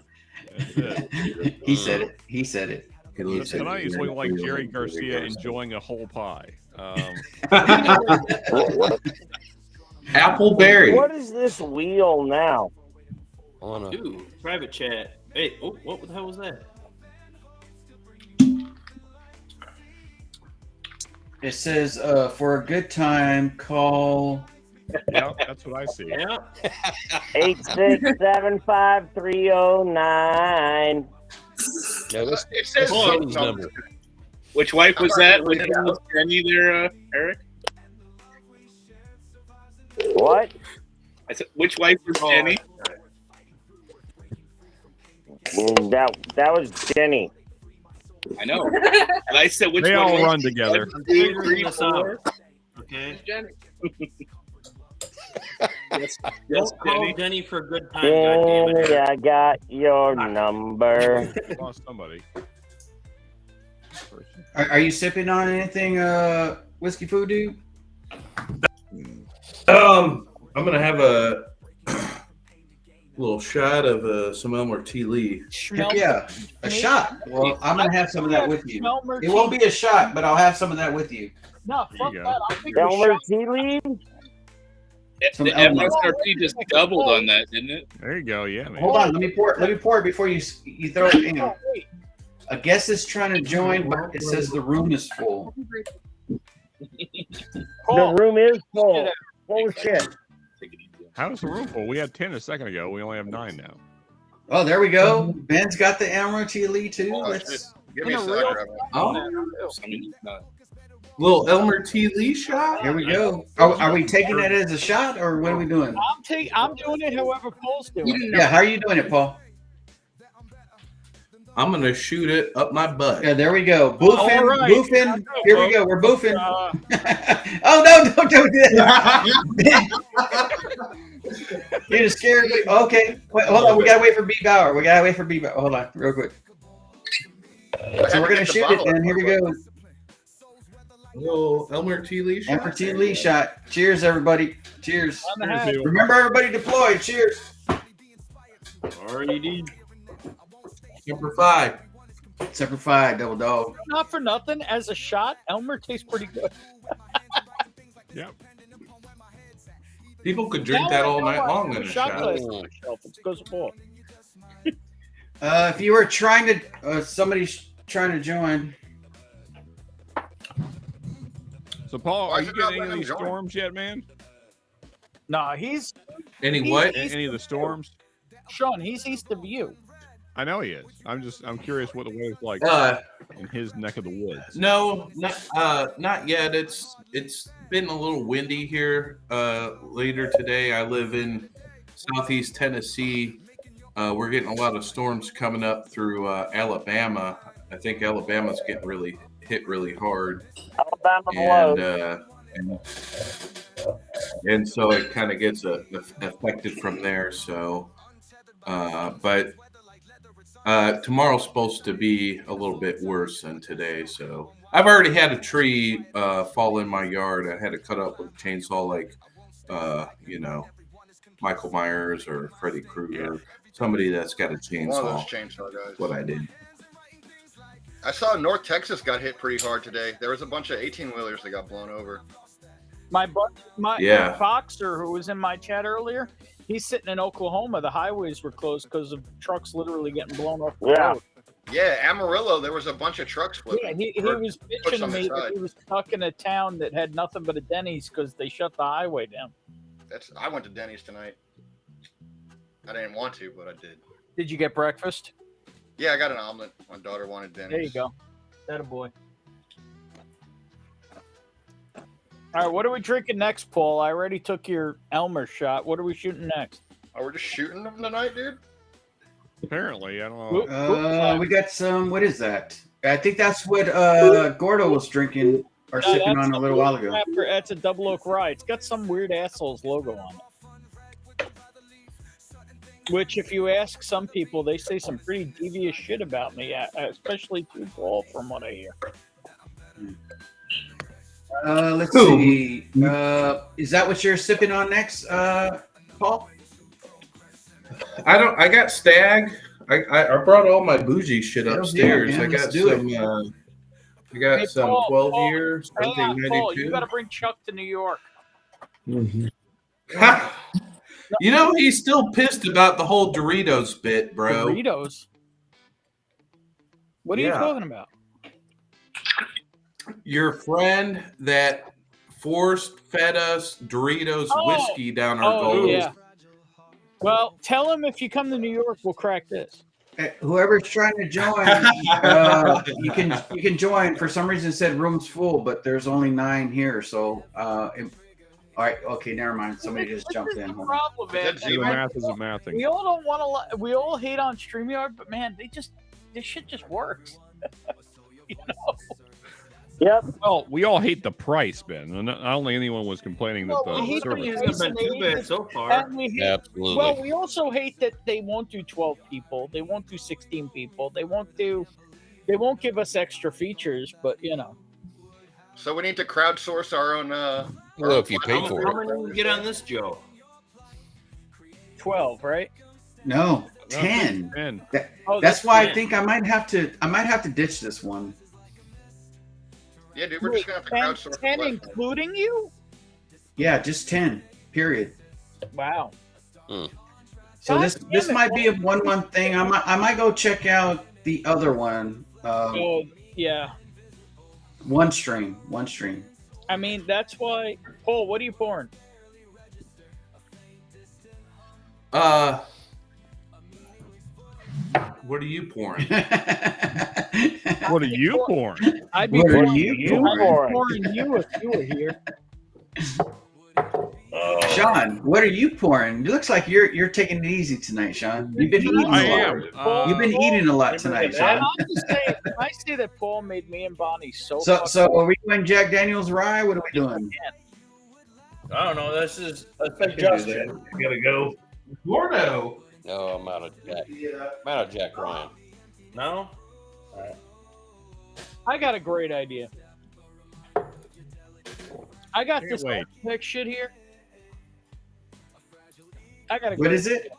He said it. He said it. He looks Tonight he's looking like Jerry Garcia enjoying a whole pie. Appleberry. What is this wheel now? Ooh, private chat. Hey, what the hell was that? It says, for a good time, call. Yeah, that's what I see. Yeah. 8675309. No, that's It says Jenny's number. Which wife was that? Was Jenny there, Eric? What? I said, which wife was Jenny? That was Jenny. I know. And I said, which They one all was run it? together. 1, 2, 3, 4. Okay. Jenny. Yes, Don't call Jenny. Jenny for a good time, goddammit. Jenny, I got your number. Lost somebody. Are you sipping on anything, whiskey food, dude? I'm gonna have a little shot of some Elmer T. Lee. Heck yeah, a shot. Well, I'm gonna have some of that with you. It won't be a shot, but I'll have some of that with you. No, fuck you go. that. I'll take a Elmer shot. Tea Leaf? Some The Elmer. MSRP just doubled on that, didn't it? There you go. Yeah, man. Hold on, let me pour it before you throw it in. Oh, wait. A guest is trying to join, but it says the room is full. The room is full. Bullshit. How's the room full? We had 10 a second ago. We only have 9 now. Oh, there we go. Ben's got the Admiralty Elite too. Oh, Let's. shit. Give me a second. Little Elmer T. Lee shot. Here we go. Are we taking it as a shot or what are we doing? I'm doing it however Paul's doing it. Yeah, how are you doing it, Paul? I'm gonna shoot it up my butt. Yeah, there we go. Boofing, right. boofing. Here we go. We're boofing. Oh no! Don't do that. You just scared me. Okay, wait, hold on. We gotta wait for B Bauer. Hold on, real quick. So we're gonna shoot it, and here we go. Little Elmer T. Lee shot. Elmer T. Lee shot. Cheers, everybody. Cheers. Cheers. Remember, everybody deployed. Cheers. R.E.D. Number 5. Semper Fi, double dog. Not for nothing. As a shot, Elmer tastes pretty good. Yep. People could drink that all night long in a shot. glass on the shelf. It's goes full. If you were trying to, somebody's trying to join. So, Paul, Why are is you it not getting any letting of these him join? storms yet, man? Nah, he's Any what? Any of the storms? Sean. He's east of you. I know he is. I'm curious what the weather's like in his neck of the woods. No, not yet. It's been a little windy here. Later today, I live in southeast Tennessee. We're getting a lot of storms coming up through Alabama. I think Alabama's getting hit really hard. And so it kind of gets affected from there. So, but tomorrow's supposed to be a little bit worse than today. So I've already had a tree fall in my yard. I had to cut up with a chainsaw, like Michael Myers or Freddy Krueger, somebody that's got a chainsaw. One of those chainsaw guys. What I did. I saw North Texas got hit pretty hard today. There was a bunch of 18-wheelers that got blown over. My boxer who was in my chat earlier, he's sitting in Oklahoma. The highways were closed because of trucks literally getting blown off the road. Yeah, Amarillo, there was a bunch of trucks flipping. Yeah, he was bitching to me that he was stuck in a town that had nothing but a Denny's because they shut the highway down. I went to Denny's tonight. I didn't want to, but I did. Did you get breakfast? Yeah, I got an omelet. My daughter wanted Denny's. There you go. That a boy. All right, what are we drinking next, Paul? I already took your Elmer shot. What are we shooting next? Oh, we're just shooting them tonight, dude? Apparently, I don't know. We got some. What is that? I think that's what Gordo was drinking or sipping on a little while ago. That's a Double Oak Rye. It's got some weird asshole's logo on it. Which, if you ask some people, they say some pretty devious shit about me, especially to Paul, from what I hear. Let's see. Is that what you're sipping on next, Paul? I got Stag. I brought all my bougie shit upstairs. Yeah, I got some. I got some 12 years. Paul, you got to bring Chuck to New York. You know, he's still pissed about the whole Doritos bit, bro. Doritos? What are you talking about? Your friend that fed us Doritos whiskey down our gullet. Yeah. Well, tell him if you come to New York, we'll crack this. Whoever's trying to join, you can join. For some reason, it said room's full, but there's only 9 here. So, all right, okay, never mind. Somebody just jumped in. Problem, man. The math isn't mathing. We all don't want to. We all hate on StreamYard, but man, this shit just works. You know. Yep. Well, we all hate the price, Ben. And I don't think anyone was complaining that the service hasn't been too bad so far. Absolutely. Well, we also hate that they won't do 12 people. They won't do 16 people. They won't give us extra features, but you know. So we need to crowdsource our own. Well, if you pay for How many we get on this, Joe? 12, right? No, 10. 10. That's why 10. I think I might have to ditch this one. Yeah, dude, we're just gonna have to crowdsource. 10 including you? Yeah, just 10. Period. Wow. So this might be a 1 month thing. I might go check out the other one. Yeah. One stream. I mean, that's why. Paul, what are you pouring? What are you pouring? What are you pouring? I'd be pouring you if you were here. Sean, what are you pouring? It looks like you're taking it easy tonight, Sean. You've been eating a lot. You've been eating a lot tonight, Sean. I'll just say, I say that Paul made me and Bonnie so. So are we doing Jack Daniel's rye? What are we doing? I don't know. This is a suggestion. You gotta go. Gordo. No, I'm out of Jack. I'm out of Jack Ryan. No. All right. I got a great idea. I got this next shit here. I got. What is it?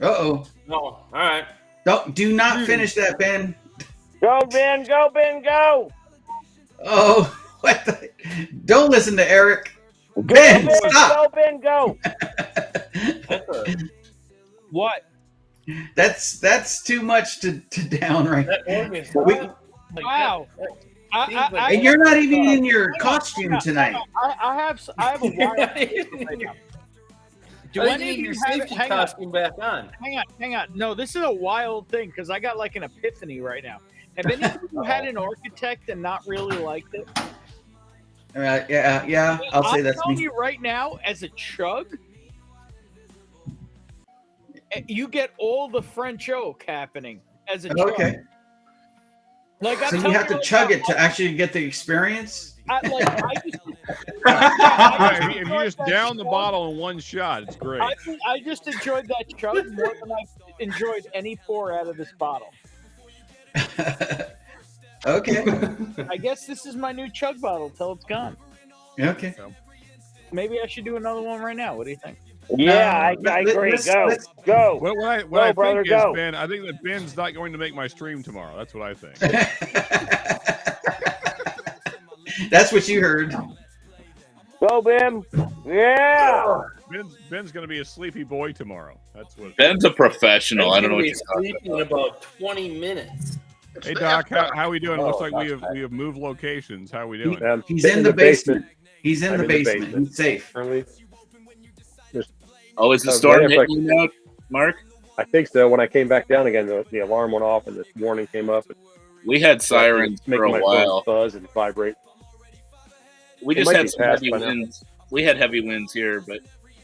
Uh-oh. No. All right. Do not finish that, Ben. Go, Ben. Go, Ben. Go. Oh, what the? Don't listen to Eric. Ben, stop. Go, Ben. Go. What? That's too much to down right now. Wow. And you're not even in your costume tonight. I have a wild right now. Do I need your safety costume back on? Hang on. No, this is a wild thing because I got like an epiphany right now. Have any of you had an architect and not really liked it? Yeah. I'll say that's me. I'm telling you right now, as a chug, you get all the French oak happening as a chug. Okay. Like, so you have to chug it to actually get the experience? If you just down the bottle in one shot, it's great. I just enjoyed that chug more than I enjoyed any pour out of this bottle. Okay. I guess this is my new chug bottle till it's gone. Okay. Maybe I should do another one right now. What do you think? Yeah, I agree. Go. What I think is, Ben, I think that Ben's not going to make my stream tomorrow. That's what I think. That's what you heard. Go, Ben. Yeah. Ben's going to be a sleepy boy tomorrow. That's what. Ben's a professional. I don't know what you're talking about. In about 20 minutes. Hey Doc, how we doing? It looks like we have moved locations. How are we doing? He's in the basement. He's in the basement. He's safe. Oh, is the storm hitting you now, Mark? I think so. When I came back down again, the alarm went off and the warning came up. We had sirens for a while. Buzz and vibrate. We just had some heavy winds. We had heavy winds here, but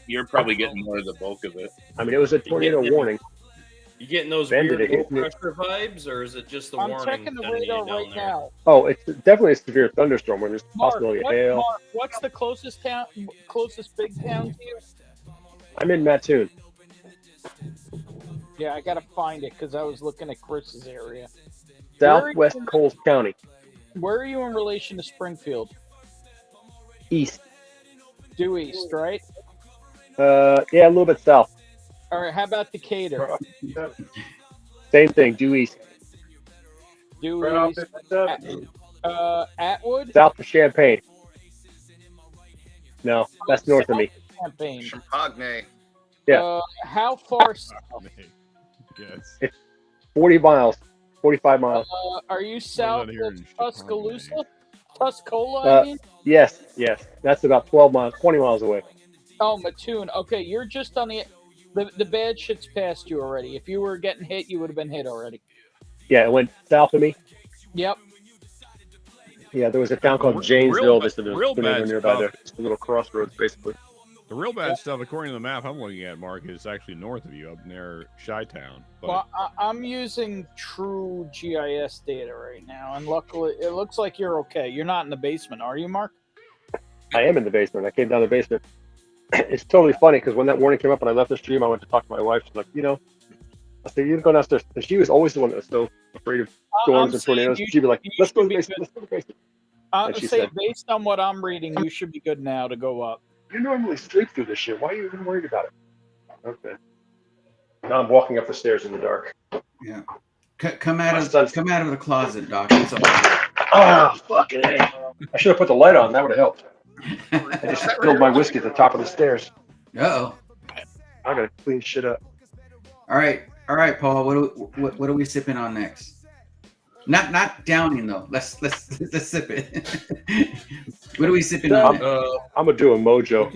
you're probably getting more of the bulk of it. I mean, it was a tornado warning. You getting those weird low pressure vibes, or is it just the warning? I'm checking the radar right now. Oh, it's definitely a severe thunderstorm when there's possibility of hail. Mark, what's the closest big town to you? I'm in Mattoon. Yeah, I gotta find it because I was looking at Chris's area. Southwest Coles County. Where are you in relation to Springfield? East. Due east, right? Yeah, a little bit south. All right, how about Decatur? Same thing, due east. Due east. Atwood? South of Champaign. No, that's north of me. Champaign. Champagne. Yeah. How far south? Yes. It's 40 miles, 45 miles. Are you south of Tuscaloosa? Tuscola, I mean? Yes. That's about 20 miles away. Oh, Mattoon. Okay, you're just on the bad shit's past you already. If you were getting hit, you would have been hit already. Yeah, it went south of me. Yep. Yeah, there was a town called Janesville that's nearby there. It's a little crossroads, basically. The real bad stuff, according to the map I'm looking at, Mark, is actually north of you, up near Chi-Town. But... Well, I'm using true GIS data right now, and luckily, it looks like you're okay. You're not in the basement, are you, Mark? I am in the basement. I came down the basement. It's totally funny, because when that warning came up and I left the stream, I went to talk to my wife. She's like, I said, you go downstairs. And she was always the one that was so afraid of storms and tornadoes. She'd be like, let's go to the basement. Let's go to the basement. I'm saying, based on what I'm reading, you should be good now to go up. You normally sleep through this shit. Why are you even worried about it? Okay. Now I'm walking up the stairs in the dark. Yeah. Come out of the closet, Doc. Fucking A. I should have put the light on. That would have helped. I just spilled my whiskey at the top of the stairs. Uh-oh. I gotta clean shit up. All right, Paul. What are we sipping on next? Not downing though. Let's sip it. What are we sipping on? I'm gonna do a mojo.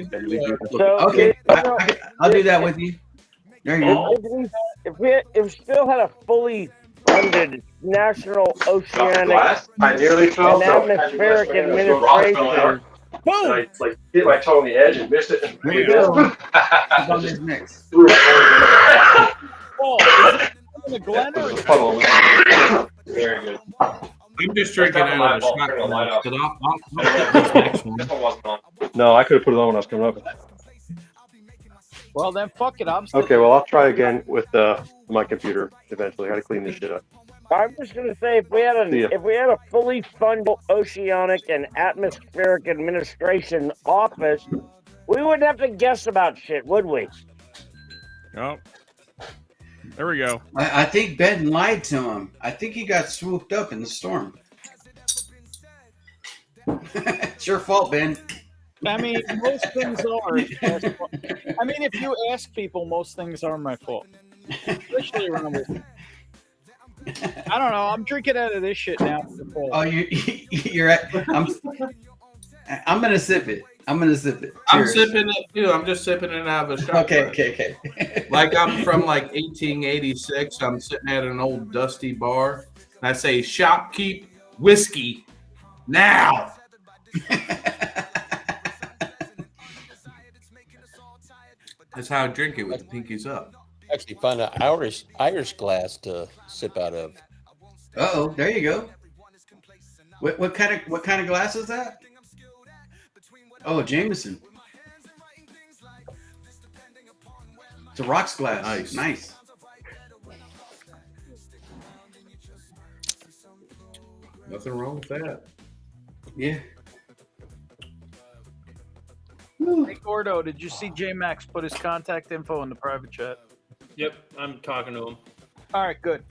Okay, I'll do that with you. There you go. If we still had a fully funded National Oceanic I nearly fell. and Atmospheric Administration. And I like hit my toe on the edge and missed it. There you go. Who's on this next? Oh, is it a Glen or Very good. I'm just drinking out of the shotgun. I'll get this next one. No, I could have put it on when I was coming up. Well, then fuck it. Okay, well, I'll try again with my computer eventually. I got to clean this shit up. I'm just gonna say, if we had a fully funded Oceanic and Atmospheric Administration office, we wouldn't have to guess about shit, would we? Oh, there we go. I think Ben lied to him. I think he got swooped up in the storm. It's your fault, Ben. I mean, most things are. I mean, if you ask people, most things are my fault. Especially around this. I don't know. I'm drinking out of this shit now. Oh, you're at. I'm gonna sip it. I'm gonna sip it. I'm Cheers. sipping it too. I'm just sipping it out of a shot. Okay. Like I'm from like 1886. I'm sitting at an old dusty bar, and I say, "Shopkeep whiskey now." That's how I drink it, with the pinkies up. Actually, find an Irish glass to sip out of. Oh, there you go. What kind of glass is that? Oh, Jameson. It's a rocks glass. Nice. Nothing wrong with that. Yeah. Hey, Gordo, did you see J Max put his contact info in the private chat? Yep, I'm talking to him. All right, good.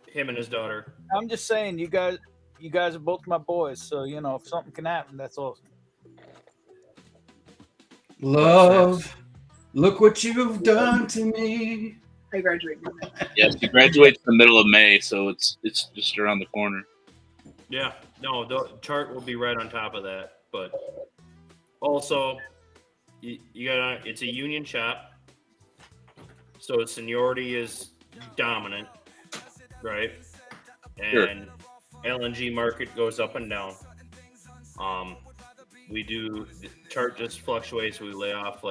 Him and his daughter. I'm just saying, you guys are both my boys, so if something can happen, that's awesome. Love, look what you've done to me. I graduated. Yeah, she graduates in the middle of May, so it's just around the corner. Yeah, no, the chart will be right on top of that. But also, you got it's a union shop, so seniority is dominant, right? And LNG market goes up and down. We do the chart just fluctuates. We lay off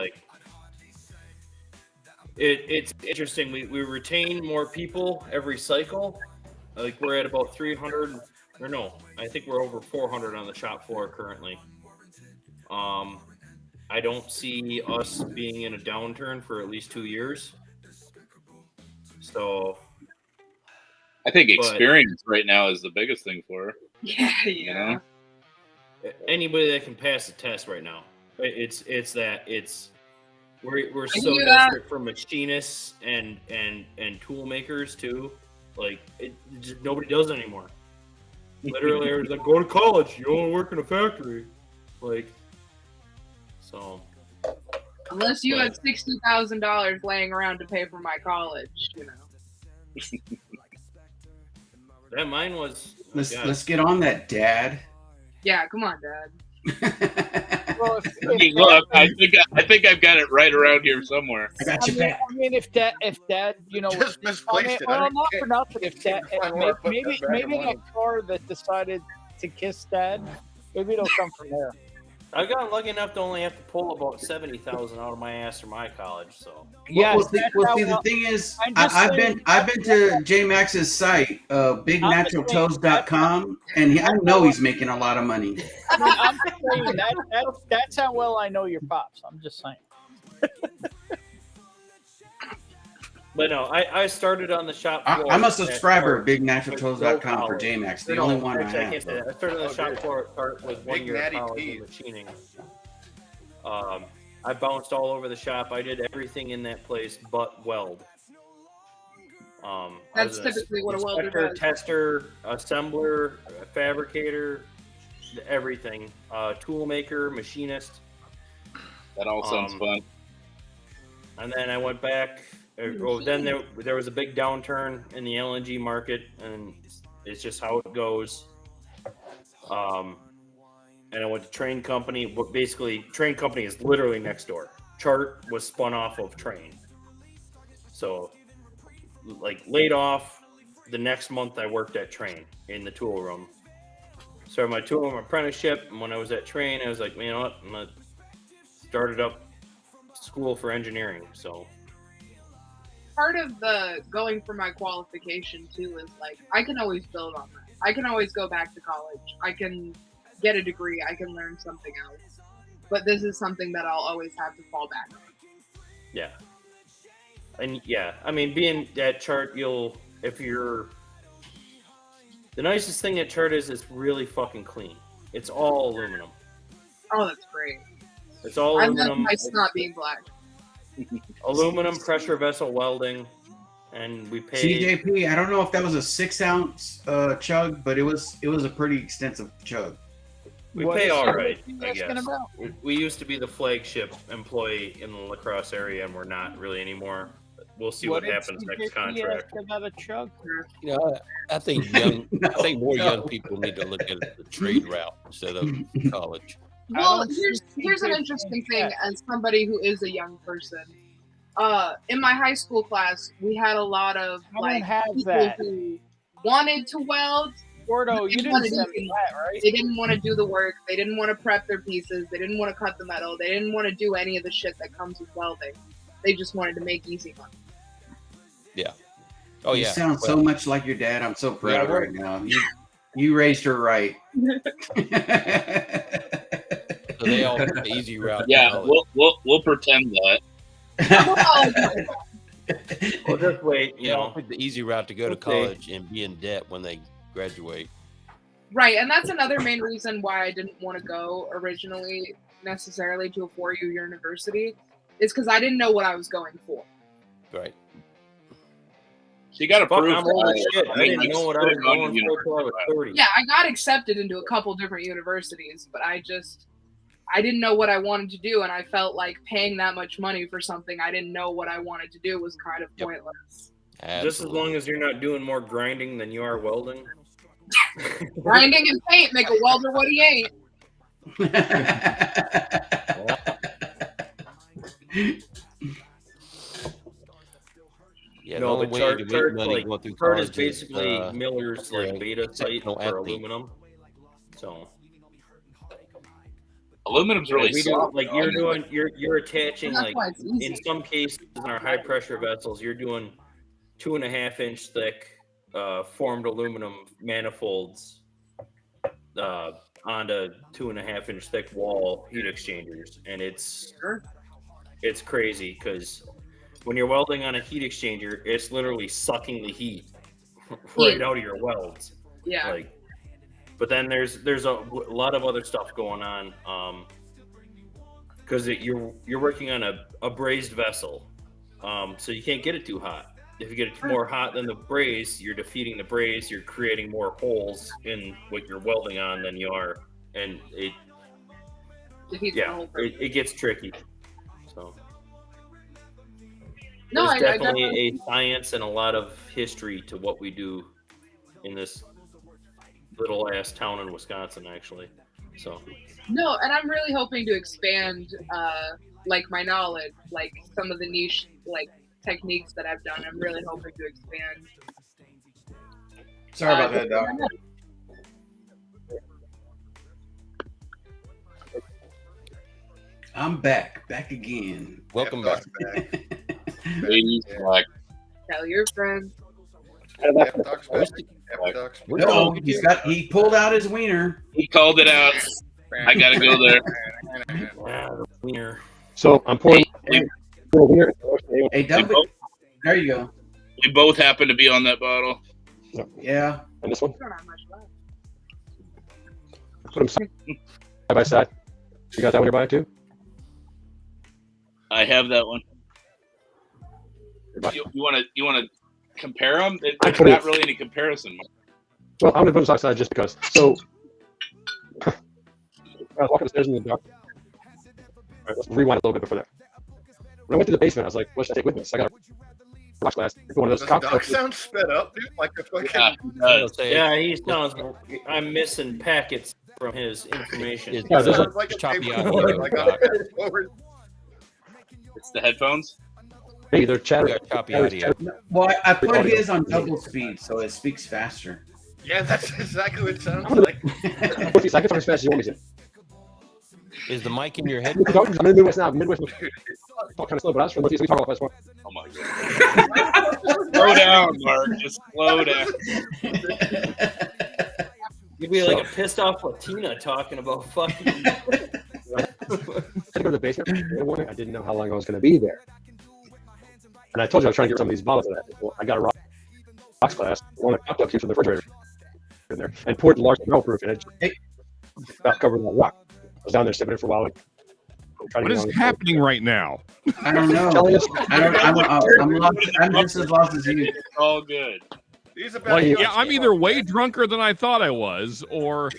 it's interesting. We retain more people every cycle. Like we're at about 300, or no, I think we're over 400 on the shop floor currently. I don't see us being in a downturn for at least 2 years. So I think experience right now is the biggest thing for her. Yeah. You know? Anybody that can pass the test right now, we're so knew desperate for machinists and tool makers too. Like nobody does it anymore. Literally, it's like go to college. You don't want to work in a factory, so. Unless you had $60,000 laying around to pay for my college, That mine was. Let's get on that, Dad. Yeah, come on, Dad. Well, Look, I think I've got it right around here somewhere. I got you back. I mean, if Dad, Just misplaced it. well, not for nothing. If Dad, maybe that car that decided to kiss Dad, maybe it'll come from there. I've gotten lucky enough to only have to pull about 70,000 out of my ass for my college. So yeah. Well, the thing is, I've been to J Max's site, bignaturaltoes.com, and I know he's making a lot of money. I mean, I'm just saying that's how well I know your pops. I'm just saying. But no, I started on the shop floor. I'm a subscriber of bignaturaltoes.com for J Max, the only one I have. I started on the shop floor with 1 year of college in machining. I bounced all over the shop. I did everything in that place but weld. That's typically what a welder does. Tester, assembler, fabricator, everything. Tool maker, machinist. That all sounds fun. And then I went back. Then there was a big downturn in the LNG market, and it's just how it goes. And I went to Train Company. Basically, Train Company is literally next door. Chart was spun off of Train. So, like, laid off. The next month, I worked at Train in the tool room. Started my tool room apprenticeship, and when I was at Train, I was like, you know what? I'm gonna started up school for engineering. So part of the going for my qualification too is like I can always build on that. I can always go back to college. I can get a degree. I can learn something else. But this is something that I'll always have to fall back on. yeah, and yeah, I mean, being at Chart, the nicest thing at Chart is it's really fucking clean. It's all aluminum. Oh, that's great. It's all I love aluminum. my snot being black. Aluminum pressure vessel welding, and we pay. CJP. I don't know if that was a 6-ounce chug, but it was a pretty extensive chug. We What pay is all that right, you're I asking guess. about? We used to be the flagship employee in the La Crosse area, and we're not really anymore. We'll see what did happens next CJP contract. ask about a chug? You know, I think I think more young people need to look at the trade route instead of college. Well, here's an interesting thing as somebody who is a young person. In my high school class, we had a lot of like people who wanted to weld. Gordo, but you they didn't wanted send easy me money. that, right? They didn't want to do the work. They didn't want to prep their pieces. They didn't want to cut the metal. They didn't want to do any of the shit that comes with welding. They just wanted to make easy money. Yeah. Oh You yeah. sound so much like your dad. I'm so proud Yeah, right now. You raised her right. So they all took the easy route. to Yeah, college. we'll pretend that. Well, just wait, They all took the easy route to go to Okay. college and be in debt when they graduate. Right, and that's another main reason why I didn't want to go originally necessarily to a 4-year university, is because I didn't know what I was going for. Right. So you got to Fuck, prove. I'm old as guys. shit. I didn't know what I was Going to going for until I was 30. Yeah, I got accepted into a couple different universities, but I didn't know what I wanted to do, and I felt like paying that much money for something I didn't know what I wanted to do was kind of pointless. Just as long as you're not doing more grinding than you are welding. Grinding and paint make a welder what he ain't. Yeah, No, the but only way to make money going through Chart is college basically Miller's like beta site technical for athlete. aluminum. So Aluminum's really we do, soft. like you're attaching That's like why it's easy. in some cases in our high pressure vessels you're doing 2.5-inch thick formed aluminum manifolds onto 2.5-inch thick wall heat exchangers, and it's crazy because when you're welding on a heat exchanger, it's literally sucking the heat right out of your welds. Yeah. Like, but then there's a lot of other stuff going on because you're working on a brazed vessel, so you can't get it too hot. If you get it more hot than the braze, you're defeating the braze. You're creating more holes in what you're welding on than you are, and it gets tricky. So No, there's I definitely definitely- a science and a lot of history to what we do in this little ass town in Wisconsin, actually. So No, and I'm really hoping to expand like my knowledge, like some of the niche like techniques that I've done. I'm really hoping to expand. Sorry about that, Doc. I'm back again. Welcome back. Ladies back. Tell your friends. No, he pulled out his wiener. He called it out. I gotta go there. Wiener. So I'm pouring. Hey, dump it. There you go. We both happen to be on that bottle. Yeah. And this one? Don't have much left. Put them side by side. You got that one you're buying too? I have that one. You want to compare them? There's not really any comparison. Well, I'm gonna put them side by side just because. So I was walking upstairs in the dark. All right, let's rewind a little bit before that. When I went to the basement, I was like, what should I take with me? So I got a rocks glass. One of those Does cock Doc sound sped up, dude? Like a fucking. Yeah, he sounds. I'm missing packets from his information. Yeah, there's Sounds like a choppy paper audio, board, like Doc. a forward. It's the headphones. Hey, they're chattering. got choppy audio. Well, I put his on double speed, so it speaks faster. Yeah, that's exactly what it sounds like. I can talk as fast as you want me to. Is the mic in your head? I'm in the Midwest now. Midwest talk kind of slow, but I was from Northeast. We talk all fast. Oh my god. Slow down, Mark. Just slow down. You'd be like a pissed off Latina talking about fucking. I had to go to the basement in the morning. I didn't know how long I was going to be there. And I told you I was trying to get some of these bottles. Well, I got a rocks glass, one of the cocktail cubes from the refrigerator in there, and poured the large barrel proof, and it about covered in rock. I was down there sipping it for a while. What is happening right now? I don't know. I'm lost. I'm just as lost as you. It's all good. He's a Like, yeah, I'm either way drunker than I thought I was, or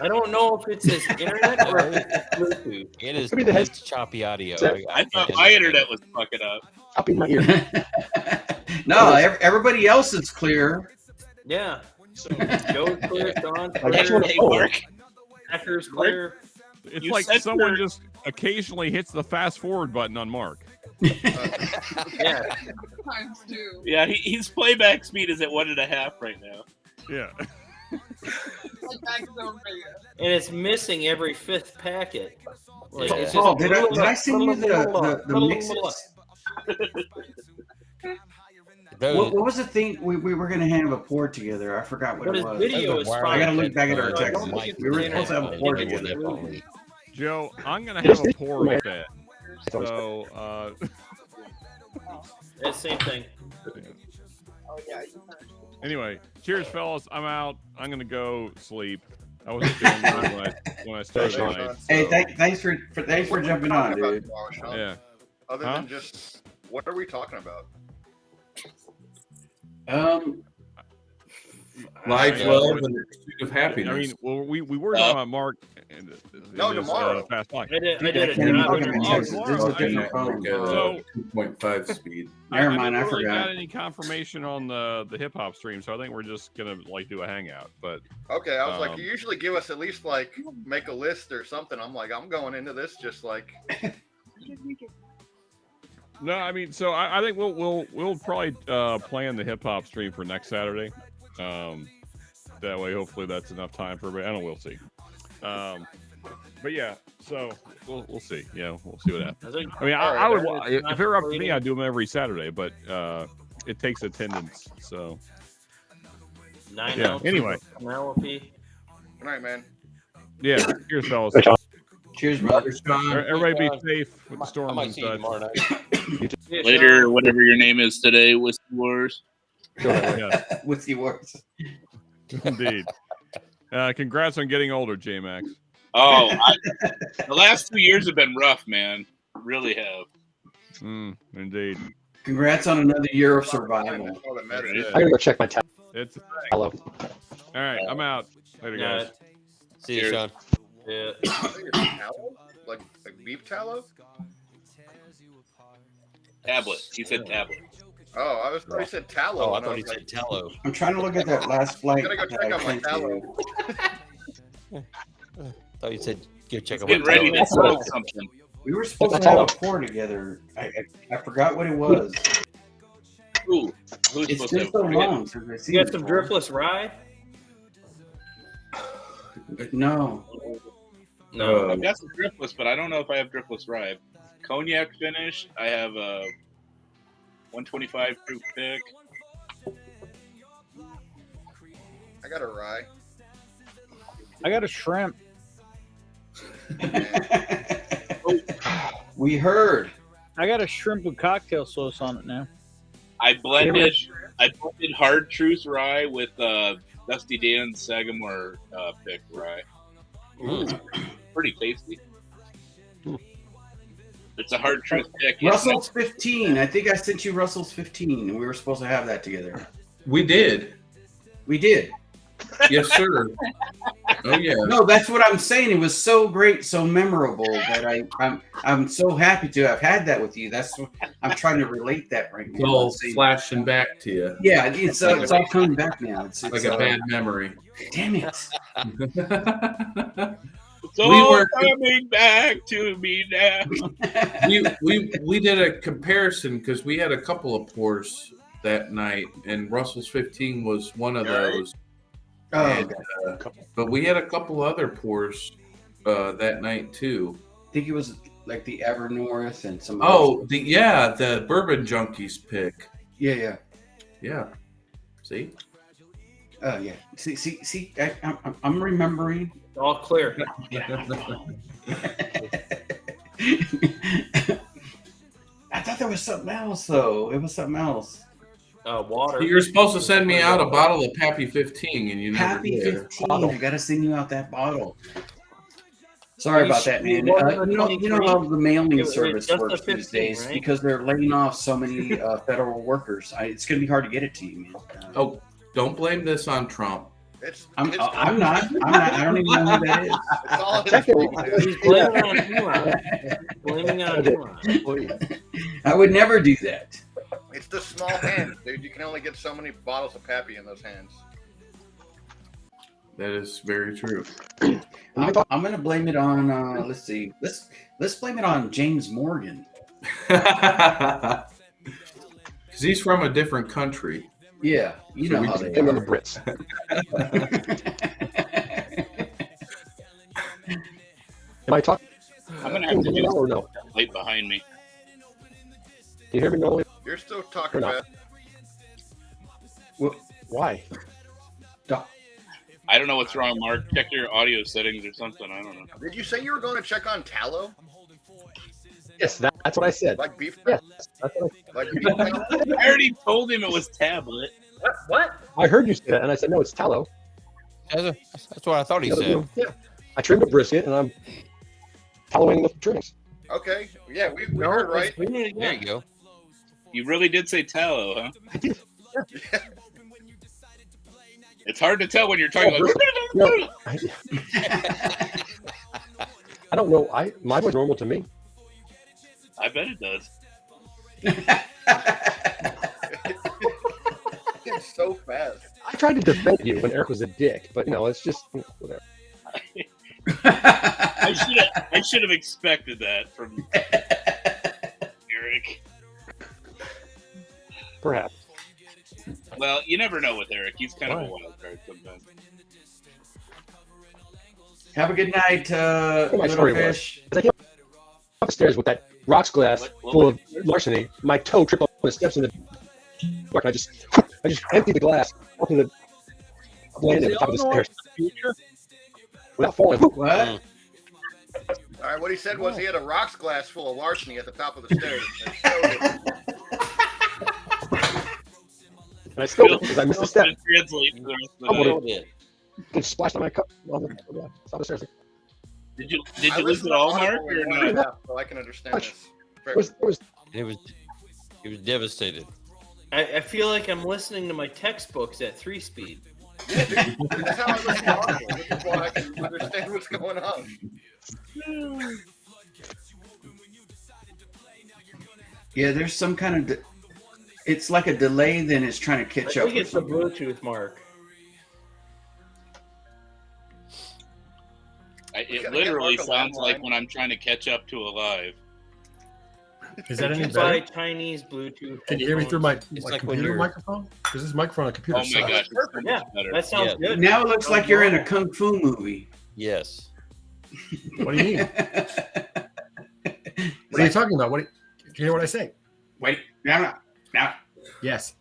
I don't know if it's his internet or if it's Bluetooth. It is it's choppy audio. I thought my internet was fucking up. Choppy in my ear. No, everybody else is clear. Yeah. So Joe's clear, Don's Hey, clear, Mark. Hacker's clear. it's You like said someone you're- just occasionally hits the fast forward button on Mark. Yeah. Times two. Yeah, his playback speed is at 1.5 right now. Yeah. Like back zone video. And it's missing every fifth packet. Like, it's Paul, just- did I send you the mixes? What was the thing we were going to have a pour together? I forgot what But it his was. video is I fine. got to look back at our text. Don't look at We were the supposed to have a internet. pour Look at together. the- Joe, I'm gonna have a pour with that. So Same thing. Oh yeah. anyway, cheers, fellas. I'm out. I'm gonna go sleep. I wasn't feeling good when I started tonight. Hey, so- thanks for jumping on, dude. Yeah. Other Huh? than just, what are we talking about? Live love and the pursuit of happiness. I mean, well, we were talking about Mark. And No, tomorrow. Fast Life. I did I a can't even job look at my interview. text. This is a different phone. So- 2.5 speed. Never mind, I never really forgot. got any confirmation on the hip hop stream, so I think we're just gonna like do a hangout. But Okay, I was like, Um, you usually give us at least like make a list or something. I'm like, I'm going into this just like, no, I mean, so I think we'll probably plan the hip hop stream for next Saturday. That way, hopefully, that's enough time for everybody. I don't know. We'll see. But yeah, so we'll see. Yeah, we'll see what happens. I mean, I would if it were up to me, I'd do them every Saturday, but it takes attendance. So 9 yeah. ounces Anyway, of Penelope. good night, man. yeah. Cheers, fellas. Cheers, brother. Everybody be safe with the I storms might and see you such. tomorrow night. Yeah, Later, Sean. whatever your name is today, Whiskey Wars. Yeah, What's the words? indeed. Congrats on getting older, J Max. Oh, the last 2 years have been rough, man. Really have. Indeed. Congrats on another year of survival. That's all that matters. I gotta go check my tab. It's Hello. all right. I'm out. Later, guys. See you, Cheers. Sean. Yeah. Tallow? Like beef tallow? Tablet. He said tablet. Oh, I thought he said tallow. Oh, I and thought was he like, said tallow. I'm trying to look at that last flight. I'm gonna go that check I out my sent to tallow. you. Thought you said go check out Getting my ready tallow. to smoke something. We were supposed to have a pour together. I forgot what it was. Ooh, who's It's supposed been to so have long since I seen You got it. some driftless rye? No. No. I've got some driftless, but I don't know if I have driftless rye. Cognac finish. I have a 125 proof pick. I got a rye. I got a shrimp. We heard. I got a shrimp with cocktail sauce on it now. I blended Hard Truth rye with Dusty Dan's Sagamore pick rye. Pretty tasty. It's a Hard Truth pick. Russell's 15. I think I sent you Russell's 15, and we were supposed to have that together. We did. We did. Yes, sir. Oh yeah. No, that's what I'm saying. It was so great, so memorable that I'm so happy to have had that with you. That's what I'm trying to relate that right It's now. all flashing back to you. Yeah, it's all coming back now. It's like a bad memory. Damn it. So We were- coming back to me now. we did a comparison because we had a couple of pours that night, and Russell's 15 was one of those. Oh, And, but we had a couple other pours that night too. I think it was like the Evernorth and some. Oh, the Bourbon Junkies pick. Yeah. See. Oh yeah. See. I'm remembering. All clear. I thought there was something else though. It was something else. Water. You're supposed to send me out a bottle of Pappy 15, and you never Happy did. 15. I gotta send you out that bottle. Sorry about that, man. You know how the mailing service works these days, right? because they're laying off so many federal workers. It's going to be hard to get it to you, man. Oh, don't blame this on Trump. I'm not. I don't even know who that is. It's all He's blaming on Elon. Blaming on Elon. I would never do that. It's the small hands, dude. You can only get so many bottles of Pappy in those hands. That is very true. I'm going to blame it on. Let's see. Let's blame it on James Morgan. Because he's from a different country. Yeah, you know how they Him are. and the Brits. Am I talking? I'm gonna have to do or no? light behind me. Can you hear me, Nolan? You're still talking Or not? about. Well, why? I don't know what's wrong, Mark. Check your audio settings or something. I don't know. Did you say you were going to check on tallow? Yes, that's what I said. Like beef? Yes, that's what Like beef tallow? I already told him it was tablet. What? I heard you say that, and I said, no, it's tallow. That's what I thought he said. Yeah. I trimmed a brisket, and I'm tallowing the trimmings. Okay. Yeah, we heard right. There you go. You really did say tallow, huh? I did. It's hard to tell when you're talking about. No, I don't know. Mine was normal to me. I bet it does. It's so fast. I tried to defend you when Eric was a dick, but it's just whatever. I should have expected that from Eric. Perhaps. Well, you never know with Eric. He's kind of a wild card sometimes. Have a good night, My little story fish. was, as I came upstairs with that rocks glass full of larceny, my toe tripped on the steps in the dark, and I just emptied the glass onto the landing at the top of the stairs without falling. What? All right, what he said was he had a rocks glass full of larceny at the top of the stairs. And I spilled it because I missed a step. Translate for the rest of the Oh, night. It splashed on my cup on the top of the stairs. Did you lose it all, Mark, or not? So I can understand this. It was devastated. I feel like I'm listening to my textbooks at 3-speed. That's how I listen to audio. This is why I can understand what's going on. Yeah, there's some kind of. It's like a delay, then it's trying to catch I up. think it's the Bluetooth, Mark. It literally sounds like when I'm trying to catch up to a live. Is that any You buy better? Chinese Bluetooth. Can you hear me through my It's like when computer you're- microphone? Because this microphone on the computer Oh my sucks. gosh, it's so Yeah, much better. that sounds Yeah. good. Now it looks like you're in a kung fu movie. Yes. What do you mean? What are you talking about? What? Can you hear what I say? Wait, now. Yes.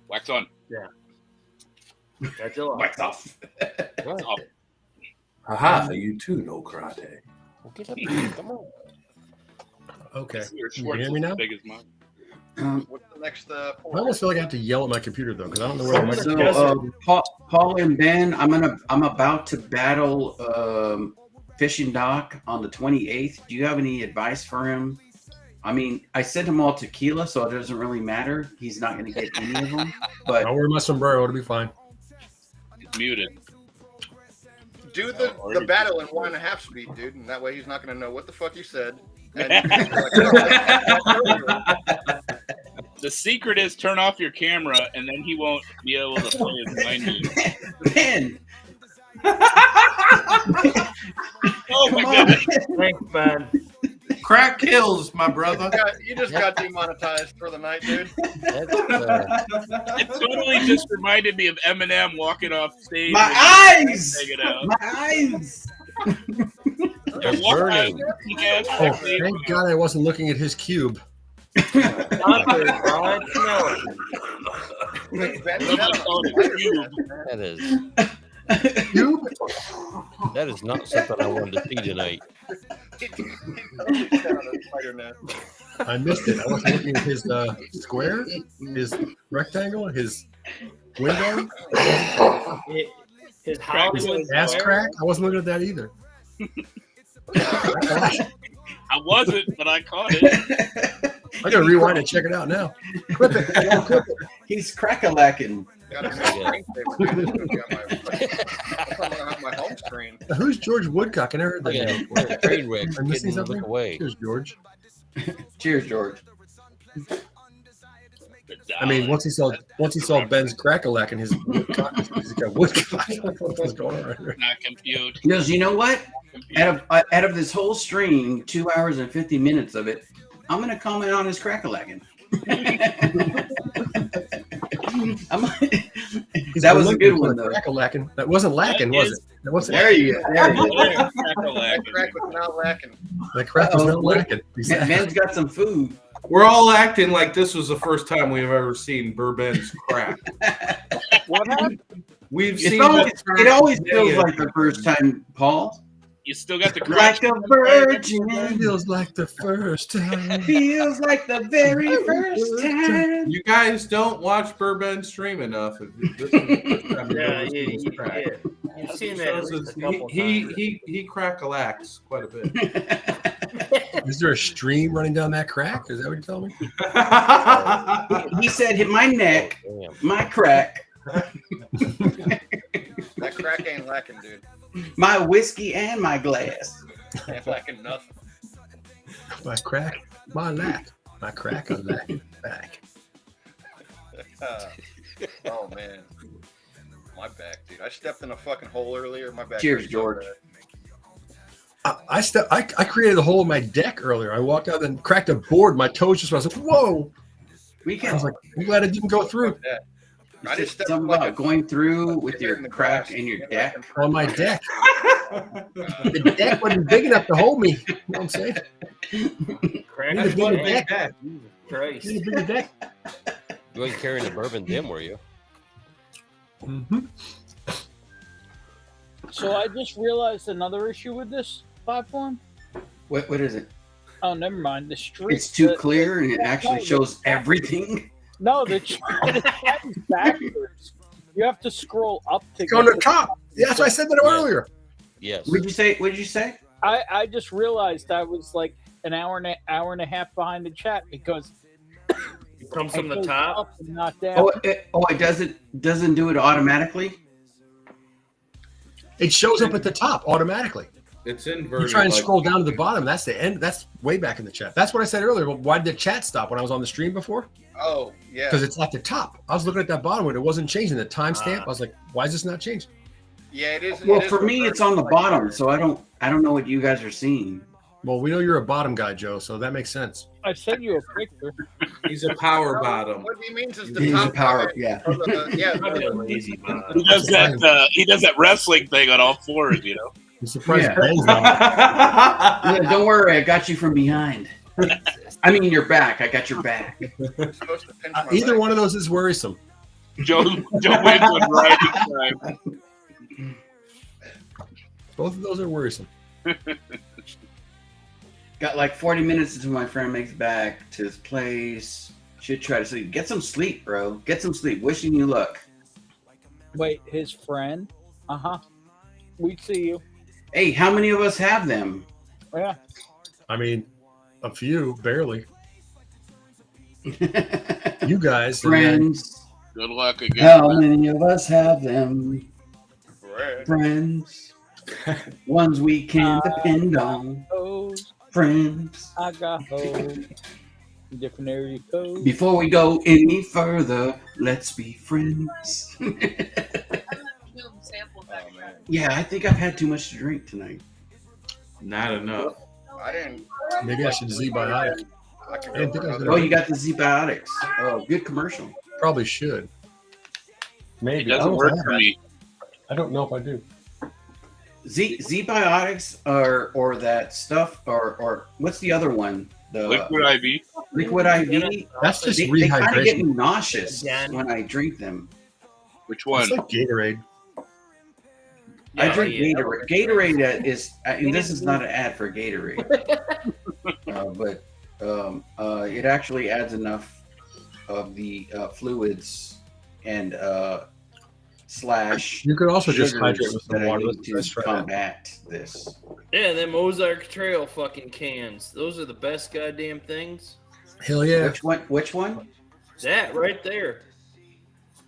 Wax on. Yeah. That's a lot. Wax off. Wax off. Haha, you too know karate. Well, get up. Come on. Okay. Your Can you Schwartz hear is me as now? big as mine. What's the next I almost feel like I have to yell at my computer though, because I don't know where the So, microphone. Paul and Ben, I'm about to battle Fishing Doc on the 28th. Do you have any advice for him? I mean, I sent him all tequila, so it doesn't really matter. He's not going to get any of them. But I'll wear my sombrero. It'll be fine. It's muted. Do the battle in 1.5 speed, dude, and that way he's not going to know what the fuck you said. And you can just be like, The secret is turn off your camera, and then he won't be able to play his mind games. Ben, Oh my Come on. goodness. Thanks, man. Crack kills, my brother. You just got demonetized for the night, dude. It totally just reminded me of Eminem walking off stage. My when he was eyes! taking it out. My eyes! They're burning. Oh, thank God I wasn't looking at his cube. That is. Cube? That is not something I wanted to see tonight. I missed it. I wasn't looking at his square, his rectangle, his window, His Hollywood ass square. crack. I wasn't looking at that either. I wasn't, but I caught it. I gotta rewind and check it out now. Clip it. Clip it. He's crack-a-lacking. My home screen. Now, who's George Woodcock? I never heard that Yeah, name. we're a train wreck. I'm missing Getting something. look away. Here's George. Cheers, George. I mean, once he saw Ben's crack-a-lack and his Woodcock, he's got Woodcock. What's going on right here? Not compute. He goes, you know what? Out of this whole stream, 2 hours and 50 minutes of it, I'm going to comment on his crack-a-lacking. That was a good one, though. Crack-a-lacking. That wasn't lacking, was it? That wasn't. There you go. There you go. That crack was not lacking. That crack was not lacking. Exactly. Man's got some food. We're all acting like this was the first time we've ever seen Bourbon's crack. What happened? We've It seen always feels like the first time, Paul. You still got the crack. Like a virgin. Feels like the first time. Feels like the very first time. You guys don't watch Bourbon stream enough. Yeah, you've seen that at least a couple times. He crack-a-lacks quite a bit. Is there a stream running down that crack? Is that what you're telling me? He said, hit my neck, my crack, That crack ain't lacking, dude. my whiskey, and my glass. Ain't lacking nothing. My crack, my lack, my crack, a lack back. Oh man, my back, dude. I stepped in a fucking hole earlier. My back. Cheers, hurts so George. bad. I created a hole in my deck earlier. I walked out and cracked a board. My toes just went. I was like, whoa. I was like, I'm glad it didn't go through. I just stepped Something like about going through with your crack and your deck. On my deck. The deck wasn't big enough to hold me. You know what I'm saying? Crack Need a bigger deck. Jesus Christ. Need a bigger deck. You weren't carrying a bourbon then, were you? Mm-hmm. So I just realized another issue with this platform. What is it? Oh, never mind. The street. It's too clear and it actually shows everything. No, the chat is backwards. You have to scroll up to Go to the top. Yeah, that's why I said that earlier. Yes. What did you say? I just realized I was like an hour and a half behind the chat because it comes from I the goes top. up and not down. It doesn't do it automatically. It shows up at the top automatically. It's inverted. You try and like- scroll down to the bottom. That's the end. That's way back in the chat. That's what I said earlier. Well, why did the chat stop when I was on the stream before? Oh yeah. Because it's at the top. I was looking at that bottom one. It wasn't changing. The timestamp. I was like, why is this not changing? Yeah, it is. Well, it is for me, it's on the bottom, so I don't know what you guys are seeing. Well, we know you're a bottom guy, Joe, so that makes sense. I sent you a picture. He's a power bottom. What he means is the He's a top power. right. Yeah. Or yeah. Lazy man. He does that. He does that wrestling thing on all fours, you know. I'm surprised Yeah. Ben's not. Yeah, don't worry, I got you from behind. I mean, your back. I got your back. You're supposed to pinch my Either leg. one of those is worrisome. Joe wins one right each time. Both of those are worrisome. Got like 40 minutes until my friend makes it back to his place. Should try to sleep. Get some sleep, bro. Get some sleep. Wishing you luck. Wait, his friend? We see you. Hey, how many of us have them? Yeah. I mean, a few, barely. You guys. and then- Friends. Good luck again. How many of us have them? Right. Friends. Ones we can depend on. Hoes. Friends. I got hoes. Different area codes. Before we go any further, let's be friends. Yeah, I think I've had too much to drink tonight. Not enough. I didn't. Maybe I should Z-biotic. I could I didn't think I was Oh, gonna you got the Z-biotics. Oh, good commercial. Probably should. Maybe. It doesn't I don't know work if I for have. me. I don't know if I do. Z-biotics or that stuff or what's the other one? The Liquid IV. Liquid IV. That's just They kind of get me rehydration. nauseous when I drink them. Which one? It's like Gatorade. I drink Gatorade. Gatorade is, and this is not an ad for Gatorade, but it actually adds enough of the fluids and slash. You could also just sugars hydrate with some that I water. need Let's to try that. combat this. Yeah, them Ozark Trail fucking cans. Those are the best goddamn things. Hell yeah. Which one? That right there.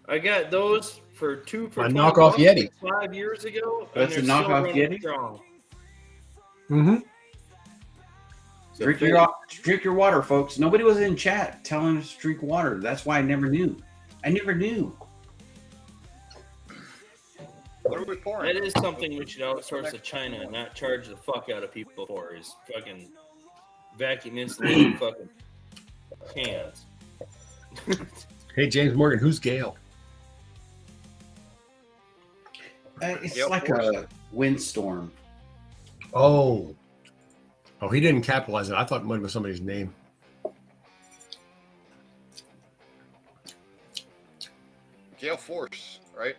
I got those for two for My 20 knockoff bucks Yeti. 5 years ago. That's and a they're still knockoff running Yeti? strong. Mm-hmm. So Drink your water, folks. Nobody was in chat telling us to drink water. That's why I never knew. What are we pouring? That is something we should outsource to China and not charge the fuck out of people for is fucking vacuum insulated fucking cans. Hey, James Morgan, who's Gail? It's Yep. like a windstorm. Oh, he didn't capitalize it. I thought it might have been somebody's name. Gale Force, right?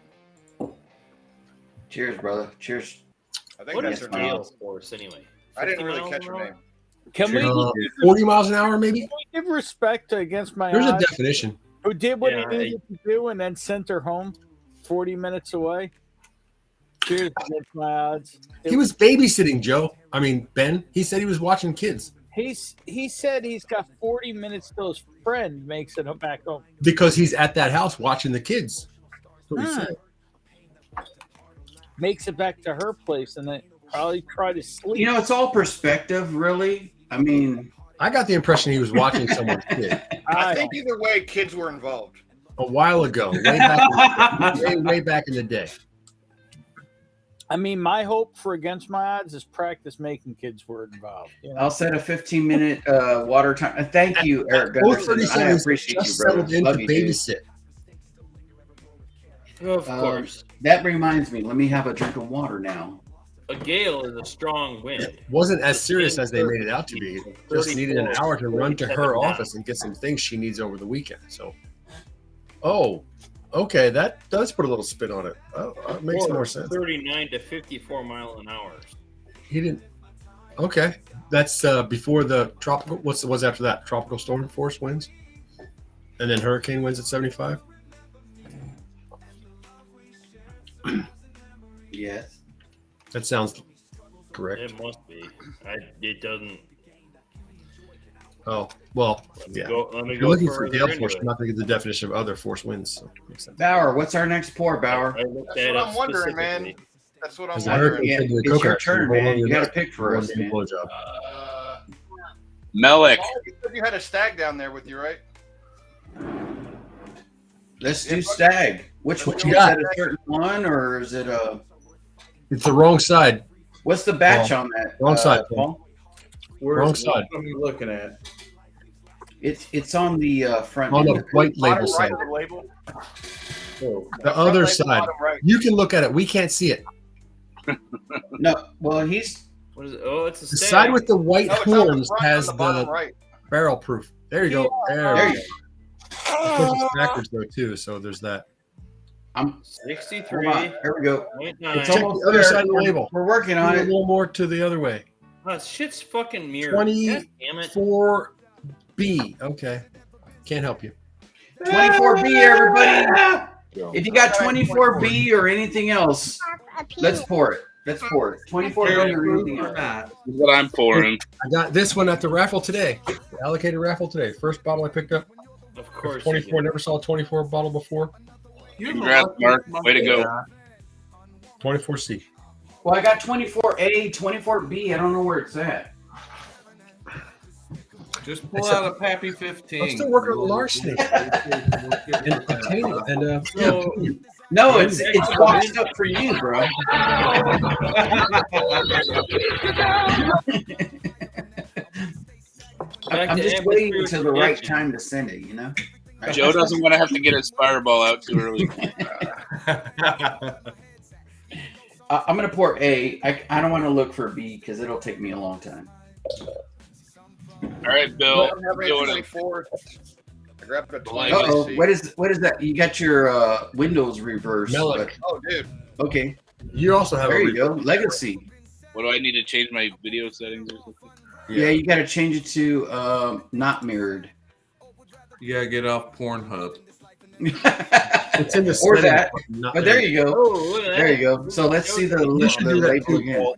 Cheers, brother. Cheers. I think What that's is her name. Gale Force anyway? I didn't 50 really miles catch an her hour? name. Can we, 40 miles an hour, maybe? can we give respect to Against My There's a Odds, definition. who did what Yeah, he needed to do and then sent her home 40 minutes away? Cheers, Against My Odds. He was babysitting, Joe. I mean, Ben. He said he was watching kids He said he's got 40 minutes till his friend makes it back home. because he's at that house watching the kids. That's what he Hmm. said. Makes it back to her place and then probably try to sleep. You know, it's all perspective, really. I mean, I got the impression he was watching someone's kid I think either way, kids were involved. a while ago, way back in the day. I mean, my hope for Against My Odds is practice making kids were involved. You know? I'll set a 15-minute water time. Thank you, Eric Both Gunderson. I 37s appreciate you, just brother. settled in Love to you, dude. babysit. Of course. That reminds me. Let me have a drink of water now. A gale is a strong wind. Wasn't as serious as they made it out to be. Just needed an hour to run to her office and get some things she needs over the weekend. So, okay, that does put a little spin on it. Oh, it makes more sense. 39 to 54 mile an hour. He didn't. Okay, that's before the tropical. What's after that? Tropical storm force winds, and then hurricane winds at 75. Yes. That sounds correct. It must be. It doesn't. Oh well, yeah. Let me If go you're looking for further gale into force, it. you're not going to get the definition of other force winds. So it makes sense. Bauer, what's our next pour, Bauer? I looked That's that what up I'm wondering, man. specifically. That's what I'm As the wondering. hurricane Yeah, said to the it's your coconut, turn, roll man. on your You gotta nuts, pick for one us, big man. blowjob. Melik. You said you had a stag down there with you, right? Let's do stag. Which one? What you Is got? that a certain one, or is it a? It's the wrong side. What's the batch Paul. on that? Wrong side, Paul? Wrong side. What are you looking at? It's on the front. On end. the white label Bottom side. right of the label. The other label, side. bottom right. You can look at it. We can't see it. No, well, he's What is it? Oh, it's a The stag. side with the white No, it's on the horns front, has on the bottom the right. barrel proof. There you go. there. You go. Of course, it's backwards though too. So there's that. I'm 63. hold on. Here we go. 0.9. It's Check almost the other there. side of the label. We're working A on it. little more to the other way. Oh, shit's fucking mirrored. God damn it. 24B. Okay. Can't help you. 24B, everybody. If you got 24B or anything else, let's pour it. Let's pour it. 24B or anything else. Not. Is what I'm pouring. I got this one at the raffle today. The allocated raffle today. First bottle I picked up. Of course. 24. Never saw a 24 bottle before. Congrats, Mark. Way to go. 24C. Well, I got 24A, 24B. I don't know where it's at. Just pull out a Pappy 15. I'm still working on larceny. No, it's boxed up for you, bro. I'm just waiting until the right time to send it, you know? Joe doesn't want to have to get his fireball out too early. I'm going to pour A. I don't want to look for B because it'll take me a long time. All right, Bill. I don't have any 24. I grabbed a 20. Uh-oh. What is that? You got your Windows reverse. Melic. Oh, dude. Okay. You also have there a you go. Legacy. What do I need to change my video settings or something? Yeah, you got to change it to not mirrored. You gotta get off Pornhub. It's in the Or setting, that. not But there you go. Oh, look at There that. you go. So let's see the You should do that label too, again. Paul.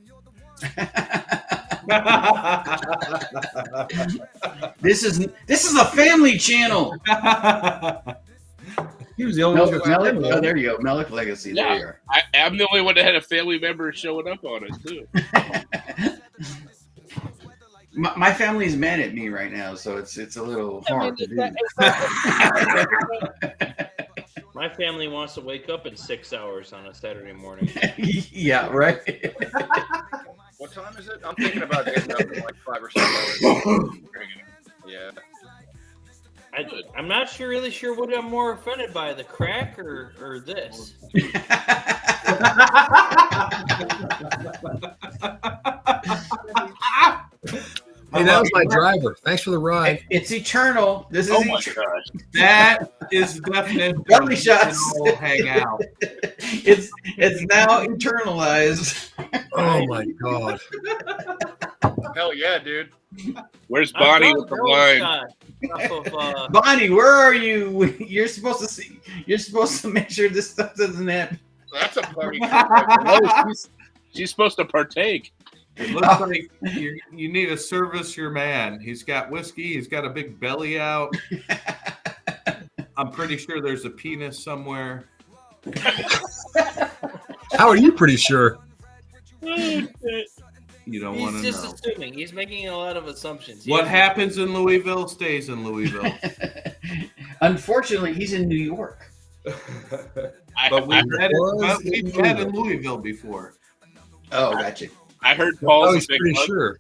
This is a family channel. He was the only one who got Melic, family. oh, there you go. Melic Legacy. There you are. I'm the only one that had a family member showing up on it too. My family's mad at me right now, so it's a little hard to do. My family wants to wake up in 6 hours on a Saturday morning. Yeah, right. What time is it? I'm thinking about getting up in like 5 or 6 hours. Yeah. I'm not really sure what I'm more offended by, the crack or this. Hey, that was my driver. Thanks for the ride. It's eternal. This is Oh my gosh. That is the definition. Belly shots. We all hang out. It's now internalized. Oh my god. Hell yeah, dude. Where's Bonnie with the line? Bonnie, where are you? You're supposed to see. You're supposed to make sure this stuff doesn't happen. That's a party. No, she's supposed to partake. It looks like you need to service your man. He's got whiskey. He's got a big belly out. I'm pretty sure there's a penis somewhere. How are you pretty sure? You don't want He's to just know. assuming. He's making a lot of assumptions. What happens in Louisville stays in Louisville. Unfortunately, he's in New York. But we've met in Louisville before. Oh, gotcha. I heard Paul's he's a big pretty hugger. sure.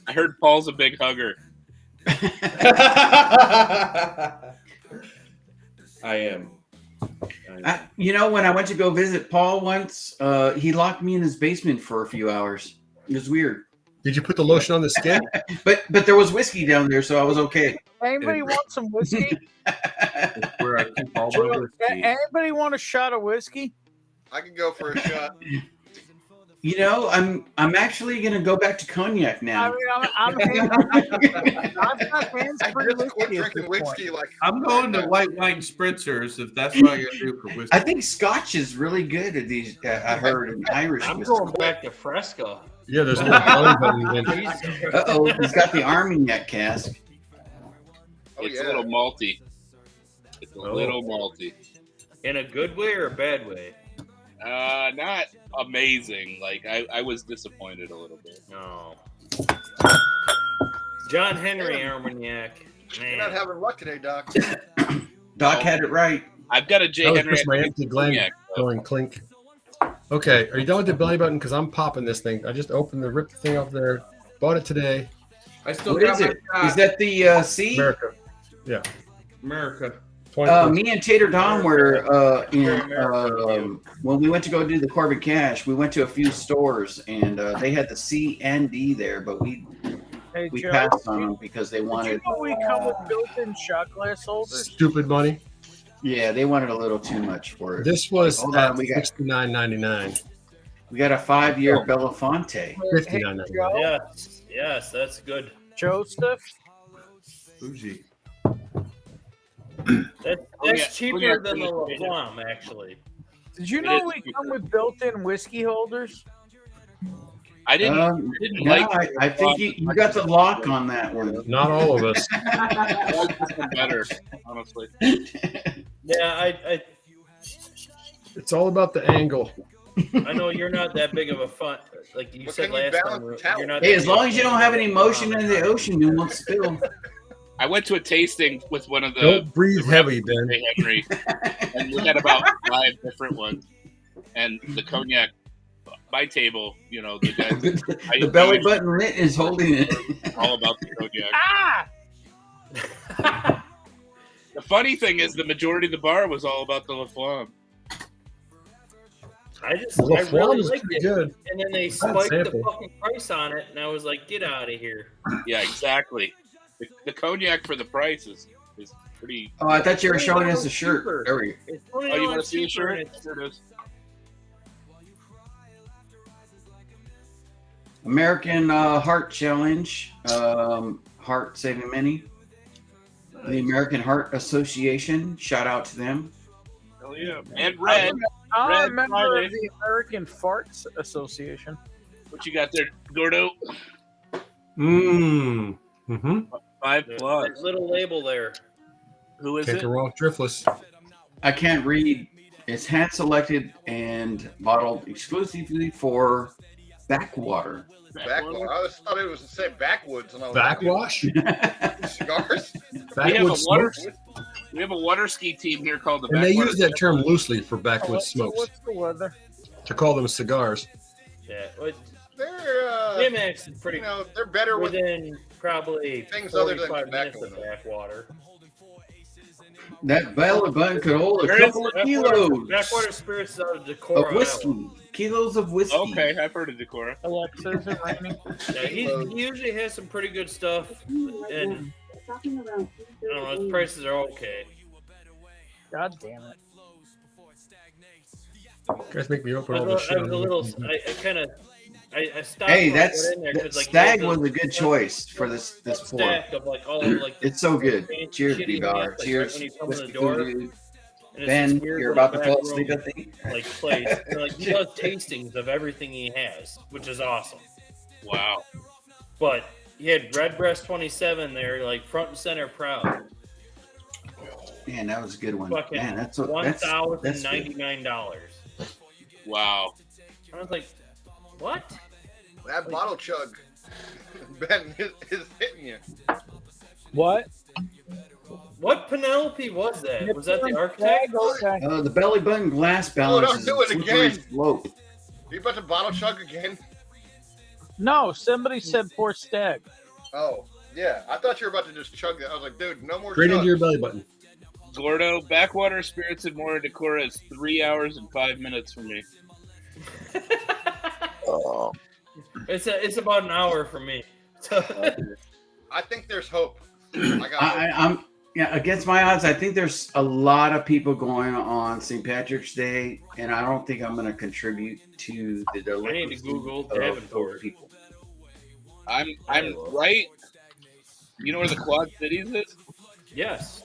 I heard Paul's a big hugger. I am. You know, when I went to go visit Paul once, he locked me in his basement for a few hours. It was weird. Did you put the lotion on the skin? But there was whiskey down there, so I was okay. Anybody want some whiskey? Where I keep all my whiskey. Anybody want a shot of whiskey? I can go for a shot. You know, I'm actually gonna go back to cognac now. I mean, I've got hands I for just quit whiskey. drinking whiskey like I'm going to white wine spritzers if that's what you're gonna do for whiskey. I think Scotch is really good at these. I heard in Irish. I'm whiskey. going back to Fresca. Yeah, there's no belly button in. Uh-oh, he's got the Armagnac cask. Oh, It's yeah. a little malty. It's a little malty. In a good way or a bad way? Not amazing. Like I was disappointed a little bit. No. John Henry Armagnac. You're not Man. having luck today, Doc. Doc had it right. I've got a J. That was Henry. just my empty Glen going clink. Okay, are you done with the belly button? Because I'm popping this thing. I just opened the ripped thing off there. Bought it today. I still What got is my it? shot. Is that the C? America. Yeah. America. 20. Me and Tater Don were when we went to go do the Corbin Cash. We went to a few stores and they had the C and D there, but we Joe, passed on them because they did you wanted. know we come with built-in shot glass holders? Stupid money. Yeah, they wanted a little too much for it. This was Hold at on, we got $69.99. we got a 5-year Belafonte. $59.99. Yes, that's good. Joseph? Bougie. That's cheaper than the La Flamme, actually. Did you know we come with built-in whiskey holders? I didn't No, like. I think you got the lock on that one. Not all of us. I like this one better, honestly. Yeah, It's all about the angle. I know you're not that big of a fun. Like you said last time, you're not. Hey, that as long big as you of don't a have any motion in the ocean, you won't spill. I went to a tasting with one of the. Don't breathe the heavy, rappers, Ben. Henry, and we had about 5 different ones, and the cognac. My table, you know, the guys. The belly button lit is holding it. All about the cognac. Ah! The funny thing is, the majority of the bar was all about the La Flamme. I La really Flamme is liked pretty it. good. And then they Bad spiked the sample. fucking price on it, and I was like, get out of here. Yeah, exactly. The cognac for the price is pretty. Oh, I thought you were showing us a shirt. There we go. Oh, you want to see the shirt? There it is. American Heart Challenge, Heart Saving Many. The American Heart Association, shout out to them. Hell yeah. And Red. I'm Red a member Friday. of the American Farts Association. What you got there, Gordo? Mm. Mm-hmm. 5 That plus. little label there. Who is Can't it? go wrong with Driftless. I can't read. It's hand selected and bottled exclusively for Backwater. Backwater. I always thought it was to say backwoods. And I was Backwash? like, cigars? Backwoods smoke? We have a water ski team here called the And they Backwater. use that term loosely for backwoods smokes What's the weather? to call them cigars. Yeah, but They're, Climax is pretty. you know, they're better with within probably things other than 45 minutes tobacco. of backwater. That belly button could hold a There is couple of Backwater- kilos Backwater Spirits out of Decorah, of whiskey. Kilos of whiskey. Okay, I've heard of Decorah. Alexa, is it raining? Yeah, he usually has some pretty good stuff, and I don't know, his prices are okay. God damn it. You guys make me open I all was, this shit. I was a little. I kind of. I stopped. Hey, when I that's went in there 'cause, that like, Stag he has was a good choice for this pour. stack of like all like. It's so good. fancy Cheers, shit B he Bar. has, like, Cheers, right when you come in whiskey the door. food. And it's Ben, this weird you're little about to fall back asleep, I room, think. Like place, and, like he does tastings of everything he has, which is awesome. Wow. But he had Redbreast 27 there, like front and center, proud. Man, that was a good one. Fucking Man, that's good. $1,099. Wow. I was like, what? That bottle chug, Ben, is hitting you. What? What Penelope was that? Was that the architect? The belly button glass balance don't is do a it slippery again. slope. Are you about to bottle chug again? No, somebody said poor Stag. Oh, yeah. I thought you were about to just chug that. I was like, dude, no more Straight chug. into your belly button. Gordo, Backwater Spirits and More Decorah is 3 hours and 5 minutes for me. It's about an hour for me. I think there's hope. I got hope. I'm against my odds. I think there's a lot of people going on St. Patrick's Day, and I don't think I'm going to contribute to the I need to Google of Davenport. people. I'm right. You know where the Quad Cities is? Yes.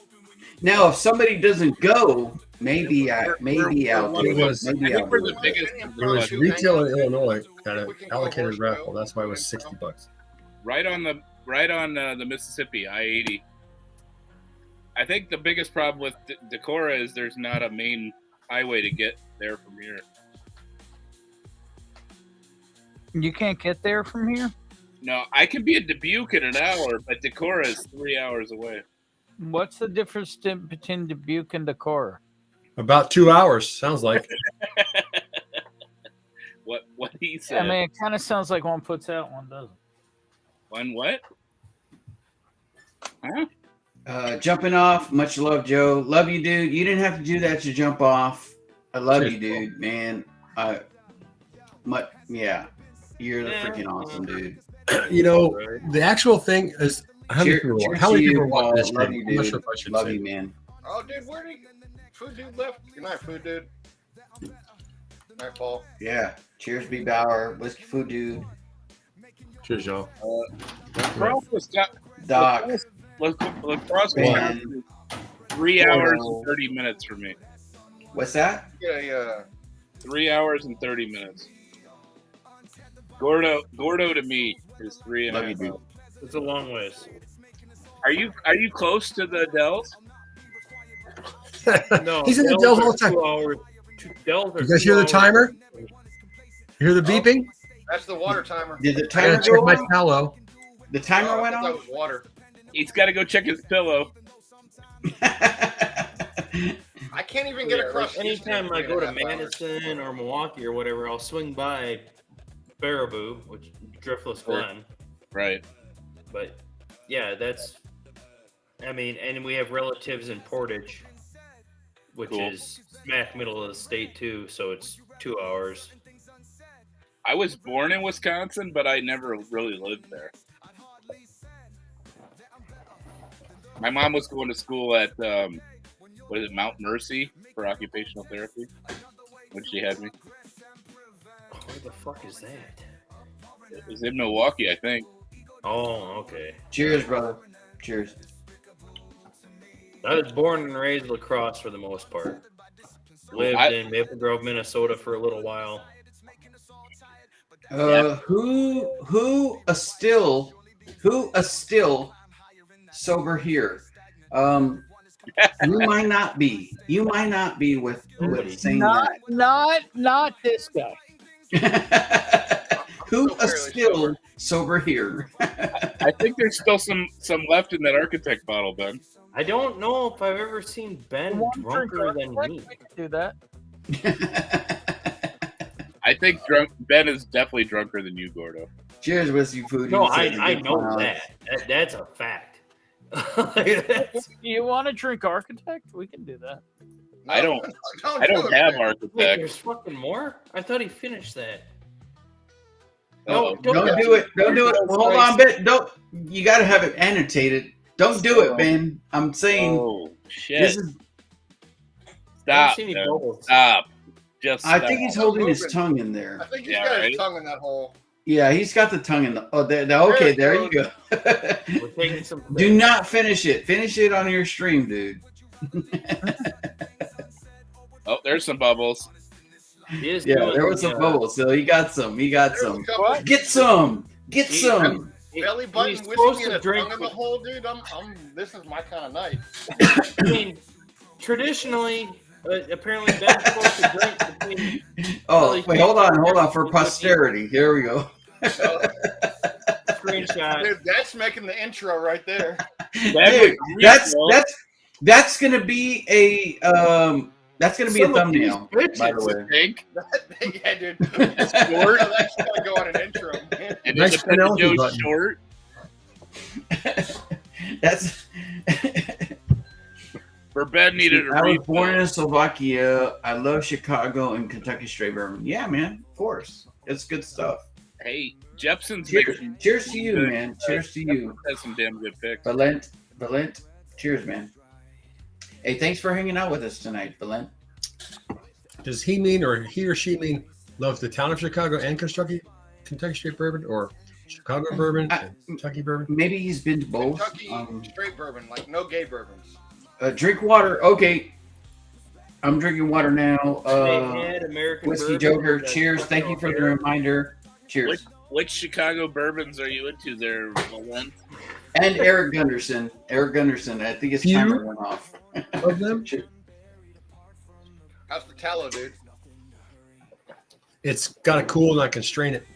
Now, if somebody doesn't go, maybe I'll do It was, it. Maybe I I'll think we're do the it. biggest. it was retail in Illinois got an allocated raffle. That's why it was $60. Right on the Mississippi I-80. I think the biggest problem with Decorah is there's not a main highway to get there from here. You can't get there from here? No, I can be in Dubuque in an hour, but Decorah is 3 hours away. What's the difference between Dubuque and Decorah? About 2 hours, sounds like. What he said. I mean, it kind of sounds like one puts out, one doesn't. One what? Huh? Jumping off. Much love, Joe. Love you, dude. You didn't have to do that to jump off. I love you, dude, man. Yeah, you're the freaking awesome, dude. You know, the actual thing is how many people are watching this Love stream? you, I'm not dude. sure if I should Love say. you, man. Oh, dude, where did Food Dude left? Good night, Food Dude. Good night, Paul. Yeah. Cheers, B. Bauer. Whiskey Food Dude. Cheers, y'all. Doc. Lacrosse Ben. 3 hours and 30 minutes for me. What's that? Yeah. 3 hours and 30 minutes. Gordo to me is 3 Love and a you, half dude. hours. It's a long ways. Are you close to the Dells? No, He's in the Dells all the time. 2 hours. Dells are You guys 2 hear the hours. timer? You hear the beeping? That's the water timer. Did the I gotta timer check go my off? tallow. The timer I went thought that off? was water. He's got to go check his pillow. I can't even get across. Like anytime I go to Madison or Milwaukee or whatever, I'll swing by Baraboo, which Driftless Glen. Right. But yeah, that's. I mean, and we have relatives in Portage, which is smack middle of the state too. So it's 2 hours. I was born in Wisconsin, but I never really lived there. My mom was going to school at what is it, Mount Mercy for occupational therapy when she had me. Where the fuck is that? It was in Milwaukee, I think. Oh, okay. Cheers, brother. Cheers. I was born and raised in La Crosse for the most part. Lived in Maple Grove, Minnesota for a little while. Who a still sober here? You might not be. You might not be with saying that. Not this guy. Who a still sober here? I think there's still some left in that Architect bottle, Ben. I don't know if I've ever seen Ben drunker than me. We can do that. I think Ben is definitely drunker than you, Gordo. Cheers, Whiskey Food. No, I know that. That's a fact. You want to drink Architect? We can do that. I don't have Architect. Wait, there's fucking more? I thought he finished that. No, don't do it. Don't do it. Hold on, Ben. Don't. You got to have it annotated. Don't do it, Ben. I'm saying. Oh shit! This is. Stop. Stop. Just. I think he's holding his tongue in there. I think he's got his tongue in that hole. Yeah, he's got the tongue in the. Oh, okay, there you go. We're taking some. Do not finish it. Finish it on your stream, dude. Oh, there's some bubbles. Yeah, there was some bubbles. So he got some. He got some. Get some. Get some. Belly button He's whiskey supposed and to a drink tongue in the hole, dude. This is my kind of night. I mean, traditionally, apparently Ben's supposed to drink between. Oh, wait, hold on. For posterity. Here we go. Screenshot. Dude, that's making the intro right there. Dude, that's gonna be a thumbnail. By the way. Yeah, dude. That's short. That's gonna go on an intro. Man. And Nice it's Joe button. short. That's. For Ben needed a I was refill. born in Slovakia. I love Chicago and Kentucky Straight Bourbon. Yeah, man. Of course. It's good stuff. Hey, Jepson's Cheers to you, man. Cheers to you. Has some damn good picks. Valent. Cheers, man. Hey, thanks for hanging out with us tonight, Valent. Does he mean, or he or she mean, loves the town of Chicago and Kentucky Straight Bourbon, or Chicago Bourbon and Kentucky Bourbon? Maybe he's been to both. Kentucky straight bourbon, like no gay bourbons. Drink water. Okay. I'm drinking water now. They had American Whiskey bourbon Joker. that Cheers. Thank you for the reminder. Cheers. Which Chicago bourbons are you into there, Malent? And Eric Gunderson. I think his timer went off. Of them? How's the tallow, dude? It's got to cool and I constrain it.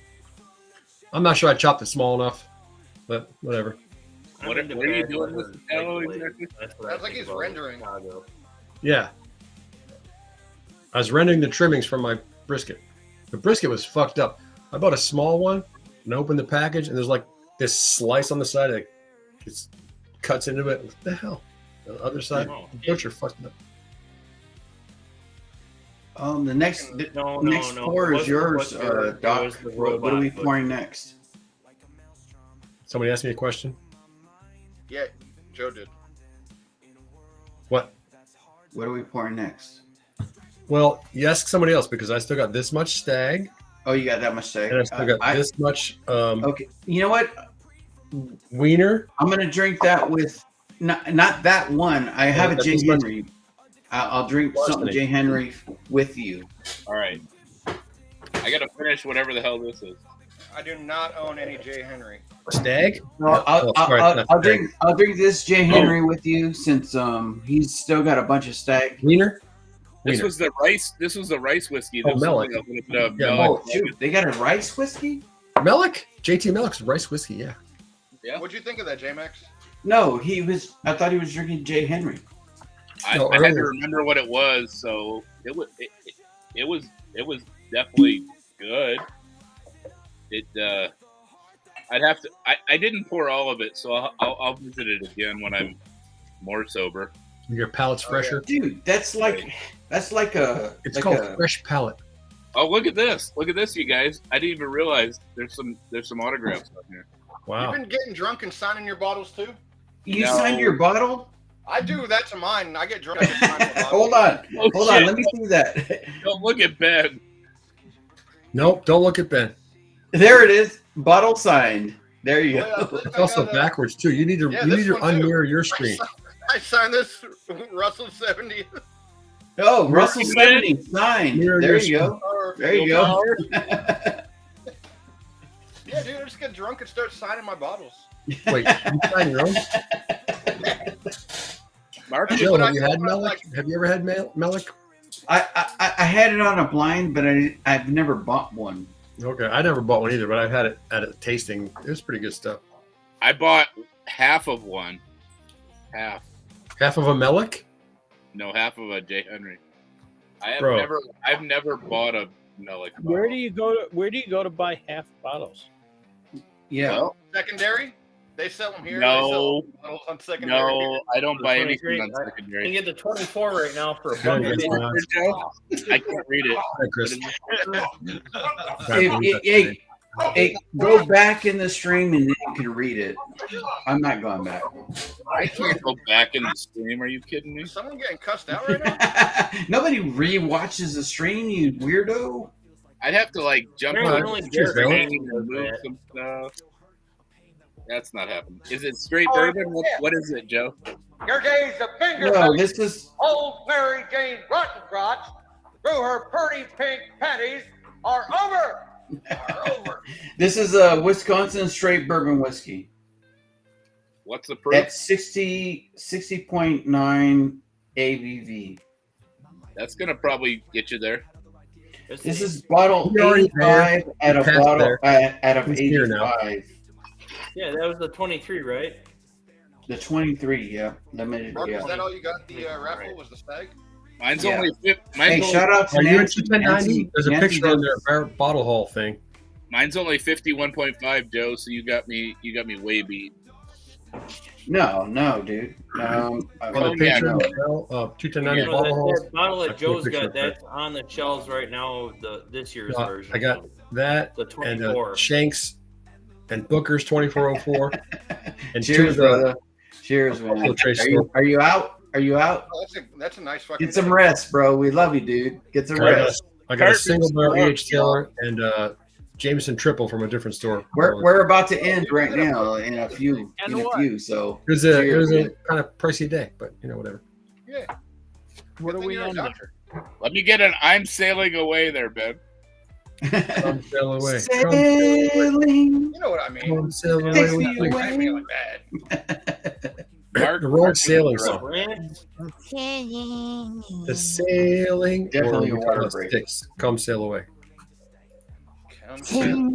I'm not sure I chopped it small enough, but whatever. What are you doing with the tallow exactly? Sounds like he's rendering. Yeah. I was rendering the trimmings from my brisket. The brisket was fucked up. I bought a small one and opened the package, and there's like this slice on the side that just cuts into it. What the hell? The other side, the butcher fucked it up. The next pour is yours, Doc. What are we pouring next? Somebody asked me a question. Yeah, Joe did. What? What are we pouring next? Well, you ask somebody else because I still got this much stag. Oh, you got that much stag. And I still got this much. Okay, you know what? Wiener. I'm gonna drink that with not that one. I have a J. Henry. I'll drink something J. Henry with you. All right. I gotta finish whatever the hell this is. I do not own any J. Henry. Stag? No, I'll drink this J. Henry with you since he's still got a bunch of stag. Wiener. This was the rice. This was the rice whiskey. This Mellick. Shoot, they got a rice whiskey. Mellick. JT Mellick's rice whiskey. Yeah. Yeah. What'd you think of that, J-Max? No, he was. I thought he was drinking J. Henry. I No, had to earlier. remember what it was, so it was definitely good. I'd have to. I didn't pour all of it, so I'll visit it again when I'm more sober. Your palate's fresher. Dude, that's like a. It's like called a, fresh palate. Oh, look at this! Look at this, you guys! I didn't even realize there's some autographs on here. Wow. You've been getting drunk and signing your bottles too? You signed your bottle? I do that to mine. I get drunk and sign my bottles. Hold on. Oh, Hold shit. on. Let me see that. Don't look at Ben. Nope, don't look at Ben. There it is. Bottle signed. There you go. It's also backwards too. You need to Yeah, you this need to one, too. unmirror your screen. I signed this Russell 70. Oh, Russell 70 signed. Mirror There your you go. There you go. Yeah, dude, I just get drunk and start signing my bottles. Wait, you sign your own? Mark, Joe, have you had Melick? Have you ever had Melick? I had it on a blind, but I've never bought one. Okay, I never bought one either, but I've had it at a tasting. It was pretty good stuff. I bought half of one. Half. Half of a Melick? No, half of a J. Henry. I've Bro. never bought a Melick. Where do you go to buy half bottles? Yeah. Well, Secondary? They sell them here. No. They sell bottles on secondary. no, I don't buy anything 23, on You can secondary. get the 24 right now for a Yeah, buck. that's fine. I can't read it. Hi, Chris. Hey, go back in the stream and then you can read it. I'm not going back. I can't go back in the stream. Are you kidding me? Is someone getting cussed out right now? Nobody re-watches the stream, you weirdo. I'd have to like jump There's on only the Jared screen Vale. and move some stuff. That's not happening. Is it straight bourbon? What is it, Joe? Your days of finger No, this is old Mary Jane Rottengrotz through her pretty pink panties are over. this is a Wisconsin straight bourbon whiskey. What's the proof? At 60.9 ABV. That's gonna probably get you there. This is bottle You're already 85 there. at a You passed bottle there. out of He's here now. 85. Yeah, that was the 23, right? The 23, yeah, limited. Mark, Yeah. is that all you got? The raffle was the stag? Mine's Yeah. only Hey, mine's shout out to Are you at Nancy. 1090? There's a Nancy picture on does- their bottle haul thing. Mine's only 51.5, Joe. So you got me way beat. No, dude. On the Oh, yeah, picture, no. 21090 You know, bottle haul. that bottle I that took a Joe's picture got, of that. that's on the shelves right now, this year's version. I got that The and 24. Shanks and Booker's 2404 and two Cheers, of the brother. Cheers, man. Trace Are you out? Are you out? Oh, that's a nice fucking. Get some rest, bro. We love you, dude. Get some rest. I got a single barrel E.H. Taylor and Jameson triple from a different store. We're about to end right now in a few. So It was a kind of pricey day, but whatever. Yeah. What are we on? Let me get an "I'm sailing away" there, Ben. Come sail away. Sailing. You know what I mean? Come sail away Takes with me me. I feel like bad. The wrong sailing song. The sailing. Definitely or a we water call it break. Sticks. Come sail away. Come sail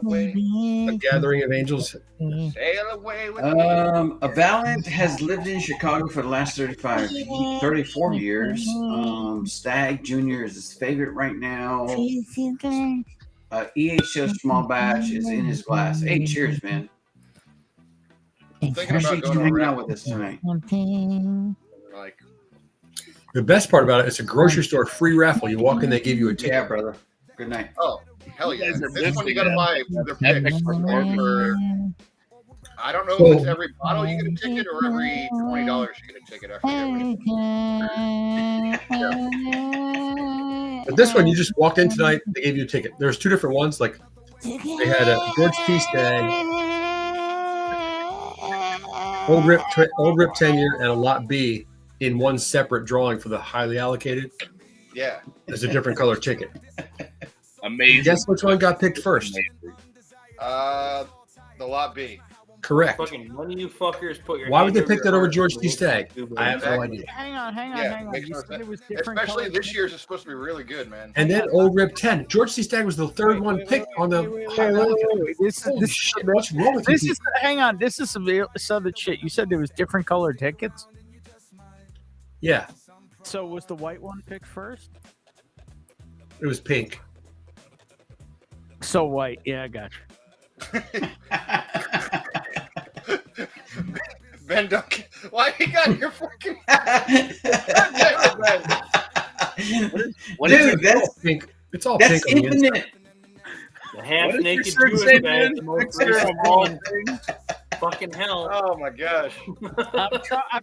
away. A gathering of angels. Sail away with A Valiant has lived in Chicago for the last 34 years. Stag Junior is his favorite right now. EHF small batch is in his glass. Hey, cheers, man. Thinking Appreciate about you going hanging around out with us tonight. like The best part about it, it's a grocery store free raffle. You walk in, they give you a ticket. Yeah, brother. Good night. oh hell yeah. guys are This one you busy, gotta buy their picks for I don't know if it's every bottle you get a ticket or every $20 you get a ticket. I forget. But this one, you just walked in tonight, they gave you a ticket. There's two different ones. Like they had a George T. Stag, Old Rip 10-year, and a Lot B in one separate drawing for the highly allocated. Yeah. There's a different color ticket. Amazing. Guess which one got picked first? The Lot B. Correct. Fucking none of you fuckers put your. Why would hand they pick your that over heart George and C. look Stagg? at YouTube I have no videos. idea. Hang on. Yeah, You makes no said sense. it was different Especially colored this year's is supposed to be really good, man. And then Old Rip 10. George C. Stagg was the third one picked on the. Wait. This Holy is shit! What's wrong with this you? is hang on. This is some other shit. You said there was different colored tickets. Yeah, So was the white one picked first? it was pink. So white. Yeah, I got you. Ben Duncan, why you got your fucking? God damn it, Ben. Dude, that's pink. It's all that's pink on the infinite. The half What naked does your shirt Jewish say, guy man? is the most Picture of recent all one. Fucking hell. Oh my gosh. I'm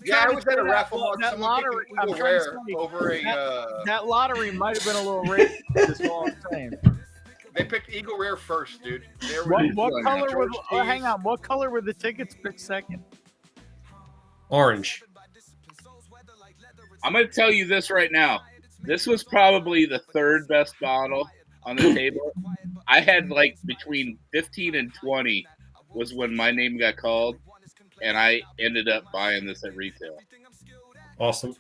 Yeah, I trying was to at a say raffle once. that Someone lottery. picked I'm Eagle trying to Rare say over a. that lottery might have been a little racist. Is all I'm saying. They picked Eagle Rare first, dude. They were What color were? George Oh, T's. hang on. What color were the tickets picked second? Orange. I'm going to tell you this right now. This was probably the third best bottle on the table. I had like between 15 and 20 was when my name got called, and I ended up buying this at retail. Awesome.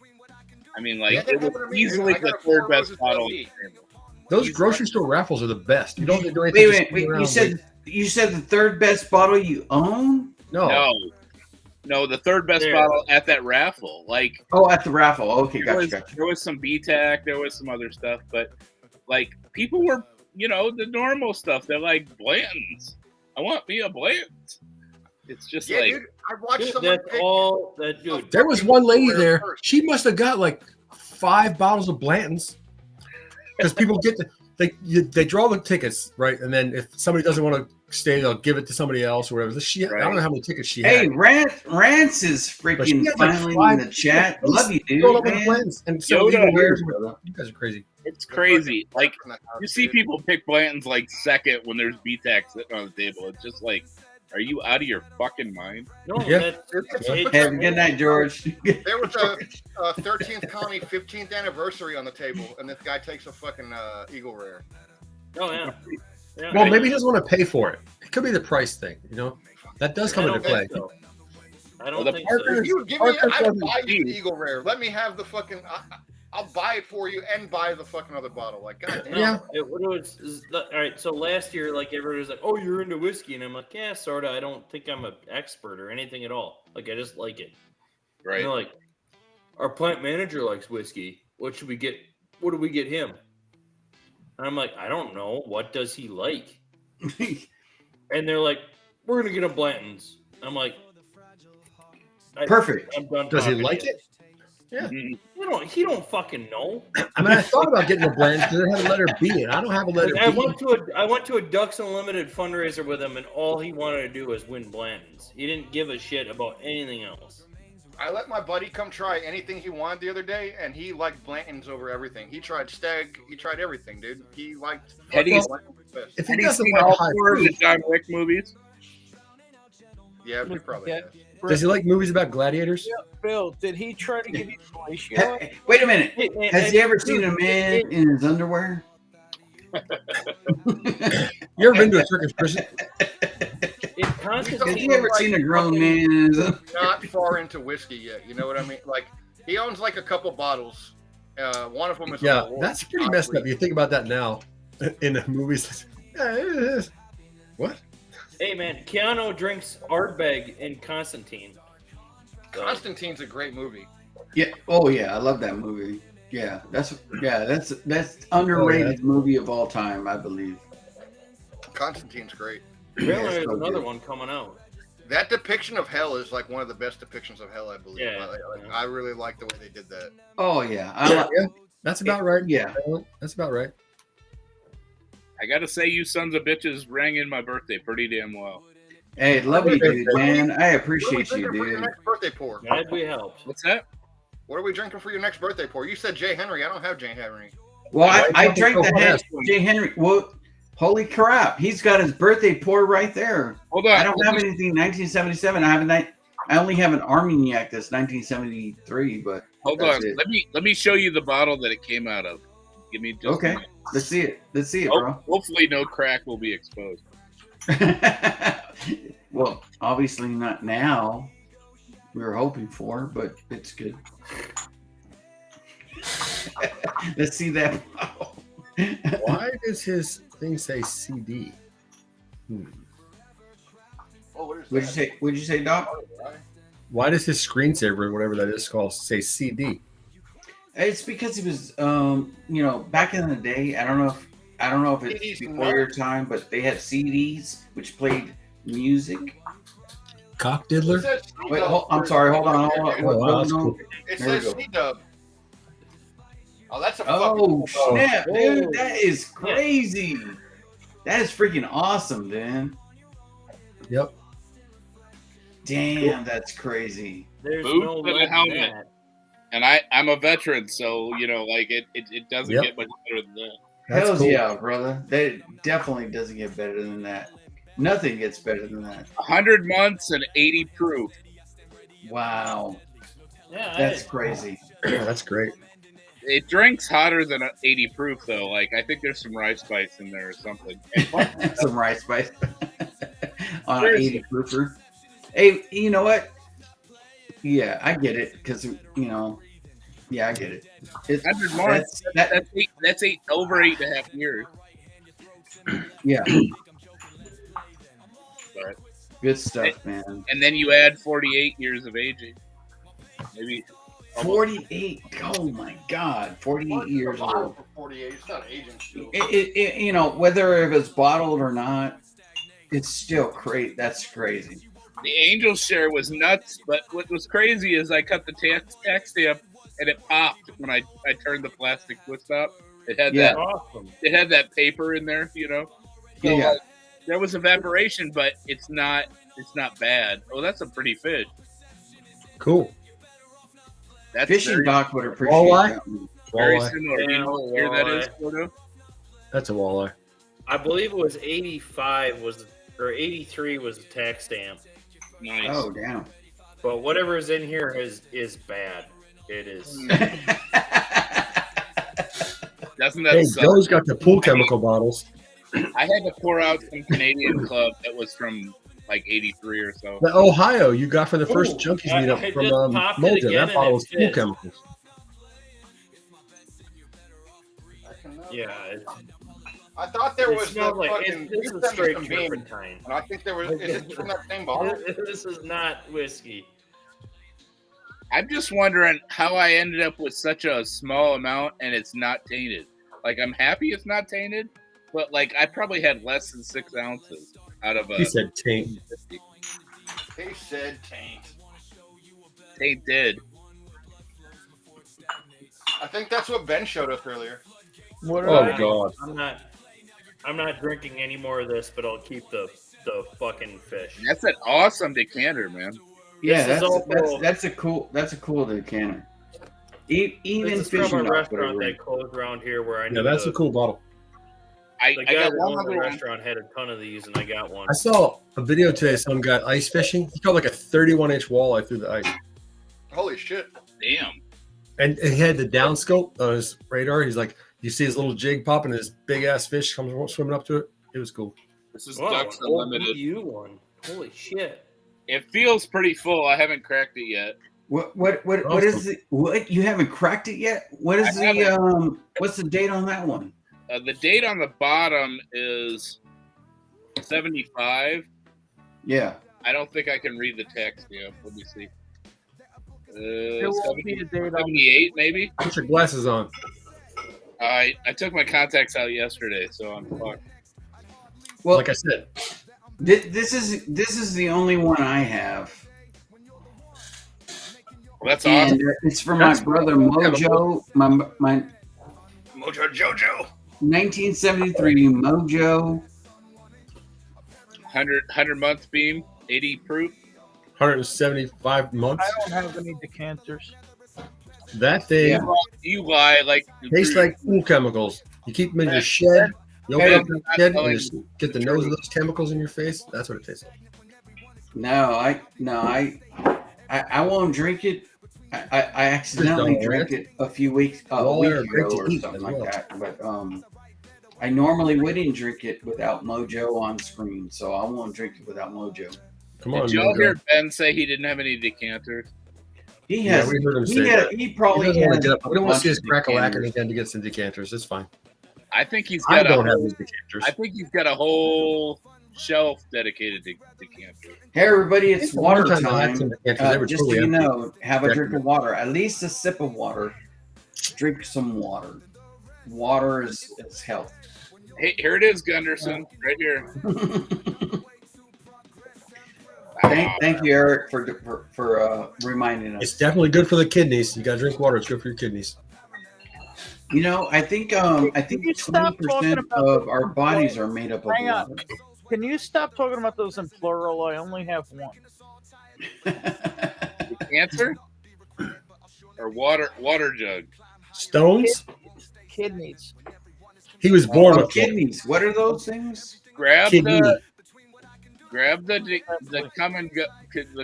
I mean, like, Yeah, it was happened to me, dude. easily I got the a Four third best Roses bottle on LP. the table. Those grocery store raffles are the best. You don't have to do anything. Wait, just wait. sit around You said wait. you said the third best bottle you own? No, the third best There. bottle at that raffle. Like, Oh, at the raffle. Okay, there gotcha. was, there was some BTAC, there was some other stuff, but like people were, the normal stuff. They're like, Blanton's. I want me a Blanton's. It's just Yeah, like, dude. I watched Dude, someone that's pick. all that dude. There was one lady Rare there. first. She must have got like 5 bottles of Blanton's because people get they draw the tickets, right? And then if somebody doesn't want to stay, they'll give it to somebody else or whatever. I don't know how many tickets she Hey, had. Rance is But she freaking had, like, finally 5 in the chat. She's Love you, filled dude, up with man. Blanton's and so Yoda. Eagle Rares. You guys are crazy. it's crazy. Like, you see people pick Blanton's like second when there's BTAC sitting on the table. It's just like, are you out of your fucking mind? No, Yeah. Have a good night, George. There was a 13th Colony 15th anniversary on the table, and this guy takes a fucking Eagle Rare. Oh yeah. Yeah, Well, maybe he doesn't want to pay for it. It could be the price thing, That does come I into don't play. think so. I don't Well, the think so. Parker- If you give me, Parker I'll doesn't buy you the cheat. Eagle Rare. Let me have the fucking. I'll buy it for you and buy the fucking other bottle. Like, goddamn. Yeah. All right. So last year, like everybody was like, "Oh, you're into whiskey," and I'm like, "Yeah, sorta. I don't think I'm an expert or anything at all. Like, I just like it." Right. And they're like, "Our plant manager likes whiskey. What should we get? What do we get him?" And I'm like, "I don't know. What does he like?" And they're like, "We're gonna get him Blanton's." I'm like, Perfect. I'm done. Does he talking like to you. it? Yeah. He don't fucking know. I mean, I thought about getting the Blanton's because it had a letter B, and I don't have a letter Like, I B. went to a Ducks Unlimited fundraiser with him, and all he wanted to do was win Blanton's. He didn't give a shit about anything else. I let my buddy come try anything he wanted the other day, and he liked Blanton's over everything. He tried Stag. He tried everything, dude. He liked. Eddie's- Blanton's best. If he Have you doesn't seen like all high 4 of the proof, John Wick movies? Yeah, he probably Yeah. has. does he like movies about gladiators? Bill, did he try to give you fellatio? Hey, wait a minute. Hey, man, Has he ever seen a man in his underwear? You ever been to a Turkish prison? Has he ever seen a grown man in his underwear? Not far into whiskey yet. You know what I mean? Like, he owns like a couple bottles. One of them is. Yeah, a little that's pretty messed up. You think about that now in the movies. What? Hey man, Keanu drinks Ardbeg in Constantine. Constantine's a great movie. Yeah. Oh yeah, I love that movie. Yeah, that's underrated movie of all time, I believe. Constantine's great. Apparently, Yeah, there's so another good. one coming out. That depiction of hell is like one of the best depictions of hell, I believe. Yeah. I really like the way they did that. Oh yeah, Yeah, that's about right. Yeah, that's about right. I gotta say, you sons of bitches rang in my birthday pretty damn well. Hey, love you, dude, man. I appreciate What are we you, drinking for your dude. next birthday pour? Glad we helped. What's that? What are we drinking for your next birthday pour? You said Jay Henry. I don't have Jay Henry. Well, I drank the Jay Henry. Well, holy crap, he's got his birthday pour right there. Hold on. I don't have anything 1977. I only have an Armagnac that's 1973. But Hold that's on. it. Let me show you the bottle that it came out of. Give me just a Okay, minute. let's see it. Let's see it, bro. Hopefully, no crack will be exposed. Well, obviously not now. We were hoping for, but it's good. Let's see that bottle. Why does his thing say CD? Oh, what is What'd you say? What'd you say, Doc? Why does his screensaver, whatever that is called, say CD? It's because it was, back in the day. I don't know if it's CDs before your time, but they had CDs which played music. Cock diddler? Wait, I'm sorry. Hold on. Oh, wow, that's cool. It There we says go. C-Dub. Oh, that's a Oh fucking... snap, dude! That is crazy. That is freaking awesome, man. Yep. Damn, that's crazy. There's Boots no and a lead in helmet. that. And I'm a veteran, so like it doesn't Yep. get much better than that. Hells yeah, brother. That definitely doesn't get better than that. Nothing gets better than that. 100 months and 80 proof. Wow. Yeah, That's crazy. That's great. It drinks hotter than 80 proof though. Like I think there's some rice spice in there or something. Some rice spice on an 80 proofer. Hey, you know what? Yeah, I get it because yeah, I get it. 100 months. That's over 8.5 years. Yeah. But, Good stuff, man. And then you add 48 years of aging. Maybe 48. Oh my God, 48 years old. 48. It's not aging still. Whether it was bottled or not, it's still crazy. That's crazy. the angel share was nuts, but what was crazy is I cut the tax stamp and it popped when I turned the plastic twist up. It had that awesome. It had that paper in there, So, Yeah. there was evaporation, but it's not bad. Oh, that's a pretty fish. Cool. That's Fishing very- Doc would appreciate Walleye? that one. Very Walleye. similar. You know what year that is, Gordo? That's a walleye. I believe it was 85 or 83 was the tax stamp. Nice. Oh, damn. But whatever is in here is bad. It is. Doesn't that Hey, suck? Joe's got the pool chemical bottles. I had to pour out some Canadian Club that was from like 83 or so. The Ohio you got for the first Ooh, Junkies I meetup from just popped it Mojo. again That and bottle it was pool fits. chemicals. Yeah. I thought there It was the smelled like- fucking. this you is sent me straight some beans, turpentine. and I think there was. Is it from that same bottle? This is not whiskey. I'm just wondering how I ended up with such a small amount and it's not tainted. Like, I'm happy it's not tainted, but like I probably had less than 6 ounces out of a. He said taint. He said taint. Tainted. I think that's what Ben showed us earlier. What Oh, are God. I'm not drinking any more of this, but I'll keep the fucking fish. That's an awesome decanter, man. Yeah, This is also- that's a cool decanter. Even This is from Fishing a Doc would restaurant agree. that closed around here where I knew Yeah, that's the, a cool bottle. I the guy got that one owned other the one. restaurant had a ton of these, and I got one. I saw a video today of some guy ice fishing. He caught like a 31-inch walleye through the ice. Holy shit! Damn. And he had the down scope on his radar. He's like, you see his little jig popping, and this big ass fish comes swimming up to it. It was cool. This is Whoa, Ducks an old Unlimited. BU one. Holy shit! It feels pretty full. I haven't cracked it yet. What is the what? You haven't cracked it yet? What is what's the date on that one? The date on the bottom is 75. Yeah. I don't think I can read the text. Yeah, let me see. There won't be a date on 78 maybe. Put your glasses on. I took my contacts out yesterday, so I'm fucked. Well, Like I said, this is the only one I have. Well, that's And awesome. it's from my brother Mojo. My Mojo Jojo. 1973 Mojo. 100 month beam, 80 proof. 175 months. I don't have any decanters. That thing You lie like tastes like pool chemicals. You keep them in your shed. You open Hey, up your shed I'm and just get the nose of those chemicals in your face. That's what it tastes like. No, I won't drink it. I accidentally Just don't, drank right? it a week Well, ago they're great to or eat something as like well. that. But I normally wouldn't drink it without Mojo on screen, so I won't drink it without Mojo. Come on, Did y'all Mojo. hear Ben say he didn't have any decanters? He Yeah, has. we heard him he, say had, that. he probably doesn't wanna has get up. a We don't want to bunch see his of crack a lack decanters. again to get some decanters. It's fine. I think he's I got don't a have whole, these decanters. I think he's got a whole shelf dedicated to decanters. Hey, everybody, it's One water time I had time. some decanters. They were Just so totally you empty. know, have a drink Decanters. of water. At least a sip of water. Drink some water. Water is health. Hey, here it is, Gunderson, right here. Thank you, Eric, for reminding us. It's definitely good for the kidneys. You got to drink water. It's good for your kidneys. You know, I think 20% of our bodies are made up of Hang on. water. Can you stop talking about those in plural? I only have one. Cancer or water jug. Stones? Kidneys. He was born Oh, with kidneys. What are those things? Grab Kidney. the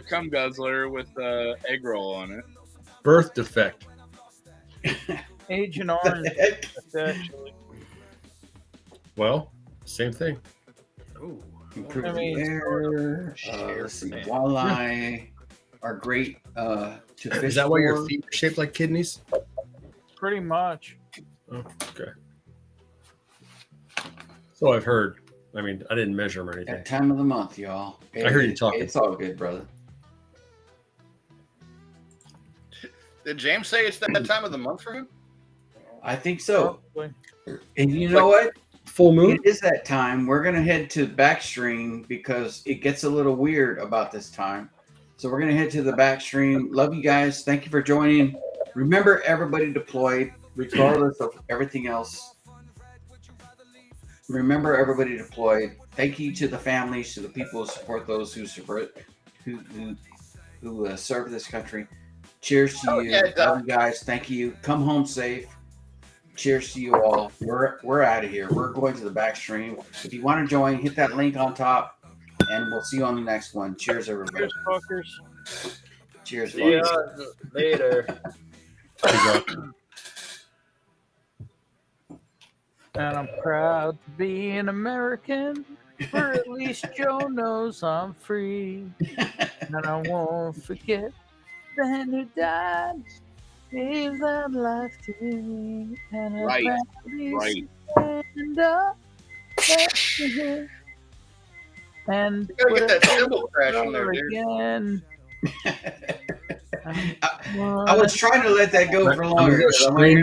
cum guzzler with egg roll on it. Birth defect. Agent Orange. That's actually. Well, same thing. Improve I mean, the air. Let's see. Walleye are great to fish. Is that why your for. feet are shaped like kidneys? Pretty much. Oh, okay. So I've heard. I mean, I didn't measure them or anything. That time of the month, y'all. I heard you talking. It's all good, brother. Did James say it's that time of the month for him? I think so. Probably. And you know what? Full moon? It is that time. We're going to head to backstream because it gets a little weird about this time. So we're going to head to the backstream. Love you guys. Thank you for joining. Remember, everybody deployed, regardless of everything else. Remember, everybody deployed. Thank you to the families, to the people who support those who serve this country. Cheers to you. Love you guys. Thank you. Come home safe. Cheers to you all. We're out of here. We're going to the back stream. If you want to join, hit that link on top, and we'll see you on the next one. Cheers, everybody. Cheers, fuckers. Cheers. See ya fuckers. later. And I'm proud to be an American, for at least Joe knows I'm free. And I won't forget the man who died. Gave that life to me. And I'm Right, proudly right. stand up next to him. And You gotta get that whatever cymbal crash in there, over dude. again. I was trying to let that go for longer. 'cause I'm like,